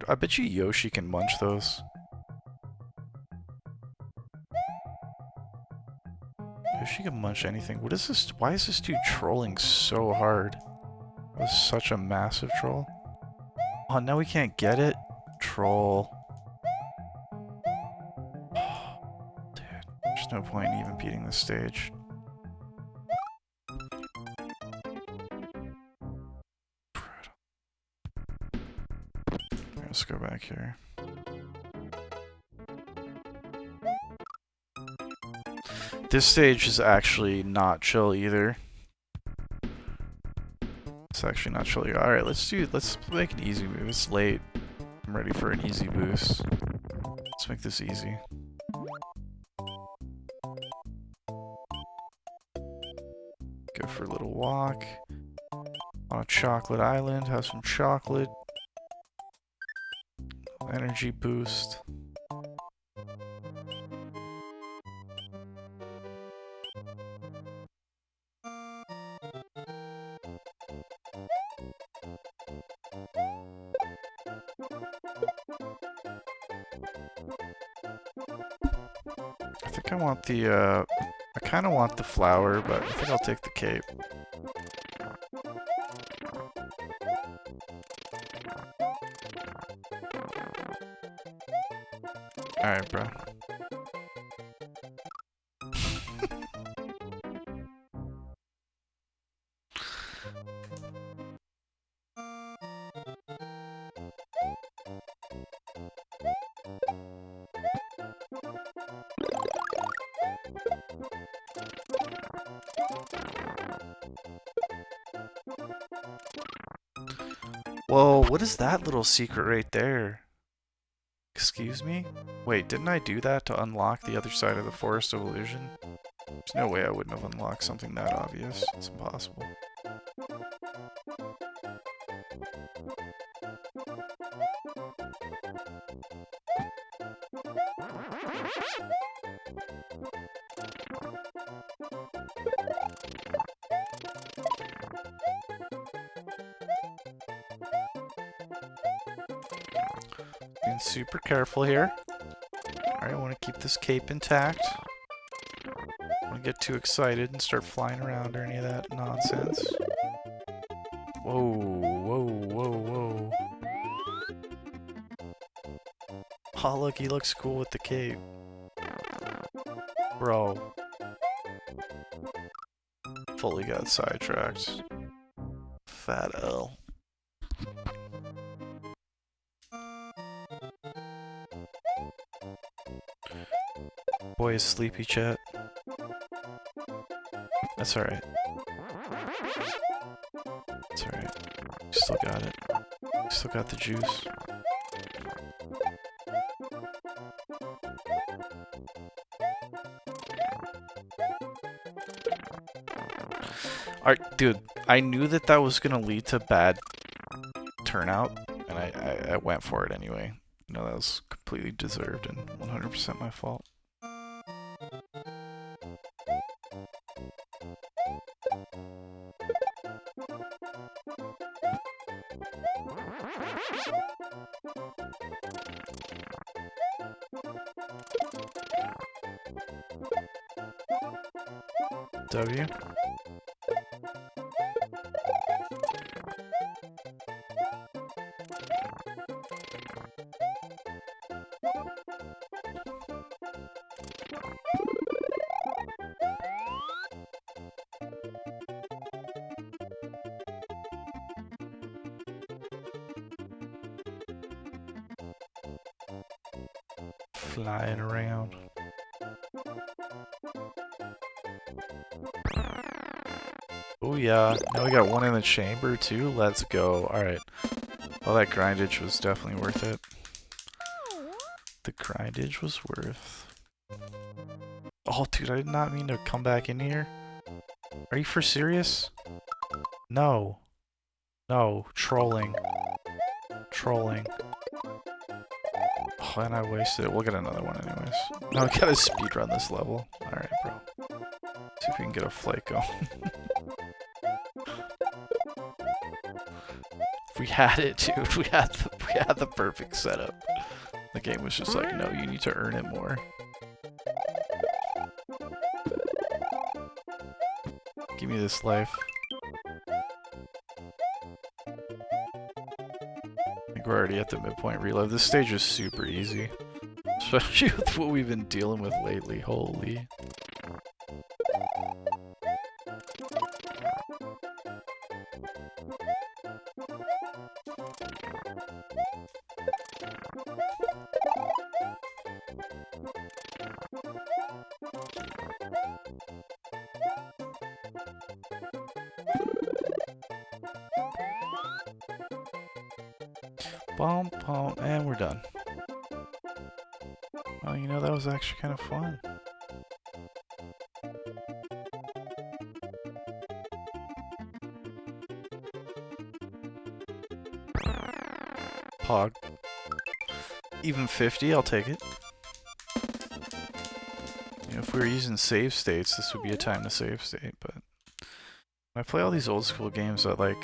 I bet you Yoshi can munch those. Yoshi can munch anything. What is this? Why is this dude trolling so hard? That was such a massive troll. Oh, now we can't get it? Troll. Dude, There's no point in even beating this stage. Let's go back here. This stage is actually not chill either. It's actually not chill either. Alright, let's make an easy move. It's late. I'm ready for an easy boost. Let's make this easy. Go for a little walk. On a chocolate island, have some chocolate. Energy boost. I think I want the, I kind of want the flower, but I think I'll take the cape. Alright, bro. Whoa, what is that little secret right there? Excuse me? Wait, didn't I do that to unlock the other side of the Forest of Illusion? There's no way I wouldn't have unlocked something that obvious. It's impossible. Being super careful here. Alright, I want to keep this cape intact. I don't get too excited and start flying around or any of that nonsense. Whoa, whoa, whoa, whoa. Oh, look, he looks cool with the cape. Bro. Fully got sidetracked. Fat L. Boy is sleepy, chat. That's alright. That's alright. Still got it. Still got the juice. Alright, dude. I knew that that was gonna lead to bad turnout, and I went for it anyway. You know, that was completely deserved and 100% my fault. W. Flying around. Oh yeah, now we got one in the chamber too. Let's go. Alright. Well, that grindage was definitely worth it. The grindage was worth. Oh, dude, I did not mean to come back in here. Are you for serious? No. No. Trolling. Trolling. Oh, and I wasted it. We'll get another one anyways. No, we gotta speedrun this level. Alright, bro. See if we can get a flight going. We had it, dude. We had the perfect setup. The game was just like, no, you need to earn it more. Give me this life. I think we're already at the midpoint reload. This stage is super easy. Especially with what we've been dealing with lately. Holy. Bum, bum, and we're done. Oh, you know, that was actually kind of fun. Pog. Even 50, I'll take it. You know, if we were using save states, this would be a time to save state, but when I play all these old school games that like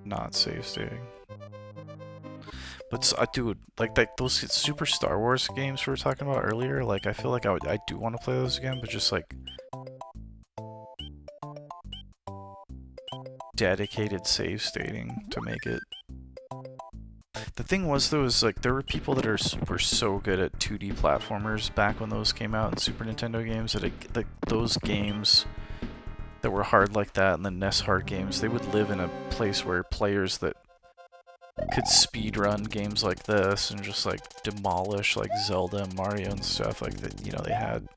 not save stating. But dude, like those Super Star Wars games we were talking about earlier, like I feel like I do want to play those again, but just like dedicated save stating to make it. The thing was, though, is like there were people that were so good at 2D platformers back when those came out in Super Nintendo games that those games that were hard like that and the NES hard games, they would live in a place where players that could speedrun games like this and just like demolish like Zelda and Mario and stuff like that. You know, they had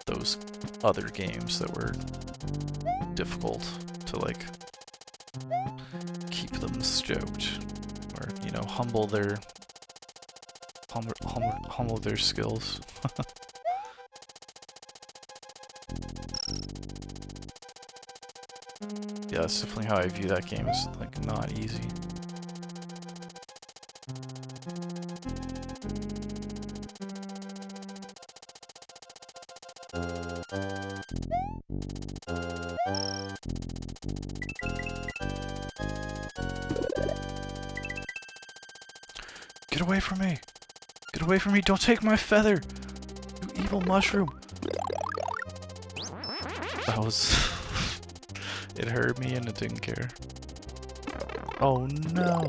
those other games that were difficult to like keep them stoked. Or, you know, humble their skills. Yeah, that's definitely how I view that game. It's like not easy. Get away from me! Get away from me! Don't take my feather! You evil mushroom! That was... It hurt me and it didn't care. Oh no!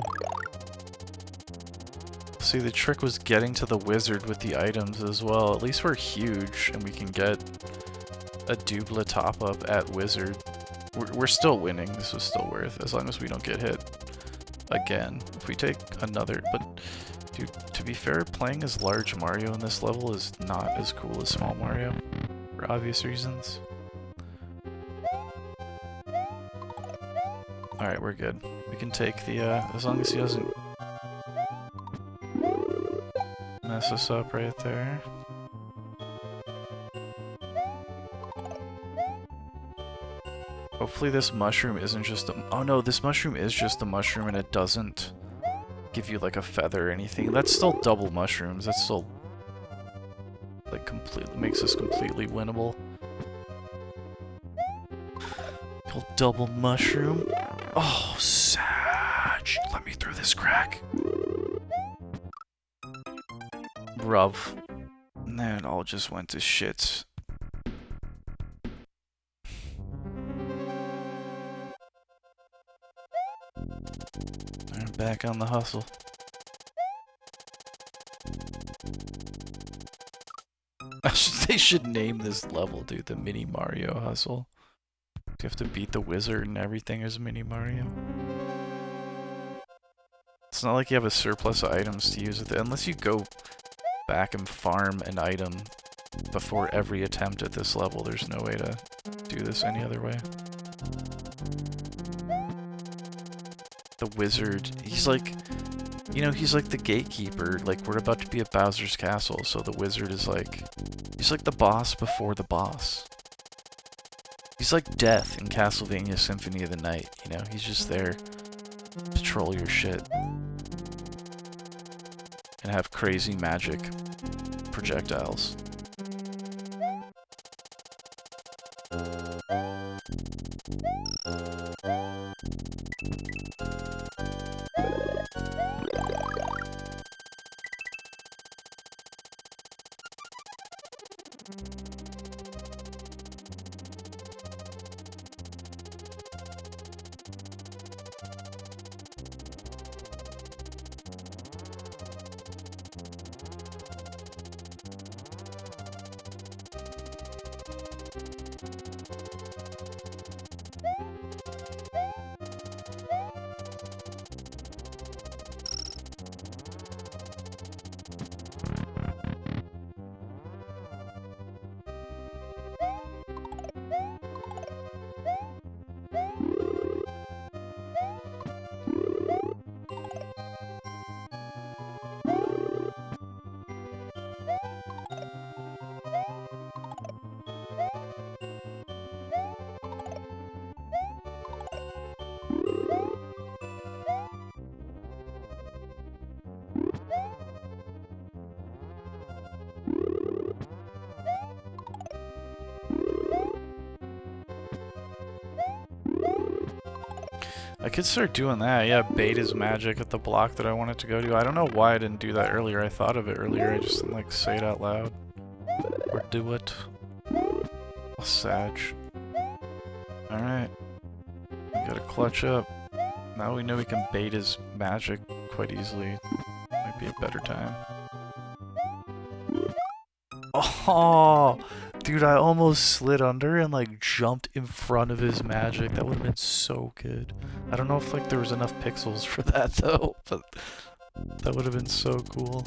See, the trick was getting to the wizard with the items as well. At least we're huge and we can get a Dubla top-up at wizard. We're still winning. This was still worth, as long as we don't get hit again. If we take another... But, dude, to be fair, playing as large Mario in this level is not as cool as small Mario, for obvious reasons. Alright, we're good. We can take the, as long as he doesn't mess us up right there. Hopefully this mushroom isn't just a... Oh no, this mushroom is just a mushroom and it doesn't give you like a feather or anything. That's still double mushrooms. That's still like completely makes this completely winnable. Double mushroom. Oh, Sag! Let me through this crack. Bruv. And then it all just went to shit. I'm back on the hustle. They should name this level, dude, the Mini Mario Hustle. You have to beat the wizard and everything as Mini Mario. It's not like you have a surplus of items to use with it, unless you go back and farm an item before every attempt at this level. There's no way to do this any other way. The wizard, he's like, you know, he's like the gatekeeper. Like, we're about to be at Bowser's Castle, so the wizard is like, he's like the boss before the boss. He's like Death in Castlevania Symphony of the Night, you know? He's just there to patrol your shit. And have crazy magic projectiles. could start doing that. Yeah, bait his magic at the block that I wanted to go to. I don't know why I didn't do that earlier. I thought of it earlier. I just didn't like say it out loud. Or do it. A Sag. Alright. We gotta clutch up. Now we know we can bait his magic quite easily. Might be a better time. Oh! Dude, I almost slid under and like jumped in front of his magic. That would have been so good. I don't know if like there was enough pixels for that though, but that would have been so cool.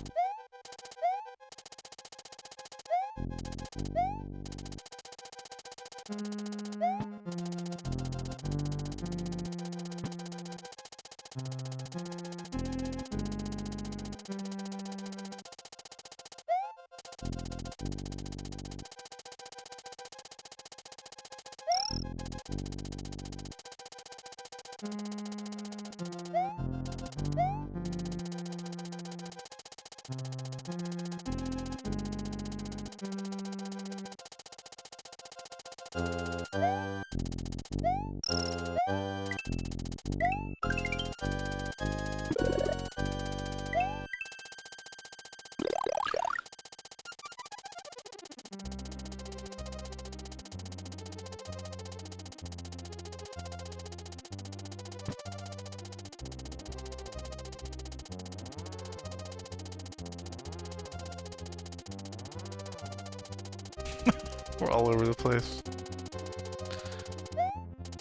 We're all over the place.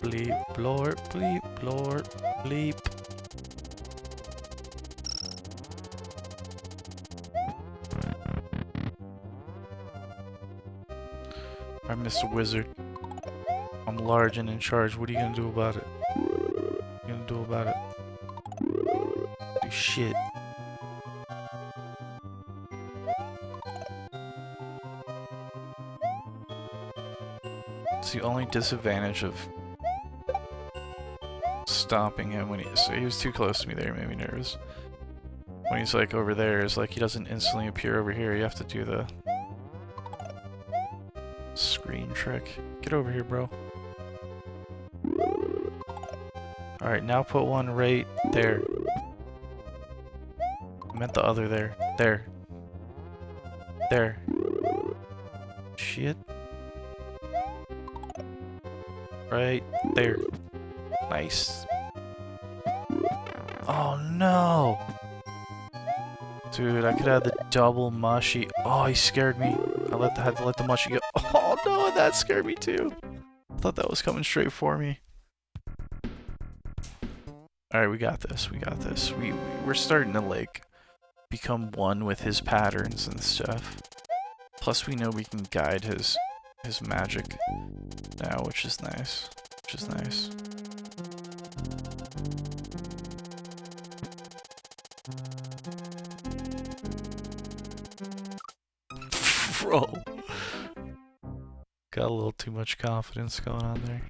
Bleep, blorp, bleep, blorp, bleep. I'm Mr. Wizard. I'm large and in charge. What are you gonna do about it? What are you gonna do about it? Do shit. It's the only disadvantage of stomping him when he was too close to me there, made me nervous. When he's like over there, is like he doesn't instantly appear over here. You have to do the screen trick. Get over here, bro. Alright, now put one right there. I meant the other there. There. There. Shit. Right there. Nice. Oh no! Dude, I could have the double mushy. Oh, he scared me. Had to let the mushy go. Oh no, that scared me too. I thought that was coming straight for me. Alright, we got this. We got this. We're starting to like become one with his patterns and stuff. Plus we know we can guide his magic now, which is nice. Which is nice. Bro. Got a little too much confidence going on there.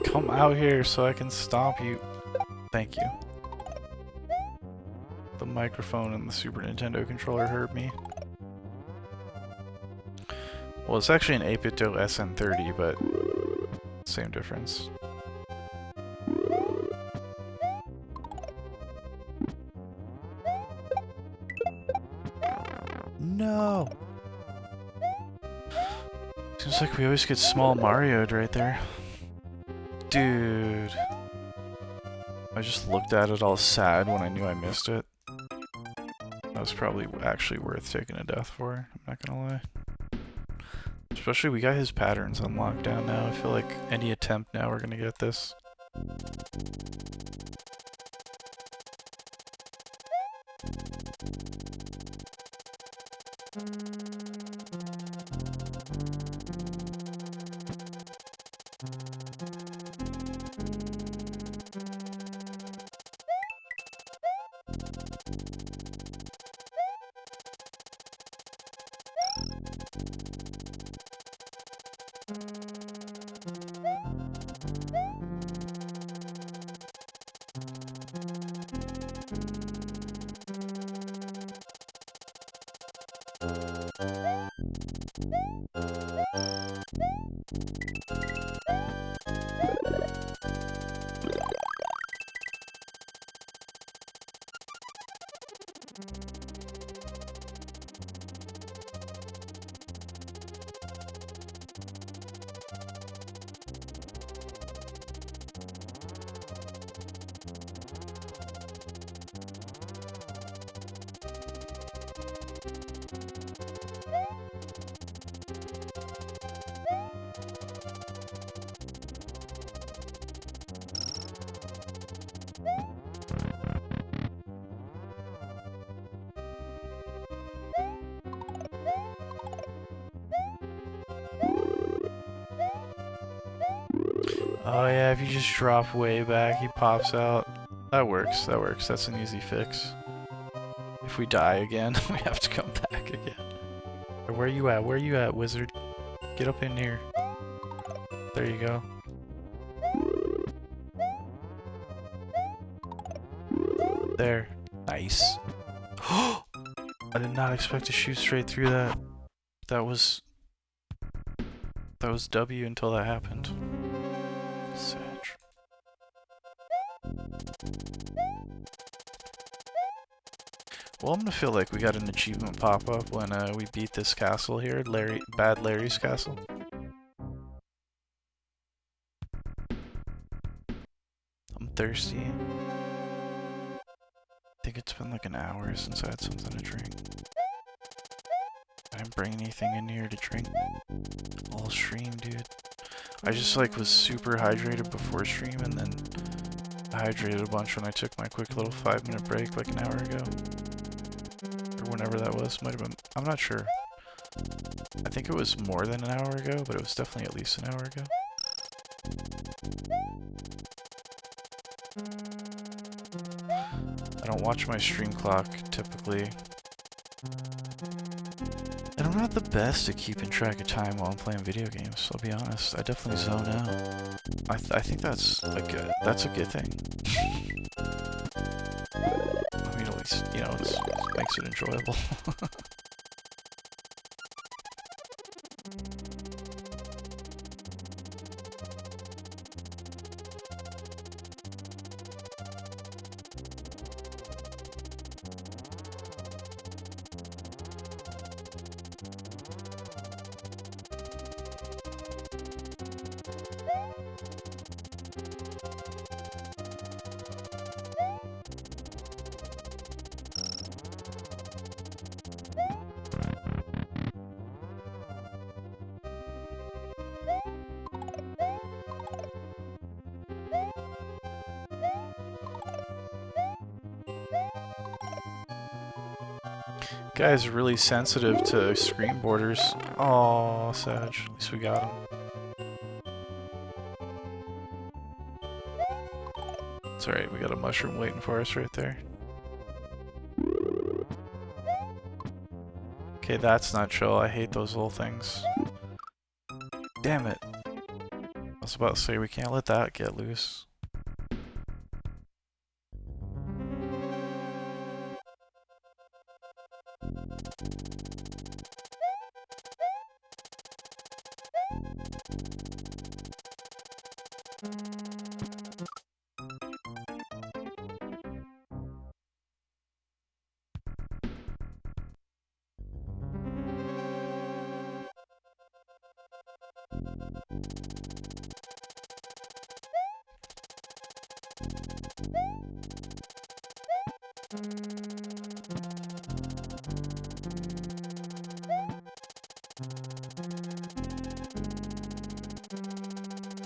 Come out here so I can stomp you. Thank you. The microphone and the Super Nintendo controller hurt me. Well, it's actually an 8-bit SN30, but same difference. No! Seems like we always get small Mario'd right there. Dude. I just looked at it all sad when I knew I missed it. That was probably actually worth taking a death for, I'm not gonna lie. Especially we got his patterns on lockdown now. I feel like any attempt now we're gonna get this. Oh yeah, if you just drop way back, he pops out. That works, that works. That's an easy fix. If we die again, we have to come back again. Where you at? Where you at, wizard? Get up in here. There you go. There. Nice. I did not expect to shoot straight through that. That was W until that happened. Sag. Well, I'm gonna feel like we got an achievement pop up when we beat this castle here, Bad Larry's castle. I'm thirsty. I think it's been like an hour since I had something to drink. I didn't bring anything in here to drink all stream, dude. I just like was super hydrated before stream and then I hydrated a bunch when I took my quick little 5-minute break like an hour ago. Or whenever that was, might have been, I'm not sure. I think it was more than an hour ago, but it was definitely at least an hour ago. I don't watch my stream clock typically. And I'm not the best at keeping track of time while I'm playing video games, I'll be honest. I definitely zone out. I think that's a good thing. I mean, at least, you know, it makes it enjoyable. Guy's really sensitive to screen borders. Aw, Sag. At least we got him. It's alright, we got a mushroom waiting for us right there. Okay, that's not chill. I hate those little things. Damn it. I was about to say, we can't let that get loose.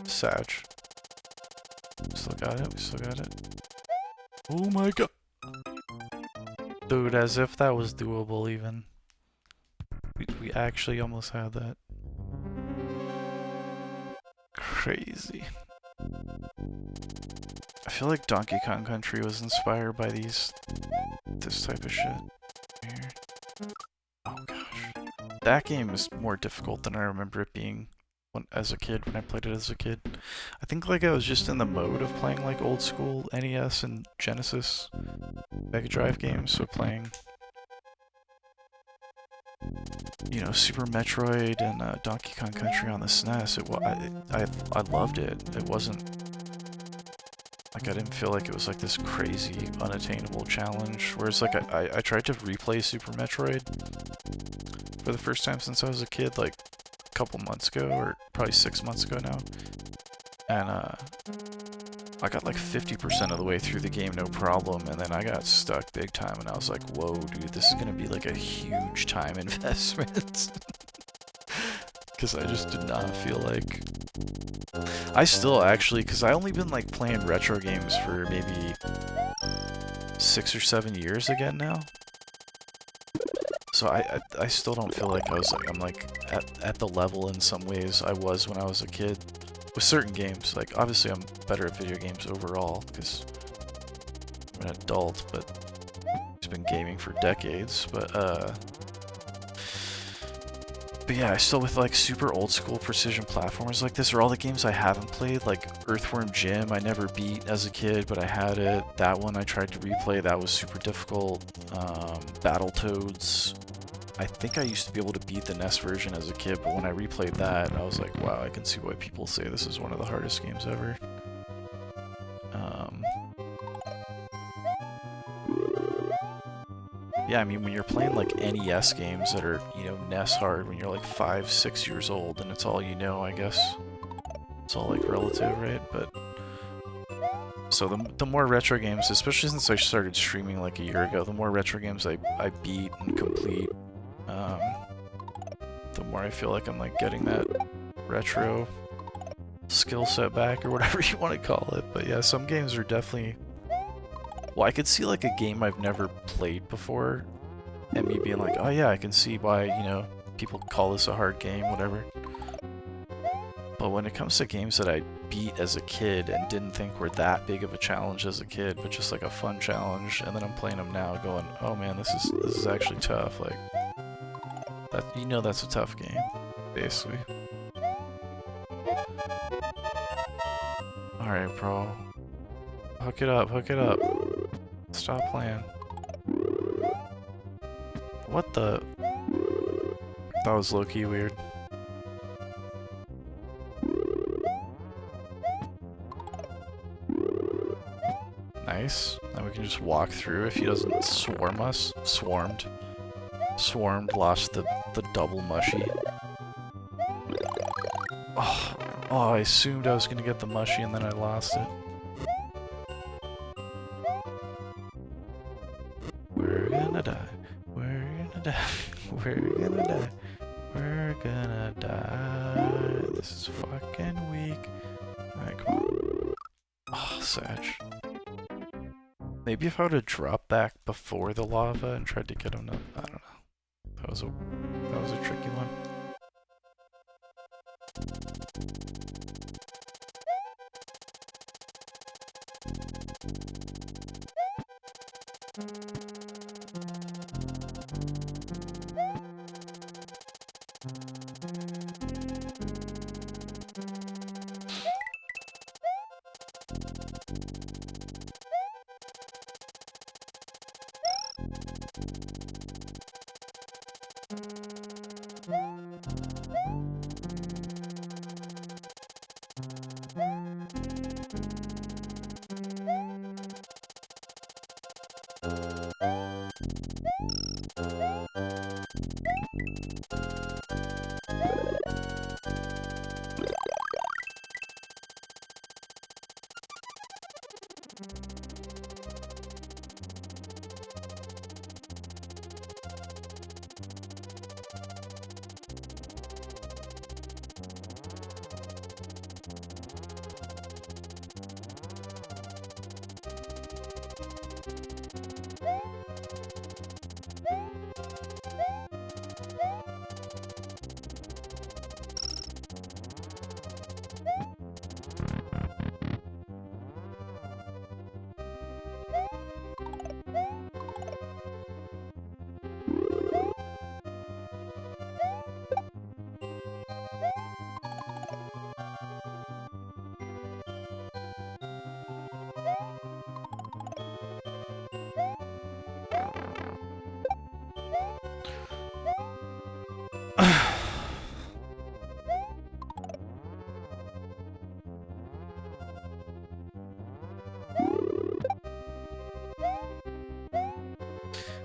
Sag. Still got it, we still got it. Oh my god! Dude, as if that was doable even. We actually almost had that. Crazy. I feel like Donkey Kong Country was inspired by this type of shit. Here. Oh gosh. That game is more difficult than I remember it being when I played it as a kid. I think like I was just in the mode of playing like old school NES and Genesis Mega Drive games, so playing, you know, Super Metroid and Donkey Kong Country on the SNES. I loved it. It wasn't like, I didn't feel like it was like this crazy unattainable challenge. Whereas like I tried to replay Super Metroid for the first time since I was a kid, like a couple months ago, or probably 6 months ago now, and I got like 50% of the way through the game, no problem, and then I got stuck big time, and I was like, whoa, dude, this is gonna be like a huge time investment. Because I just did not feel like... I still actually, because I only been like playing retro games for maybe 6 or 7 years again now. So I still don't feel like I'm like at the level in some ways I was when I was a kid. With certain games, like obviously I'm better at video games overall because I'm an adult, but I've been gaming for decades. But yeah, I still, with like super old school precision platformers like this, are all the games I haven't played, like Earthworm Jim I never beat as a kid, but I had it. That one I tried to replay, that was super difficult. Battletoads, I think I used to be able to beat the NES version as a kid, but when I replayed that, I was like, wow, I can see why people say this is one of the hardest games ever. Yeah, I mean, when you're playing like NES games that are, you know, NES hard, when you're like 5, 6 years old, and it's all you know, I guess. It's all like relative, right? But so the more retro games, especially since I started streaming like a year ago, the more retro games I beat and complete, the more I feel like I'm like getting that retro skill set back, or whatever you want to call it. But yeah, some games are definitely... Well, I could see like a game I've never played before, and me being like, oh yeah, I can see why, you know, people call this a hard game, whatever. But when it comes to games that I beat as a kid and didn't think were that big of a challenge as a kid, but just like a fun challenge, and then I'm playing them now going, oh man, this is actually tough. Like, that, you know, that's a tough game, basically. Alright, bro. Hook it up, hook it up. Stop playing. What the? That was low-key weird. Nice. Now we can just walk through if he doesn't swarm us. Swarmed. Swarmed, lost the double mushy. Oh, I assumed I was gonna get the mushy and then I lost it. We're gonna die. We're gonna die. We're gonna die. We're gonna die. This is fucking weak. Alright, come on. Oh, Sag. Maybe if I would have dropped back before the lava and tried to get him to... I don't know. That was a tricky one.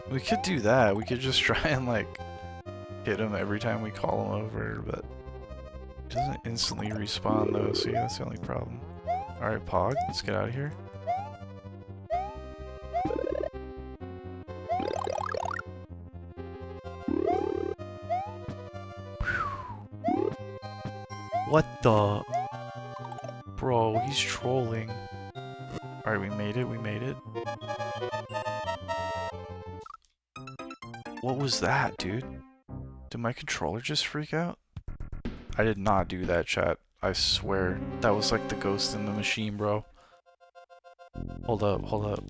We could do that. We could just try and like hit him every time we call him over, but he doesn't instantly respawn though, so yeah, that's the only problem. Alright, Pog, let's get out of here. What the? Bro, he's trolling. Alright, we made it, we made it. What was that, dude? Did my controller just freak out? I did not do that, chat. I swear. That was like the ghost in the machine, bro. Hold up, hold up.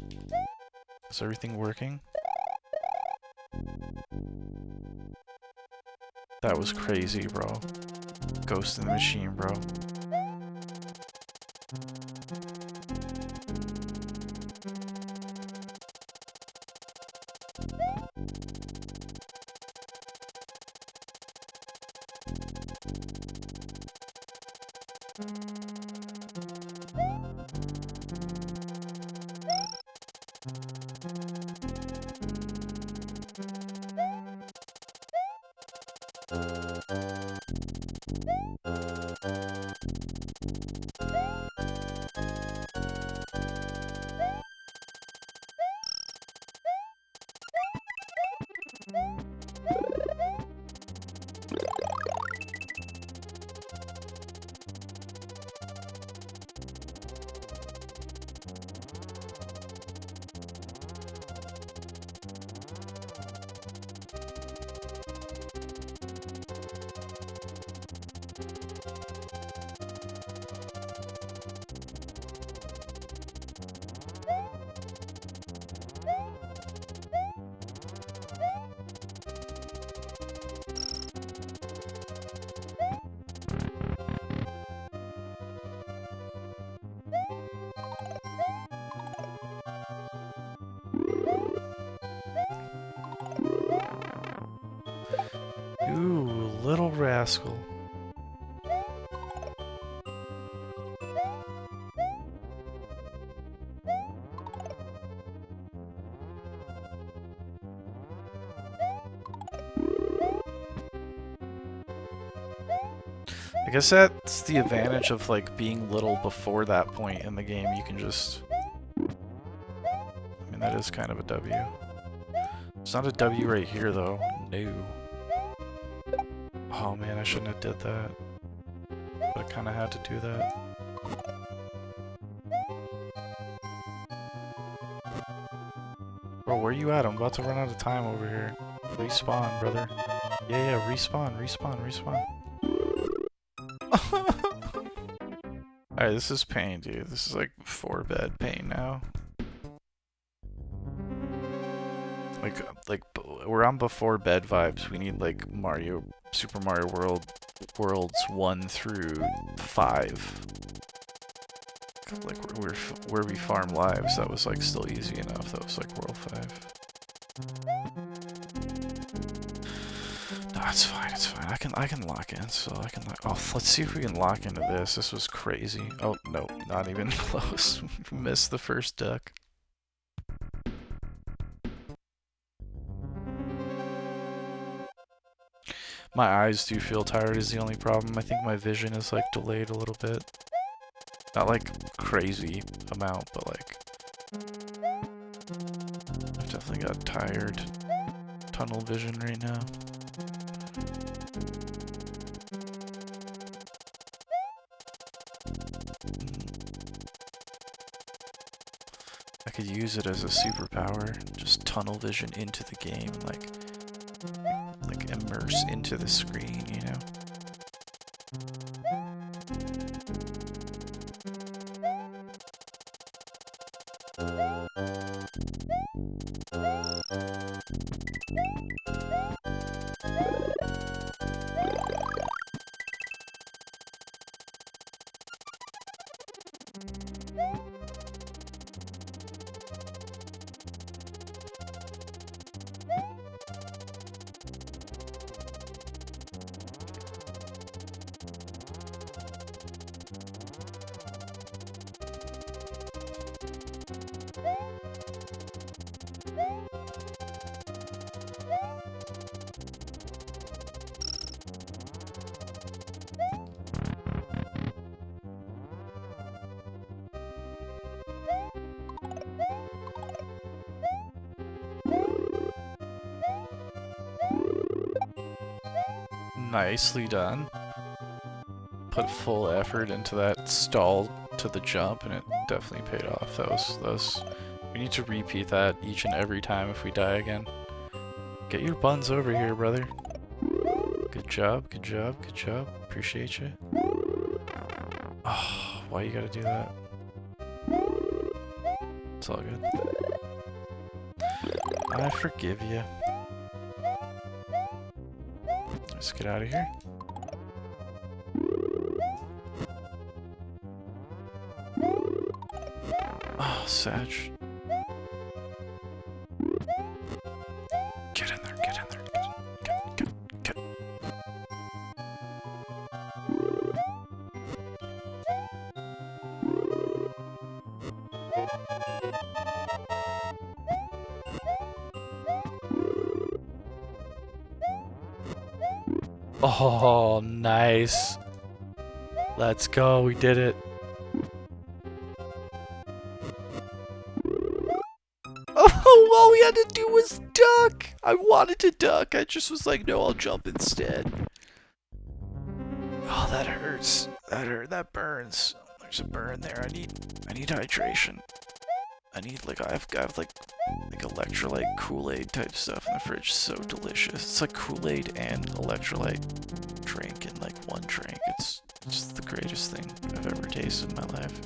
Is everything working? That was crazy, bro. Ghost in the machine, bro. Ooh, little rascal. I guess that's the advantage of like being little before that point in the game. You can just... I mean, that is kind of a W. It's not a W right here though. No. Oh man, I shouldn't have did that. But I kind of had to do that. Bro, where you at? I'm about to run out of time over here. Respawn, brother. Yeah, respawn, respawn, respawn. Alright, this is pain, dude. This is like 4-bed pain now. Like we're on before bed vibes. We need like Super Mario Worlds 1 through 5. Like where we farm lives, that was like still easy enough. That was like World 5. It's fine, it's fine. I can lock in, so I can lock. Oh, let's see if we can lock into this. This was crazy. Oh no, not even close. Missed the first duck. My eyes do feel tired is the only problem. I think my vision is like delayed a little bit. Not like crazy amount, but like I've definitely got tired. Tunnel vision right now. I could use it as a superpower. Just tunnel vision into the game and like immerse into the screen, you know? Nicely done. Put full effort into that stall to the jump, and it definitely paid off. That was. We need to repeat that each and every time if we die again. Get your buns over here, brother. Good job, good job, good job. Appreciate you. Oh, why you gotta do that? It's all good. I forgive you. Let's get out of here. Oh, Sag. Get in there, get in there. Get. Oh, nice. Let's go, we did it. Oh, all we had to do was duck. I wanted to duck. I just was like, no, I'll jump instead. Oh, that hurts. That burns. There's a burn there. I need hydration. I need I've got like electrolyte Kool-Aid type stuff in the fridge. So delicious. It's like Kool-Aid and electrolyte drink in like one drink. It's just the greatest thing I've ever tasted in my life.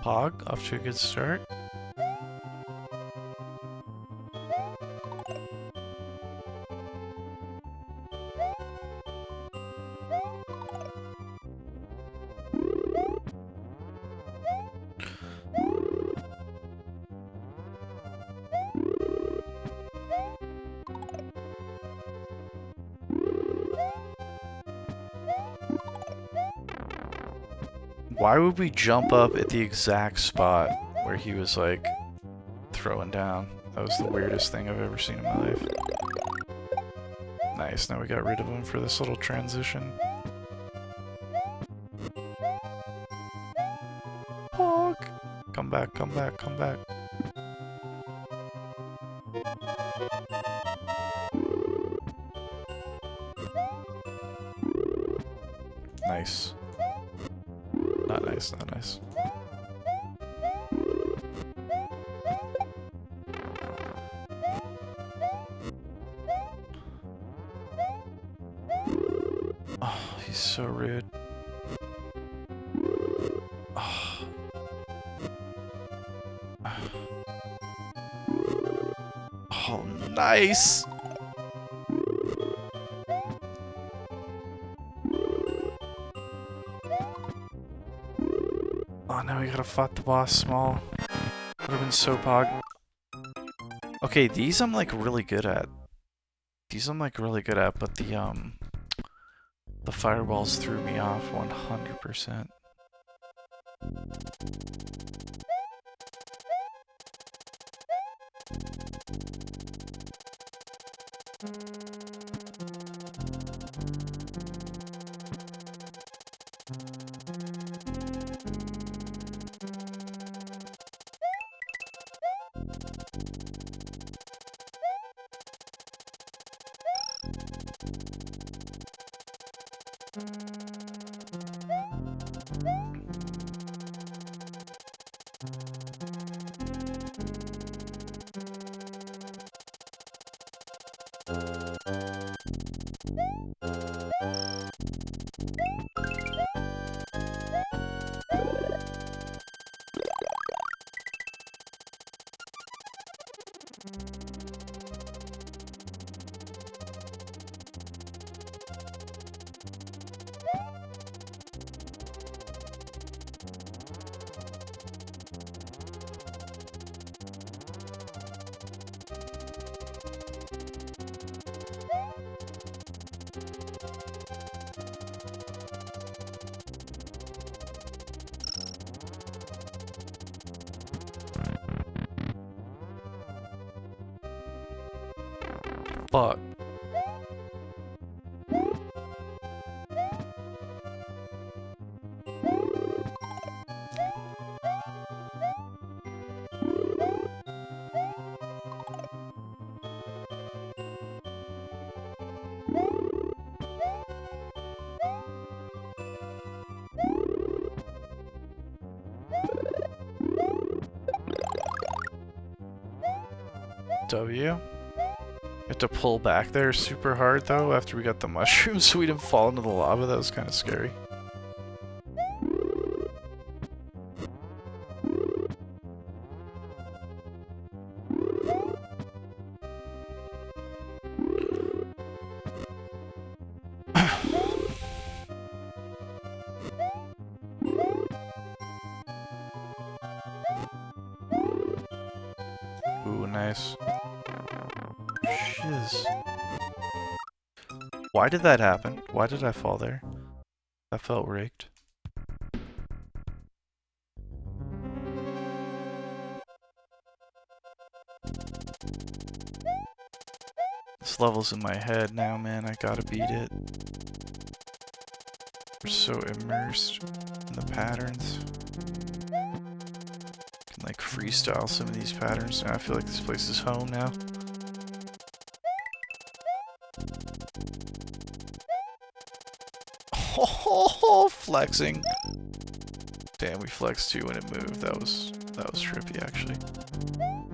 Pog, off to a good start. Why would we jump up at the exact spot where he was, like, throwing down? That was the weirdest thing I've ever seen in my life. Nice, now we got rid of him for this little transition. Pog! Come back, come back, come back. Nice. Not nice, not nice. Oh, he's so rude. Oh. Oh, nice! Oh, now we gotta fight the boss small. Would've been so pog. Okay, these I'm like really good at. But the fireballs threw me off 100%. Fuck. W. You have to pull back there super hard though after we got the mushrooms so we didn't fall into the lava. That was kind of scary. Ooh, nice. Shiz. Why did that happen? Why did I fall there? That felt rigged. This level's in my head now, man. I gotta beat it. We're so immersed in the patterns. Can like freestyle some of these patterns now. I feel like this place is home now. Oh, flexing. Damn, we flexed too when it moved. That was trippy actually.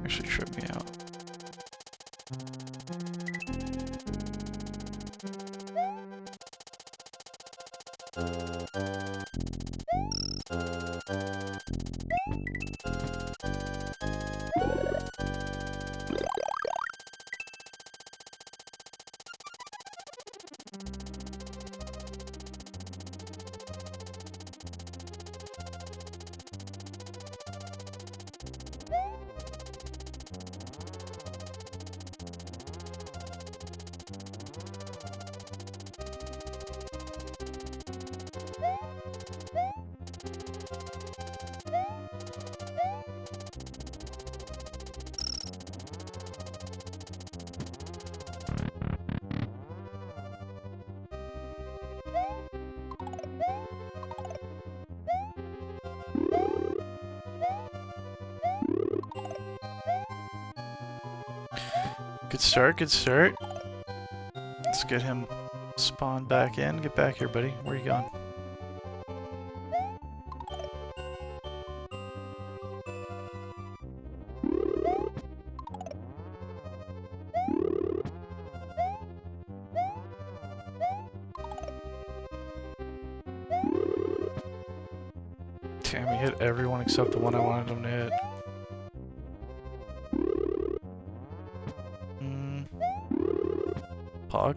Actually tripped me out. Good start, good start. Let's get him spawned back in. Get back here, buddy. Where are you going? Damn, he hit everyone except the one I wanted him to hit. Pog.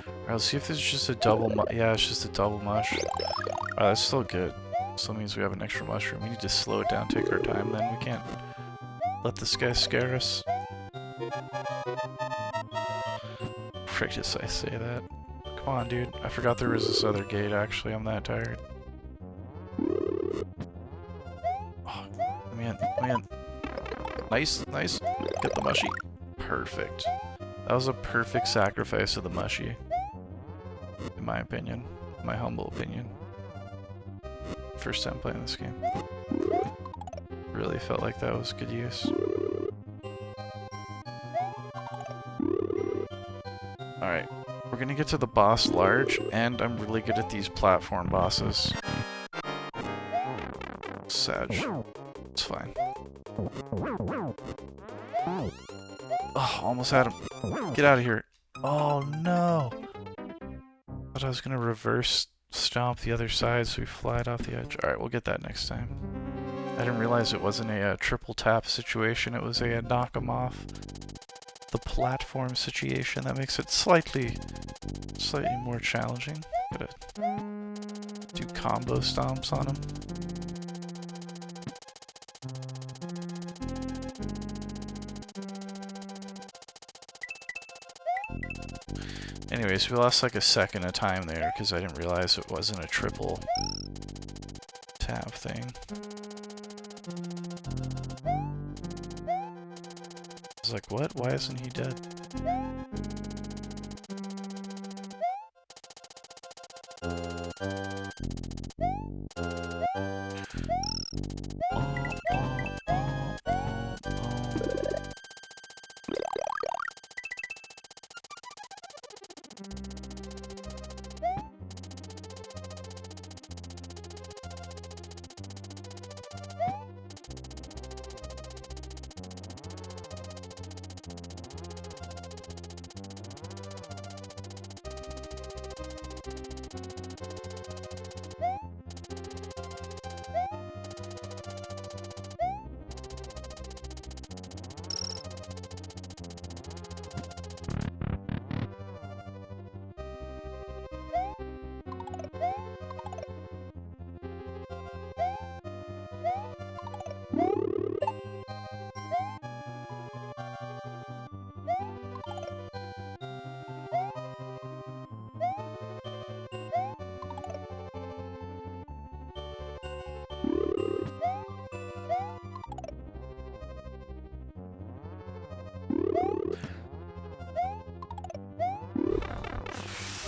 Alright, let's see if there's just a double yeah, it's just a double mush. Alright, that's still good. Still means we have an extra mushroom. We need to slow it down, take our time, then we can't let this guy scare us. Practice, I say that. Come on, dude. I forgot there was this other gate, actually. I'm that tired. Oh, man, man. Nice, nice. Get the mushy. Perfect. That was a perfect sacrifice of the mushy. In my opinion. My humble opinion. First time playing this game. Really felt like that was good use. Alright. We're gonna get to the boss large, and I'm really good at these platform bosses. Sag. It's fine. Oh, almost had him. Get out of here. Oh no! Thought I was gonna reverse stomp the other side so we fly it off the edge. Alright, we'll get that next time. I didn't realize it wasn't a triple tap situation, it was a knock 'em off. The platform situation that makes it slightly more challenging. Gotta do combo stomps on him. Anyways, we lost like a second of time there because I didn't realize it wasn't a triple tap thing. I was like, what? Why isn't he dead?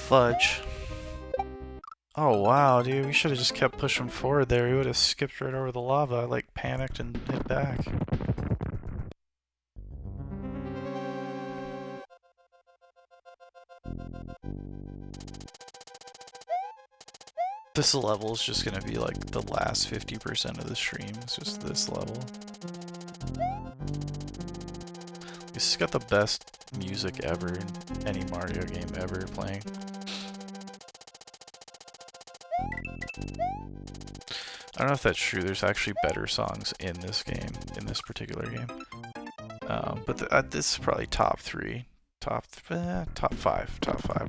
Fudge. Oh wow, dude, we should have just kept pushing forward there. We would have skipped right over the lava. I like panicked and hit back. This level is just gonna be like the last 50% of the stream. It's just this level. This has got the best music ever in any Mario game ever playing. I don't know if that's true. There's actually better songs in this game, in this particular game. But this is probably top 3, top 5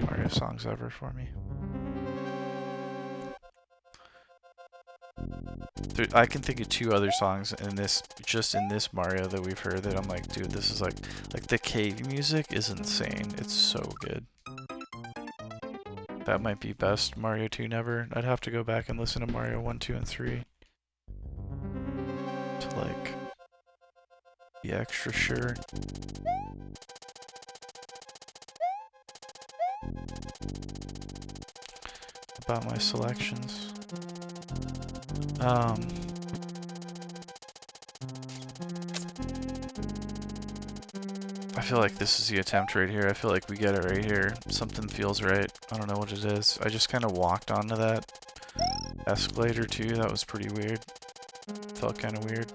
Mario songs ever for me. I can think of 2 other songs in this, just in this Mario that we've heard that I'm like, dude, this is like the cave music is insane. It's so good. That might be best Mario tune ever. I'd have to go back and listen to Mario 1, 2, and 3 to like be extra sure. About my selections. I feel like this is the attempt right here. I feel like we get it right here. Something feels right. I don't know what it is. I just kind of walked onto that escalator too. That was pretty weird. Felt kind of weird.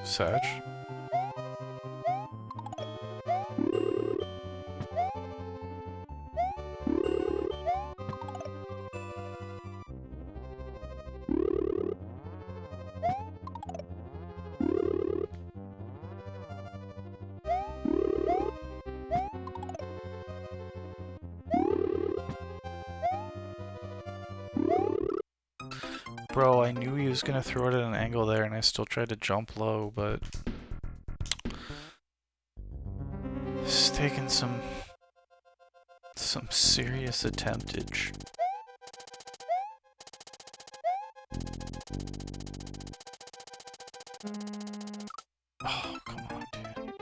Sag? Bro, I knew he was gonna throw it at an angle there, and I still tried to jump low, but it's taking some serious attemptage. Oh, come on, dude.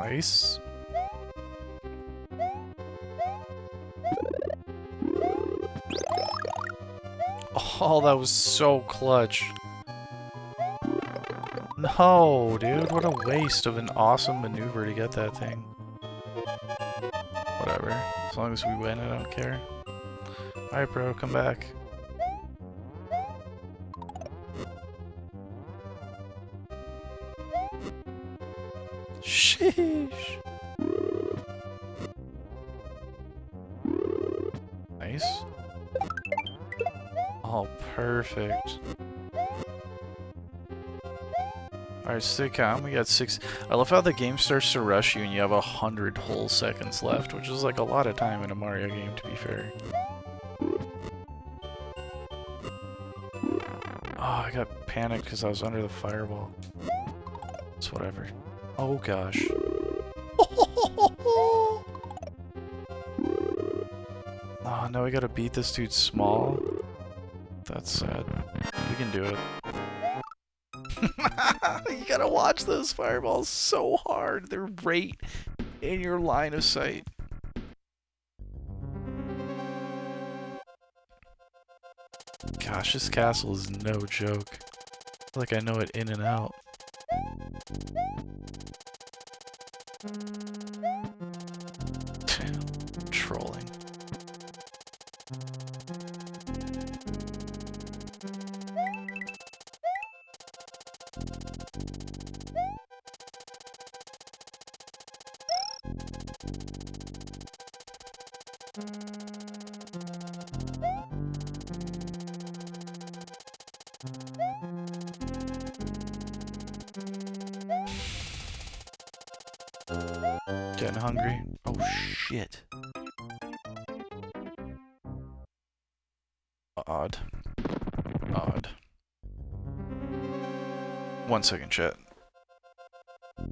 Nice. Oh, that was so clutch. No, dude, what a waste of an awesome maneuver to get that thing. Whatever. As long as we win, I don't care. Alright, bro, come back. Sheesh. Nice. Oh, perfect. Alright, stay calm. We got 6. I love how the game starts to rush you and you have 100 whole seconds left, which is like a lot of time in a Mario game, to be fair. Oh, I got panicked because I was under the fireball. It's whatever. Oh gosh. Oh, now we gotta beat this dude small. That's sad. We can do it. You gotta watch those fireballs so hard. They're right in your line of sight. Gosh, this castle is no joke. I feel like I know it in and out. Trolling. Getting hungry. Oh shit. Odd. Odd. 1 second, chat. I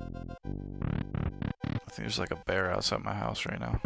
think there's like a bear outside my house right now.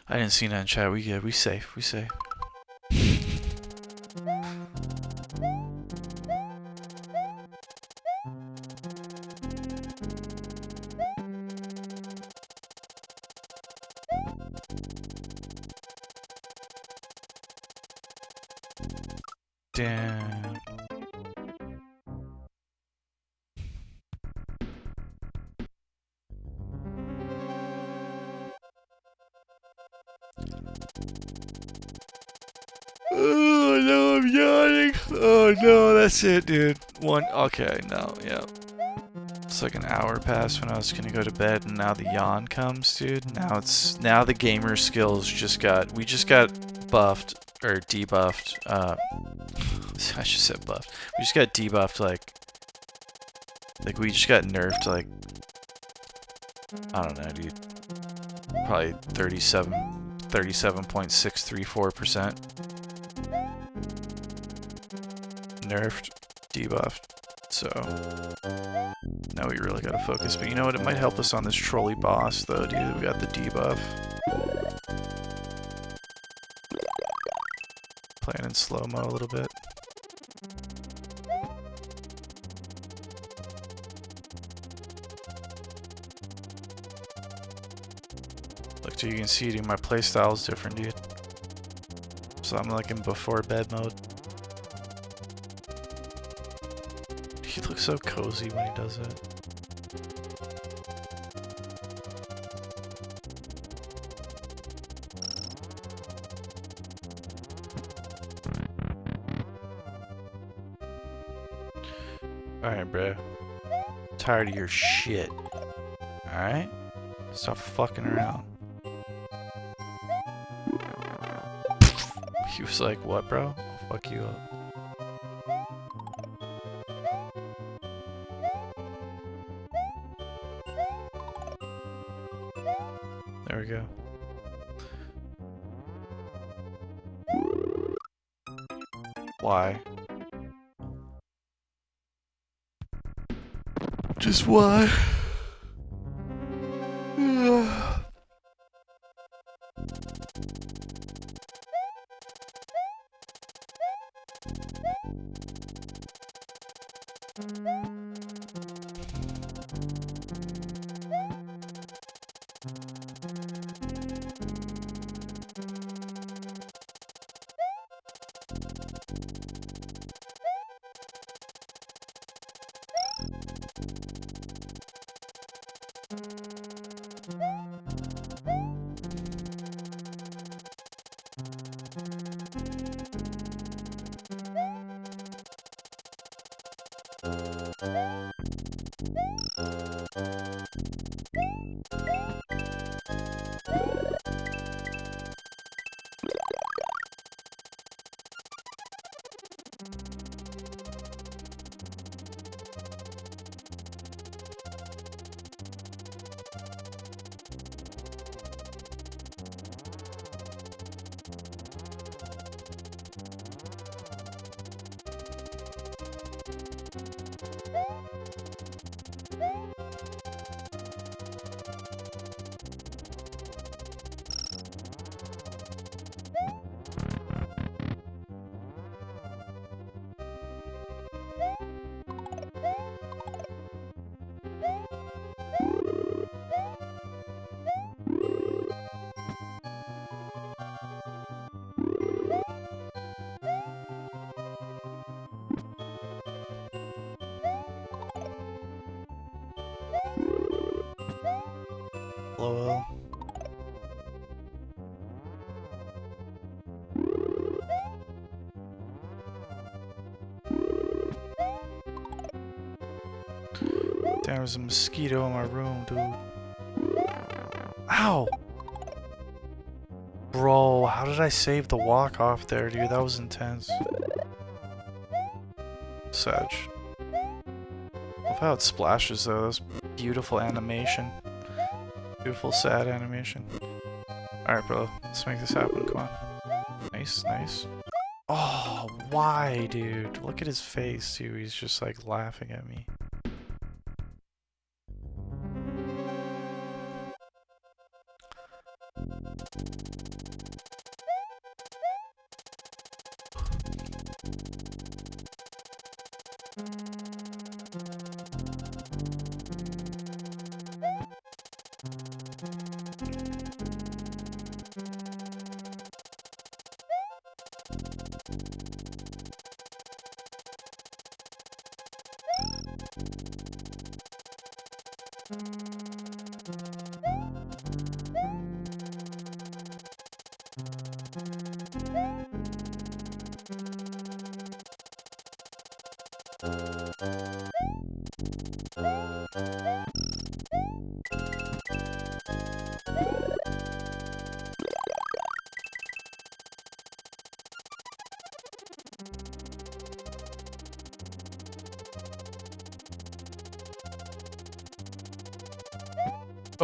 I didn't see that in chat. We good. We safe. We safe. Damn. Oh no, I'm yawning. Oh no, that's it, dude. Okay, no, yeah. It's like an hour past when I was gonna go to bed, and now the yawn comes, dude. Now the gamer skills we just got buffed or debuffed. I just said buffed. We just got debuffed, like we just got nerfed, like I don't know, dude. Probably 37.634%. Nerfed, debuffed. So now we really gotta focus. But you know what? It might help us on this trolley boss, though, dude. We got the debuff. Playing in slow-mo a little bit. Look, dude, you can see, dude, my playstyle is different, dude. So I'm like in before bed mode. He looks so cozy when he does it. Alright, bro. Tired of your shit. Alright? Stop fucking around. He was like, what, bro? I'll fuck you up. go. Why? Just why? Lol. There was a mosquito in my room, dude. Ow! Bro, how did I save the walk off there, dude? That was intense. Sag. Love how it splashes though. That's beautiful animation. Beautiful sad animation. Alright, bro. Let's make this happen. Come on. Nice, nice. Oh, why, dude? Look at his face, too. He's just like laughing at me.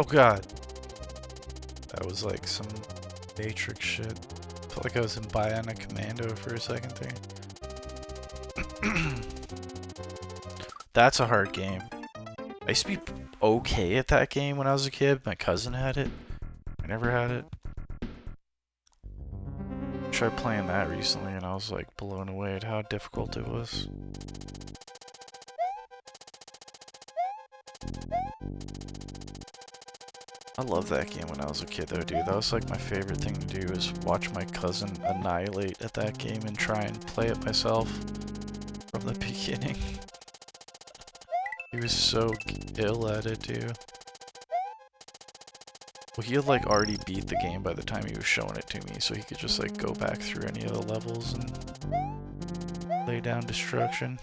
Oh god. That was like some Matrix shit. Felt like I was in Bionic Commando for a second there. That's a hard game. I used to be okay at that game when I was a kid. My cousin had it. I never had it. I tried playing that recently and I was like blown away at how difficult it was. I loved that game when I was a kid though, dude. That was like my favorite thing to do, is watch my cousin annihilate at that game and try and play it myself from the beginning. He was so ill at it, too. Well, he had like already beat the game by the time he was showing it to me, so he could just like go back through any of the levels and lay down destruction.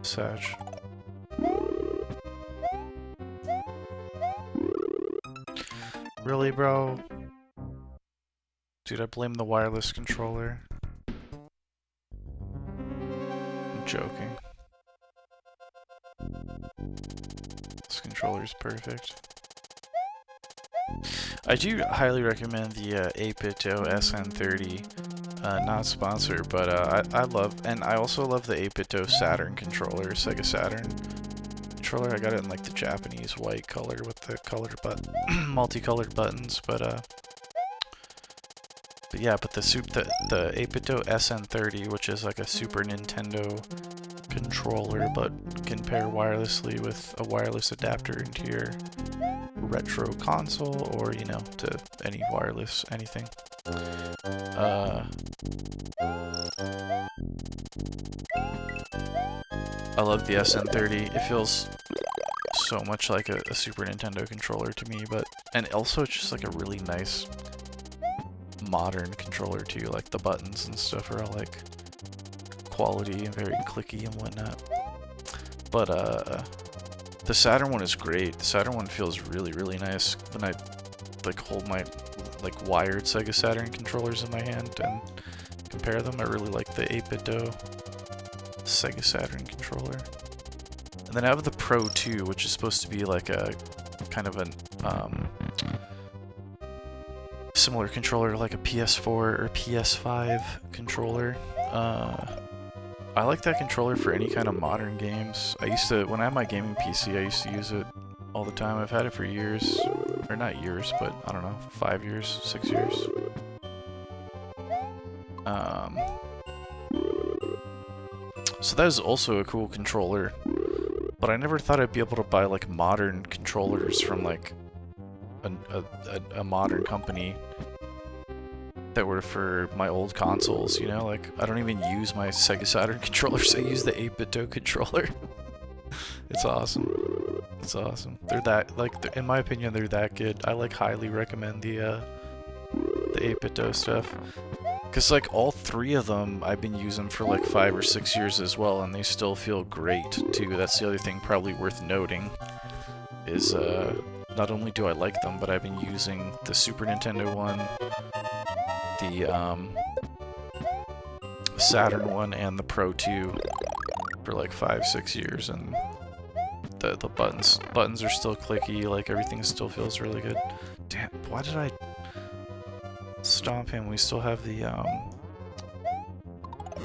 Sag. Really, bro? Dude, I blame the wireless controller. I'm joking. This controller's perfect. I do highly recommend the 8BitDo SN30. Not sponsored, but I love, and I also love the 8BitDo Saturn controller, Sega Saturn controller. I got it in like the Japanese white color with the colored multicolored buttons, but yeah, but the 8BitDo SN30, which is like a Super Nintendo controller, but can pair wirelessly with a wireless adapter into your retro console, or you know, to any wireless anything. I love the SN30. It feels so much like a Super Nintendo controller to me, and also it's just like a really nice modern controller too. Like the buttons and stuff are all like quality and very clicky and whatnot. But the Saturn one is great. The Saturn one feels really, really nice when I like hold my like wired Sega Saturn controllers in my hand and compare them. I really like the 8BitDo Sega Saturn controller. And then I have the Pro 2, which is supposed to be like a kind of an similar controller, like a PS4 or PS5 controller. I like that controller for any kind of modern games. I used to, when I had my gaming PC, I used to use it all the time. I've had it for years, or not years, but I don't know, 5 years, 6 years. So that is also a cool controller, but I never thought I'd be able to buy like modern controllers from like a modern company that were for my old consoles, you know? Like, I don't even use my Sega Saturn controllers, I use the 8BitDo controller. It's awesome. It's awesome. They're that, like, in my opinion, they're that good. I, like, highly recommend the 8BitDo stuff. Because, like, all three of them, I've been using for, like, 5 or 6 years as well, and they still feel great, too. That's the other thing probably worth noting, is, not only do I like them, but I've been using the Super Nintendo one, the Saturn one, and the Pro 2 for like 5-6 years, and the buttons are still clicky, like everything still feels really good. Damn, why did I stomp him? We still have the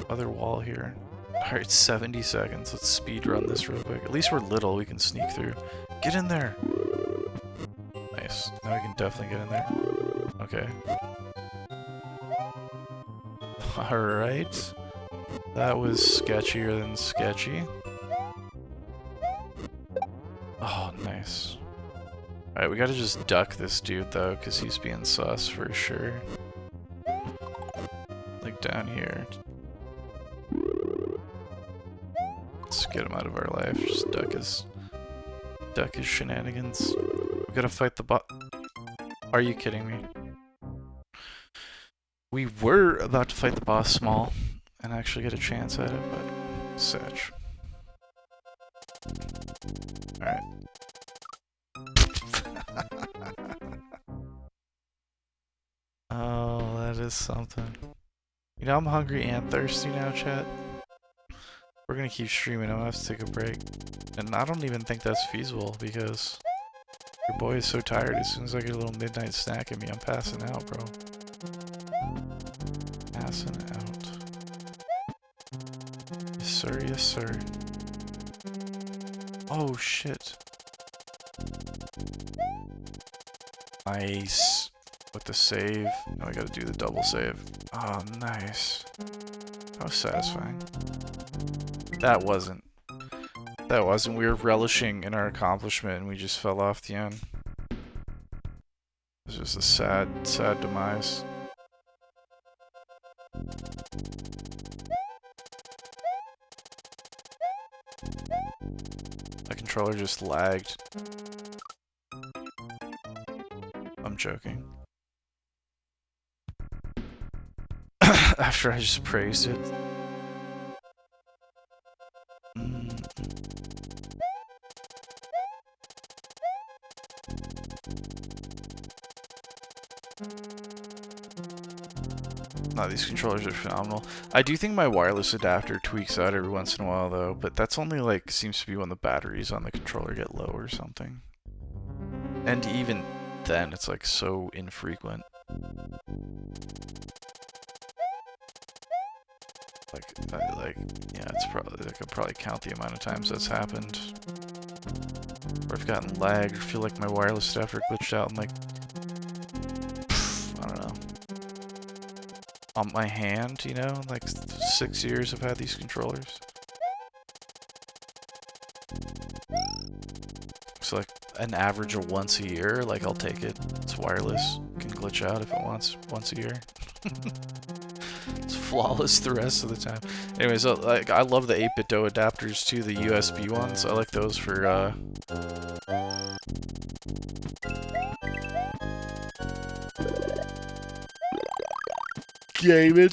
other wall here. Alright, 70 seconds. Let's speed run this real quick. At least we're little, we can sneak through. Get in there! Nice. Now we can definitely get in there. Okay. Alright. That was sketchier than sketchy. Oh, nice. Alright, we gotta just duck this dude, though, because he's being sus for sure. Like, down here. Let's get him out of our life. Just duck his shenanigans. We gotta fight the bot. Are you kidding me? We were about to fight the boss small and actually get a chance at it, but such. Alright. Oh, that is something. You know, I'm hungry and thirsty now, chat. We're gonna keep streaming, I'm gonna have to take a break. And I don't even think that's feasible because your boy is so tired. As soon as I get a little midnight snack in me, I'm passing out, bro. Passing out. Yes, sir, yes, sir. Oh, shit. Nice. With the save. Now I gotta do the double save. Oh, nice. That was satisfying. That wasn't. That wasn't. We were relishing in our accomplishment and we just fell off the end. It was just a sad, sad demise. My controller just lagged. I'm joking. After I just praised it. No, these controllers are phenomenal. I do think my wireless adapter tweaks out every once in a while though, but that's only like seems to be when the batteries on the controller get low or something. And even then it's like so infrequent. Yeah, it's probably, I could probably count the amount of times that's happened. Where I've gotten lagged or feel like my wireless adapter glitched out and like, I don't know. On my hand, you know, like 6 years I've had these controllers. So like an average of once a year, like I'll take it. It's wireless, can glitch out if it wants once a year. It's flawless the rest of the time. Anyways, like I love the 8-bit DOE adapters too, the USB ones. I like those for gaming.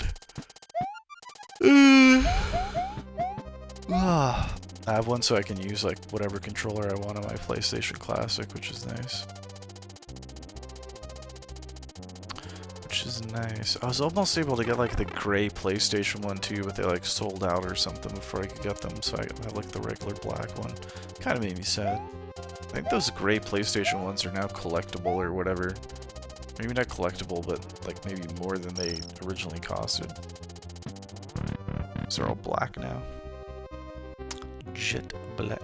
I have one so I can use like whatever controller I want on my PlayStation Classic, which is nice. Nice. I was almost able to get like the gray PlayStation one too, but they like sold out or something before I could get them, so I had like the regular black one. Kind of made me sad. I think those gray PlayStation ones are now collectible or whatever. Maybe not collectible, but like maybe more than they originally costed. So they're all black now. Jet black.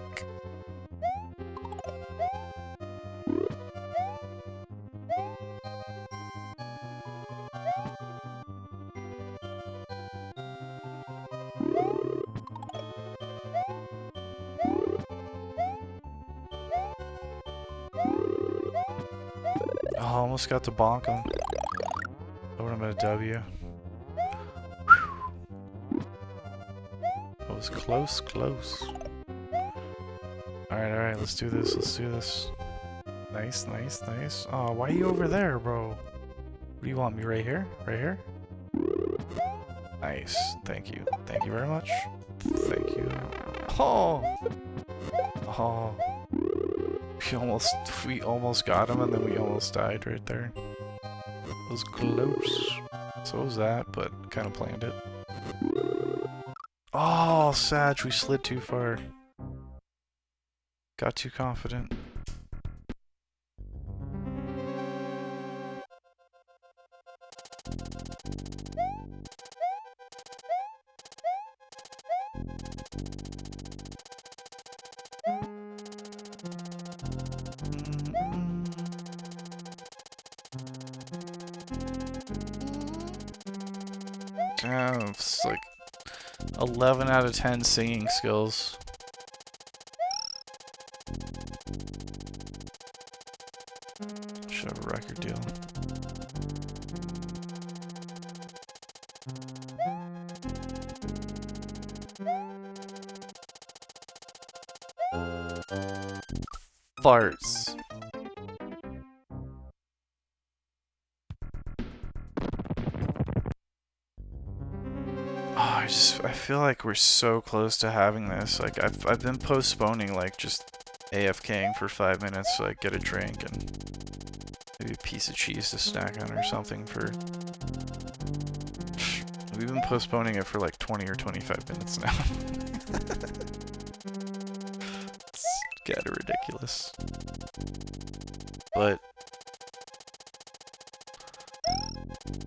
Oh, almost got to bonk him. That would have been a W. That was close, close. Alright, let's do this, let's do this. Nice, nice, nice. Oh, why are you over there, bro? What do you want, me right here? Right here? Nice, thank you. Thank you very much. Thank you. Oh! Oh. We almost got him and then we almost died right there. It was close. So was that, but kind of planned it. Oh, Sag, we slid too far. Got too confident. Damn, it's like 11 out of 10 singing skills. Should have a record deal. Farts. I feel like we're so close to having this. Like I've been postponing like just AFKing for 5 minutes so I get a drink and maybe a piece of cheese to snack on or something for. We've been postponing it for like 20 or 25 minutes now. It's kinda ridiculous. But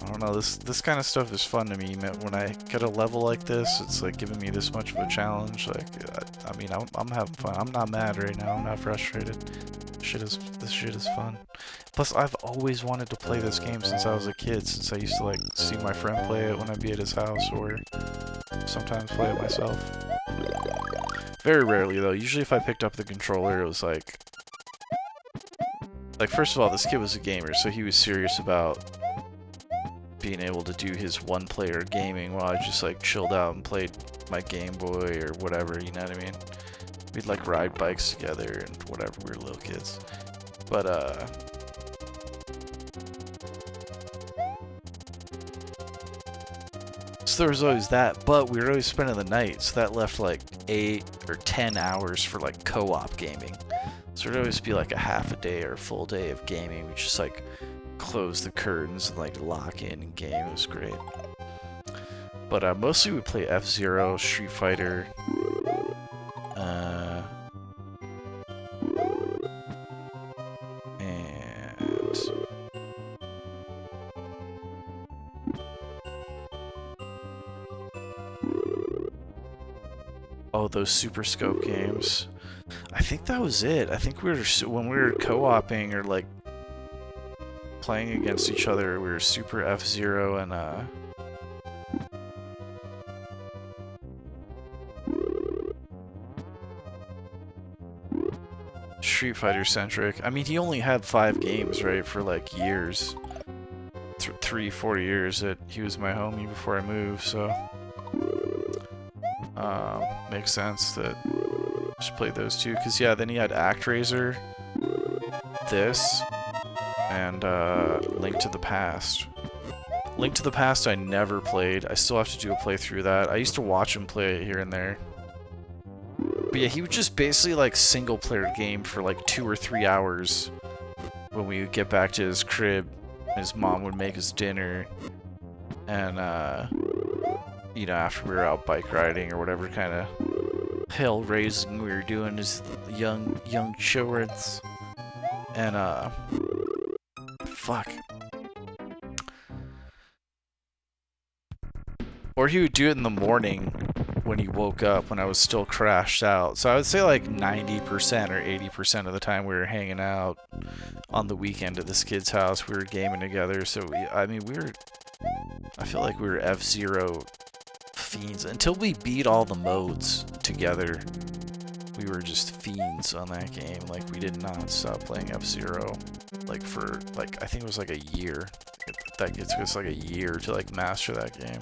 I don't know, this kind of stuff is fun to me. When I get a level like this, it's like giving me this much of a challenge. Like, I mean, I'm having fun. I'm not mad right now. I'm not frustrated. This shit is fun. Plus, I've always wanted to play this game since I was a kid, since I used to, like, see my friend play it when I'd be at his house, or sometimes play it myself. Very rarely, though. Usually if I picked up the controller, it was like, first of all, this kid was a gamer, so he was serious about being able to do his one-player gaming while I just, like, chilled out and played my Game Boy or whatever, you know what I mean? We'd, like, ride bikes together and whatever, we were little kids. But, so there was always that, but we were always spending the night, so that left, like, 8 or 10 hours for, like, co-op gaming. So it'd always be, like, a half a day or a full day of gaming. We just, like, close the curtains and, like, lock in and game. It was great. But mostly we play F-Zero, Street Fighter, and oh, those Super Scope games. I think that was it. I think we were, when we were co-oping or like playing against each other, we were Super F-Zero and Street Fighter centric. I mean, he only had 5 games, right, for like years. 3-4 years that he was my homie before I moved, so makes sense that just played those two. Cause yeah, then he had ActRaiser, this, and Link to the Past. Link to the Past I never played. I still have to do a playthrough of that. I used to watch him play it here and there. But yeah, he would just basically like single player game for like 2 or 3 hours when we would get back to his crib. His mom would make us dinner, and you know, after we were out bike riding or whatever kind of hell raising we were doing as young children, and fuck. Or he would do it in the morning when he woke up when I was still crashed out. So I would say like 90% or 80% of the time we were hanging out on the weekend at this kid's house. We were gaming together. So I mean, I feel like we were F-Zero fiends until we beat all the modes together. We were just fiends on that game. Like, we did not stop playing F-Zero like for like, I think it was like a year. That gets us like a year to like master that game.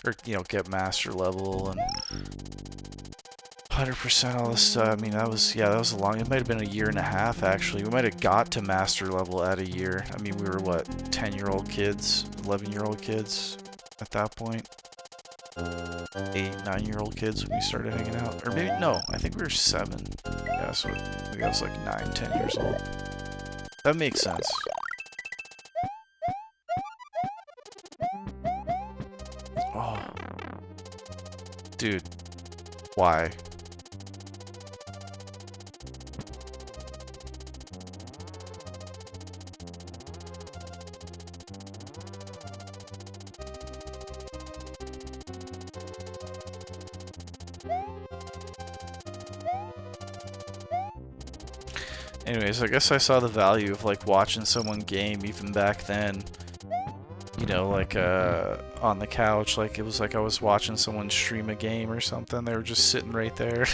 Or, you know, get master level and 100% all this stuff. I mean, that was a long, it might have been a year and a half, actually. We might have got to master level at a year. I mean, we were, what, 10-year-old kids, 11-year-old kids at that point? 8, 9-year-old kids when we started hanging out. Or maybe, no, I think we were 7. Yeah, so maybe I was like 9, 10 years old. That makes sense. Oh. Dude. Why? Anyways, I guess I saw the value of like watching someone game even back then. You know, like on the couch, like it was like I was watching someone stream a game or something. They were just sitting right there.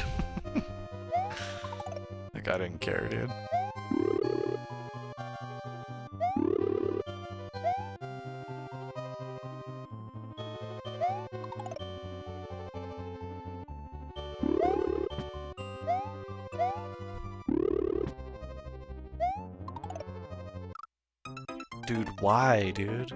Like, I didn't care, dude. Dude, why, dude?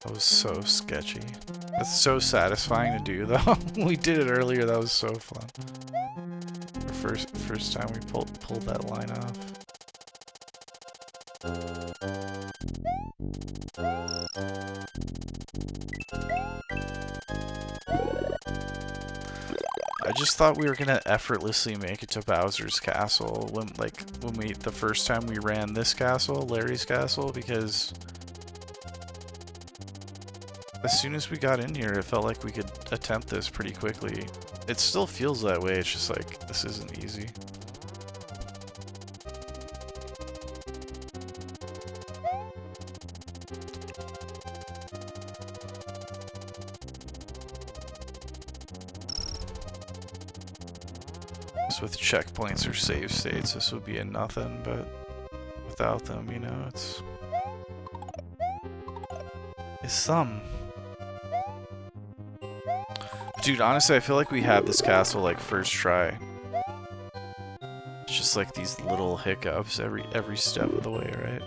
That was so sketchy. That's so satisfying to do, though. We did it earlier, that was so fun. Our first time we pulled that line off. I just thought we were gonna effortlessly make it to Bowser's castle when the first time we ran this castle, Larry's castle, because as soon as we got in here, it felt like we could attempt this pretty quickly. It still feels that way, it's just like, this isn't easy. With checkpoints or save states, this would be a nothing, but without them, you know, it's some. Dude, honestly, I feel like we had this castle like first try. It's just like these little hiccups every step of the way, right?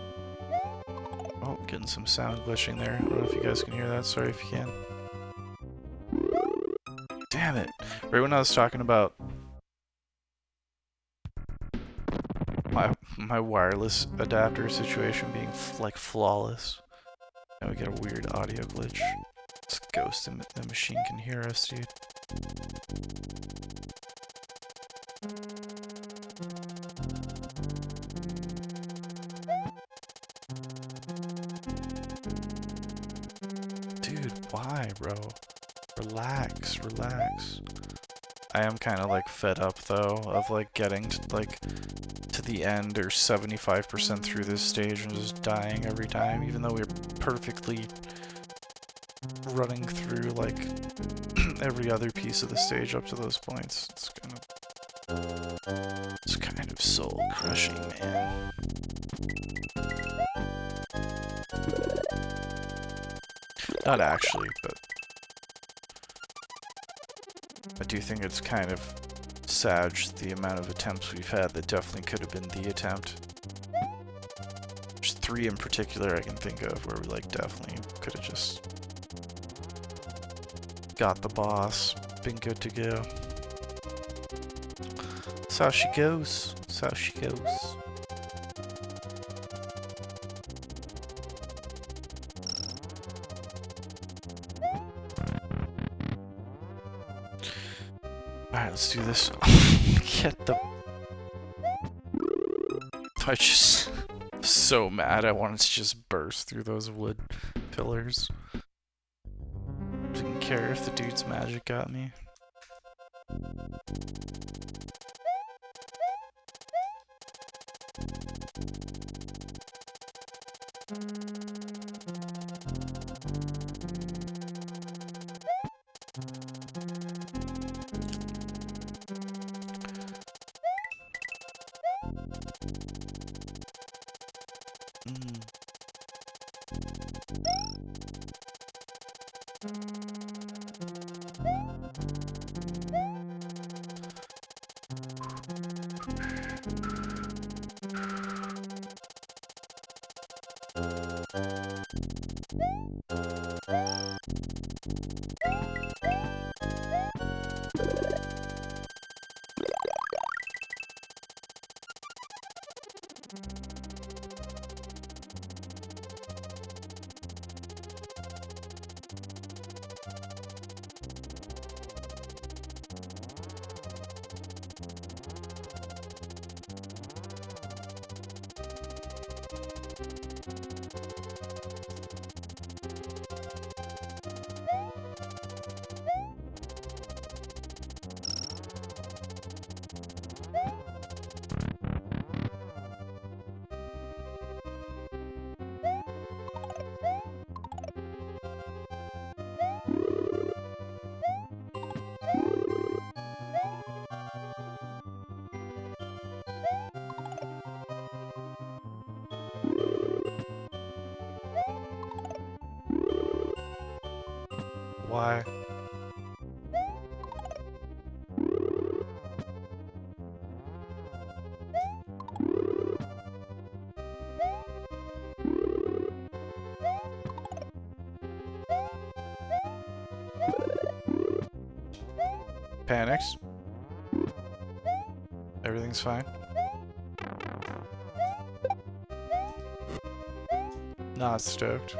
Oh, getting some sound glitching there. I don't know if you guys can hear that. Sorry if you can. Damn it! Right when I was talking about my wireless adapter situation being like flawless, and we get a weird audio glitch. This ghost in the machine can hear us, dude. Dude, why, bro? Relax, relax. I am kind of like fed up though of like getting to the end or 75% through this stage and just dying every time, even though we're perfectly running through like every other piece of the stage up to those points. It's kind of soul crushing, man. Not actually, but I do think it's kind of sad the amount of attempts we've had that definitely could have been the attempt. There's 3 in particular I can think of where we like definitely could have just got the boss, been good to go. That's how she goes. That's how she goes. Alright, let's do this. Get the... I just... so mad I wanted to just burst through those wood pillars. Didn't care if the dude's magic got me. Why? Panics. everything's fine. Not stoked.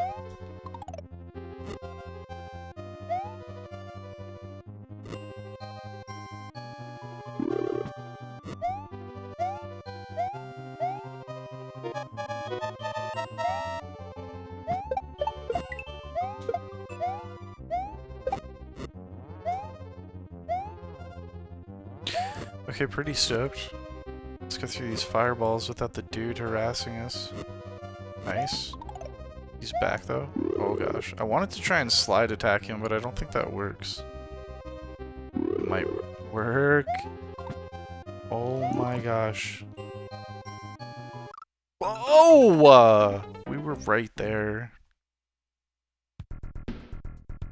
Okay, pretty stoked. Let's go through these fireballs without the dude harassing us. Nice. He's back though. Oh gosh. I wanted to try and slide attack him, but I don't think that works. It might work. Oh my gosh. Oh! We were right there.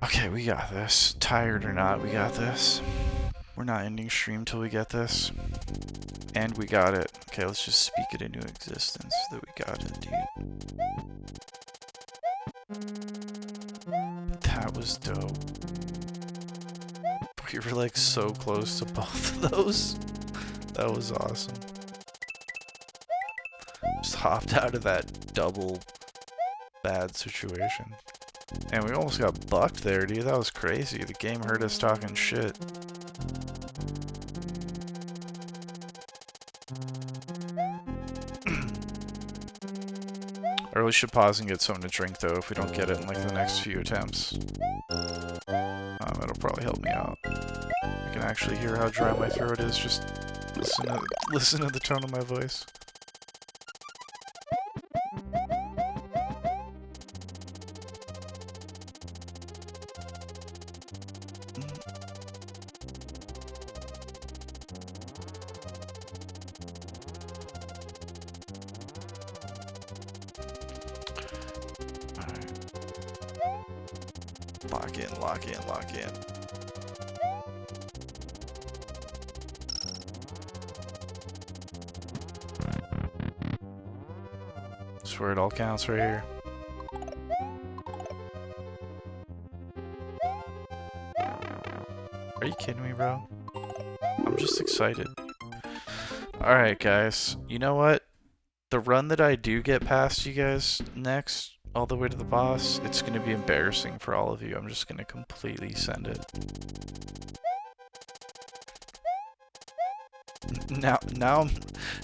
Okay, we got this. Tired or not, we got this. We're not ending stream till we get this. And we got it. Okay, let's just speak it into existence that we got it, dude. That was dope. We were like so close to both of those. That was awesome. Just hopped out of that double bad situation. And we almost got bucked there, dude. That was crazy. The game heard us talking shit. I really should pause and get something to drink, though, if we don't get it in, like, the next few attempts. It'll probably help me out. I can actually hear how dry my throat is, just listen to the tone of my voice. Lock in, lock in, lock in. That's where it all counts right here. Are you kidding me, bro? I'm just excited. Alright, guys. You know what? The run that I do get past you guys next, all the way to the boss, it's going to be embarrassing for all of you. I'm just going to completely send it. Now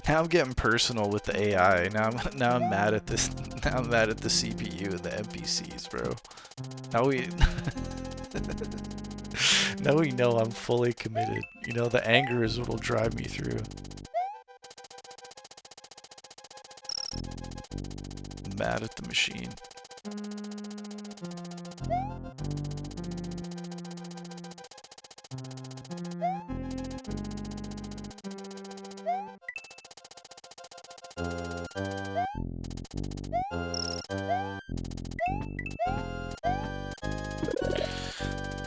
I'm getting personal with the AI. Now I'm mad at this. Now I'm mad at the CPU and the NPCs, bro. Now we know I'm fully committed. You know, the anger is what'll drive me through. I'm mad at the machine.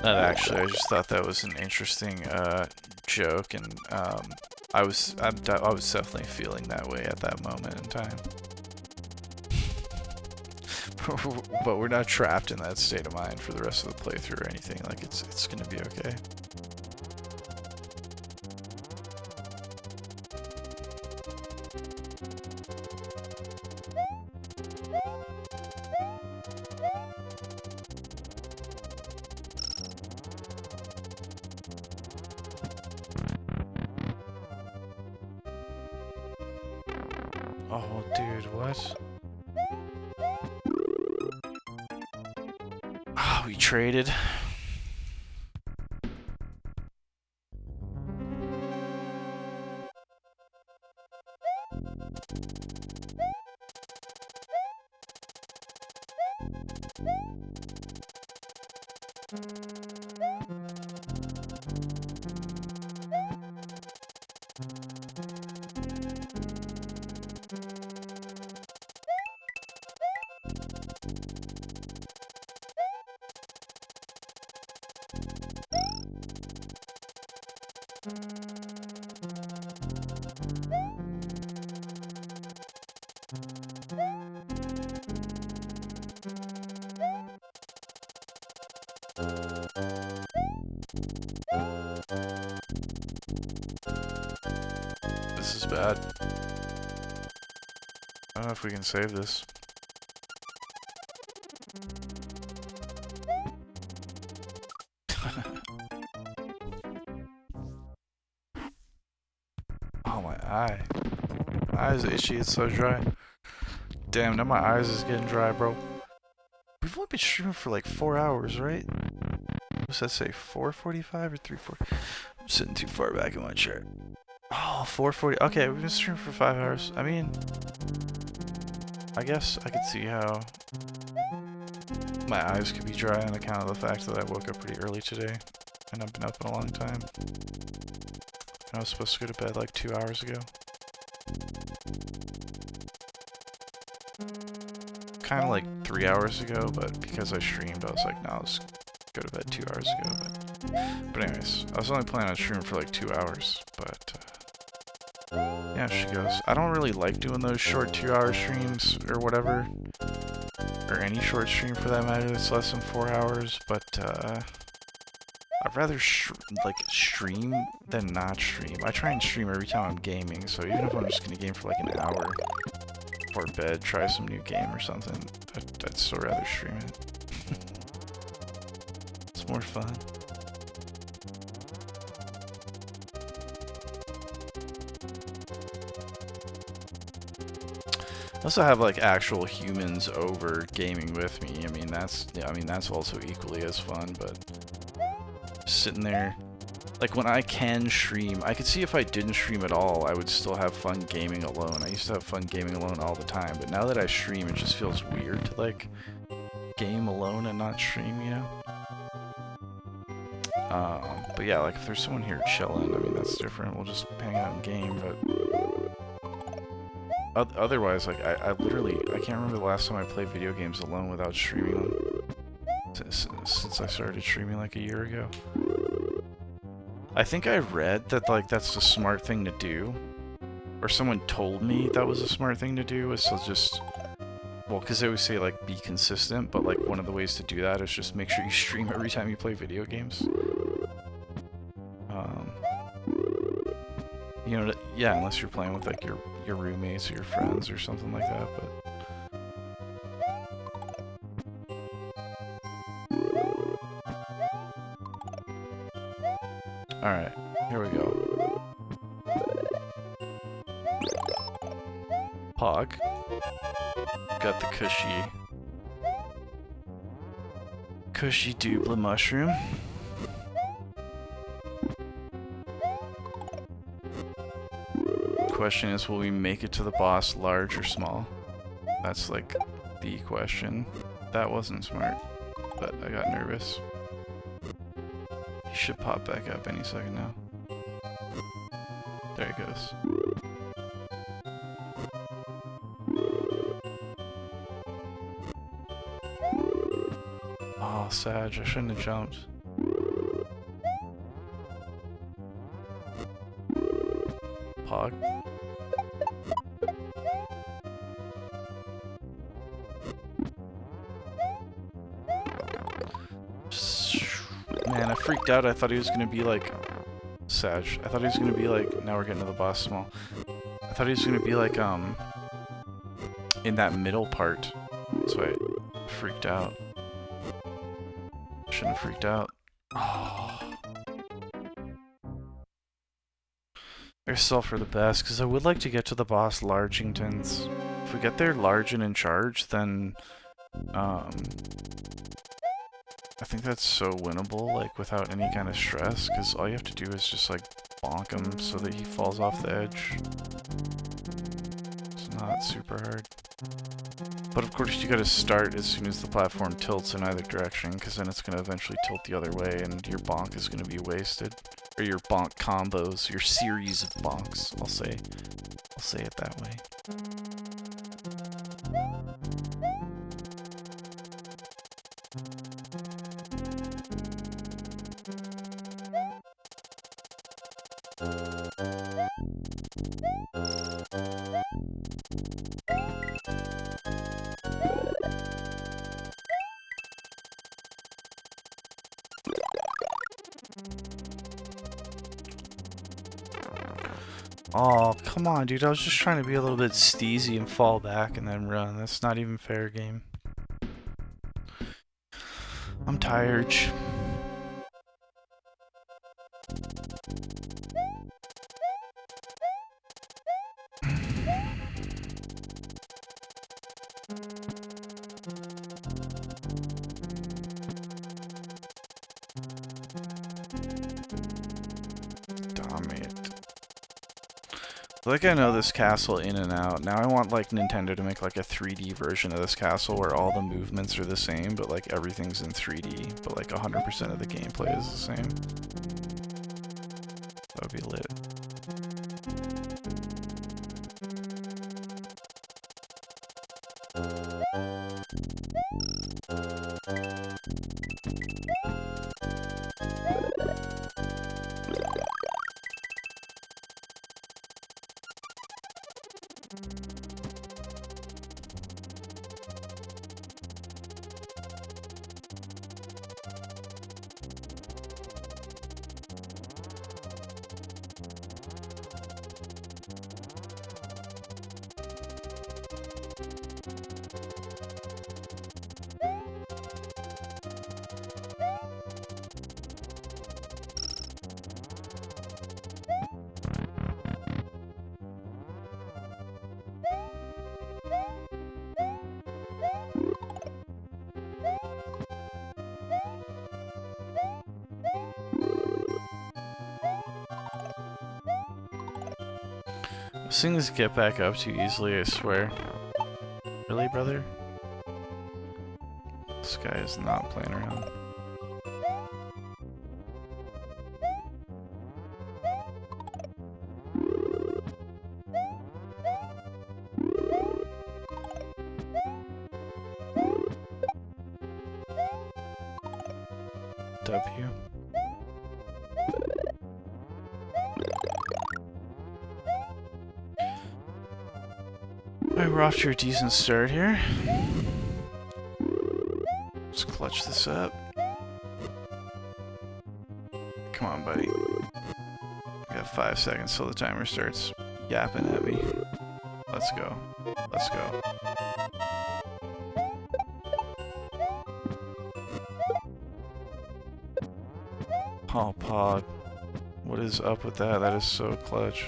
Not actually, I just thought that was an interesting joke, and I was definitely feeling that way at that moment in time. But we're not trapped in that state of mind for the rest of the playthrough or anything. Like it's gonna be okay. Oh, dude, what? Oh, we traded. This bad. I don't know if we can save this. Oh, my eye. My eye's itchy, it's so dry. Damn, now my eyes is getting dry, bro. We've only been streaming for like 4 hours, right? What's that say? 4:45 or 3:40? I'm sitting too far back in my chair. Oh, 4:40. Okay, we've been streaming for 5 hours. I mean, I guess I could see how my eyes could be dry on account of the fact that I woke up pretty early today. And I've been up in a long time. And I was supposed to go to bed like 2 hours ago. Kind of like 3 hours ago, but because I streamed, I was like, no, I'll just go to bed 2 hours ago. But anyways, I was only planning on streaming for like 2 hours, but yeah, she goes. I don't really like doing those short 2-hour streams or whatever, or any short stream for that matter that's less than 4 hours, but I'd rather stream than not stream. I try and stream every time I'm gaming, so even if I'm just gonna game for like an hour before bed, try some new game or something, I'd still rather stream it. It's more fun. I also have like actual humans over gaming with me. I mean that's also equally as fun, but sitting there, like when I can stream, I could see if I didn't stream at all, I would still have fun gaming alone. I used to have fun gaming alone all the time, but now that I stream, it just feels weird to like game alone and not stream, you know? But yeah, like if there's someone here chilling, I mean that's different. We'll just hang out and game, but otherwise, like I literally, I can't remember the last time I played video games alone without streaming them. Since I started streaming like a year ago. I think I read that like that's the smart thing to do, or someone told me that was a smart thing to do, is to just, well, because they always say like be consistent, but like one of the ways to do that is just make sure you stream every time you play video games. You know, yeah, unless you're playing with like your roommates or your friends or something like that, but. Alright, here we go. Pog. Got the cushy double mushroom. Question is, will we make it to the boss large or small? That's like the question. That wasn't smart, but I got nervous. He should pop back up any second now. There he goes. Oh, Sag, I shouldn't have jumped. Pog. Man, I freaked out. I thought he was gonna be like Sag. I thought he was gonna be like, now we're getting to the boss small. I thought he was gonna be like in that middle part. So I freaked out. Shouldn't have freaked out. Oh. I guess all for the best, because I would like to get to the boss Largingtons. If we get there large and in charge, then I think that's so winnable, like, without any kind of stress, because all you have to do is just, like, bonk him so that he falls off the edge. It's not super hard. But of course you gotta start as soon as the platform tilts in either direction, because then it's gonna eventually tilt the other way, and your bonk is gonna be wasted. Or your bonk combos, your series of bonks, I'll say it that way. Oh, come on, dude. I was just trying to be a little bit steezy and fall back and then run. That's not even fair game. I'm tired. Like, I know this castle in and out. Now I want, like, Nintendo to make, like, a 3D version of this castle where all the movements are the same, but, like, everything's in 3D, but, like, 100% of the gameplay is the same. That would be lit. These things get back up too easily, I swear. Really, brother? This guy is not playing around. W. Alright, we're off to a decent start here. Let's clutch this up. Come on, buddy. We got 5 seconds till the timer starts yapping at me. Let's go. Let's go. Oh, Pod. What is up with that? That is so clutch.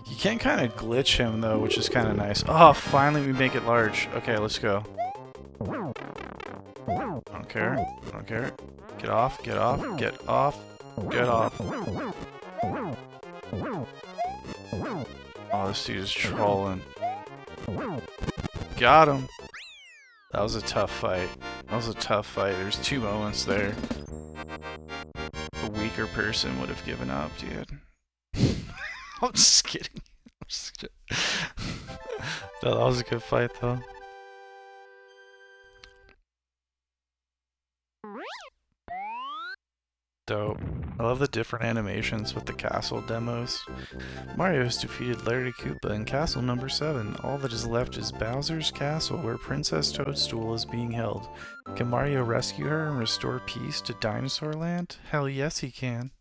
You can kind of glitch him though, which is kind of nice. Oh, finally we make it large. Okay, let's go. Don't care. Don't care. Get off. Get off. Get off. Get off. Oh, this dude is trolling. Got him. That was a tough fight. That was a tough fight. There's 2 moments there. A weaker person would have given up, dude. I'm just kidding. I'm just kidding. No, that was a good fight, though. Dope. I love the different animations with the castle demos. Mario has defeated Larry Koopa in castle number 7. All that is left is Bowser's castle, where Princess Toadstool is being held. Can Mario rescue her and restore peace to Dinosaur Land? Hell yes he can.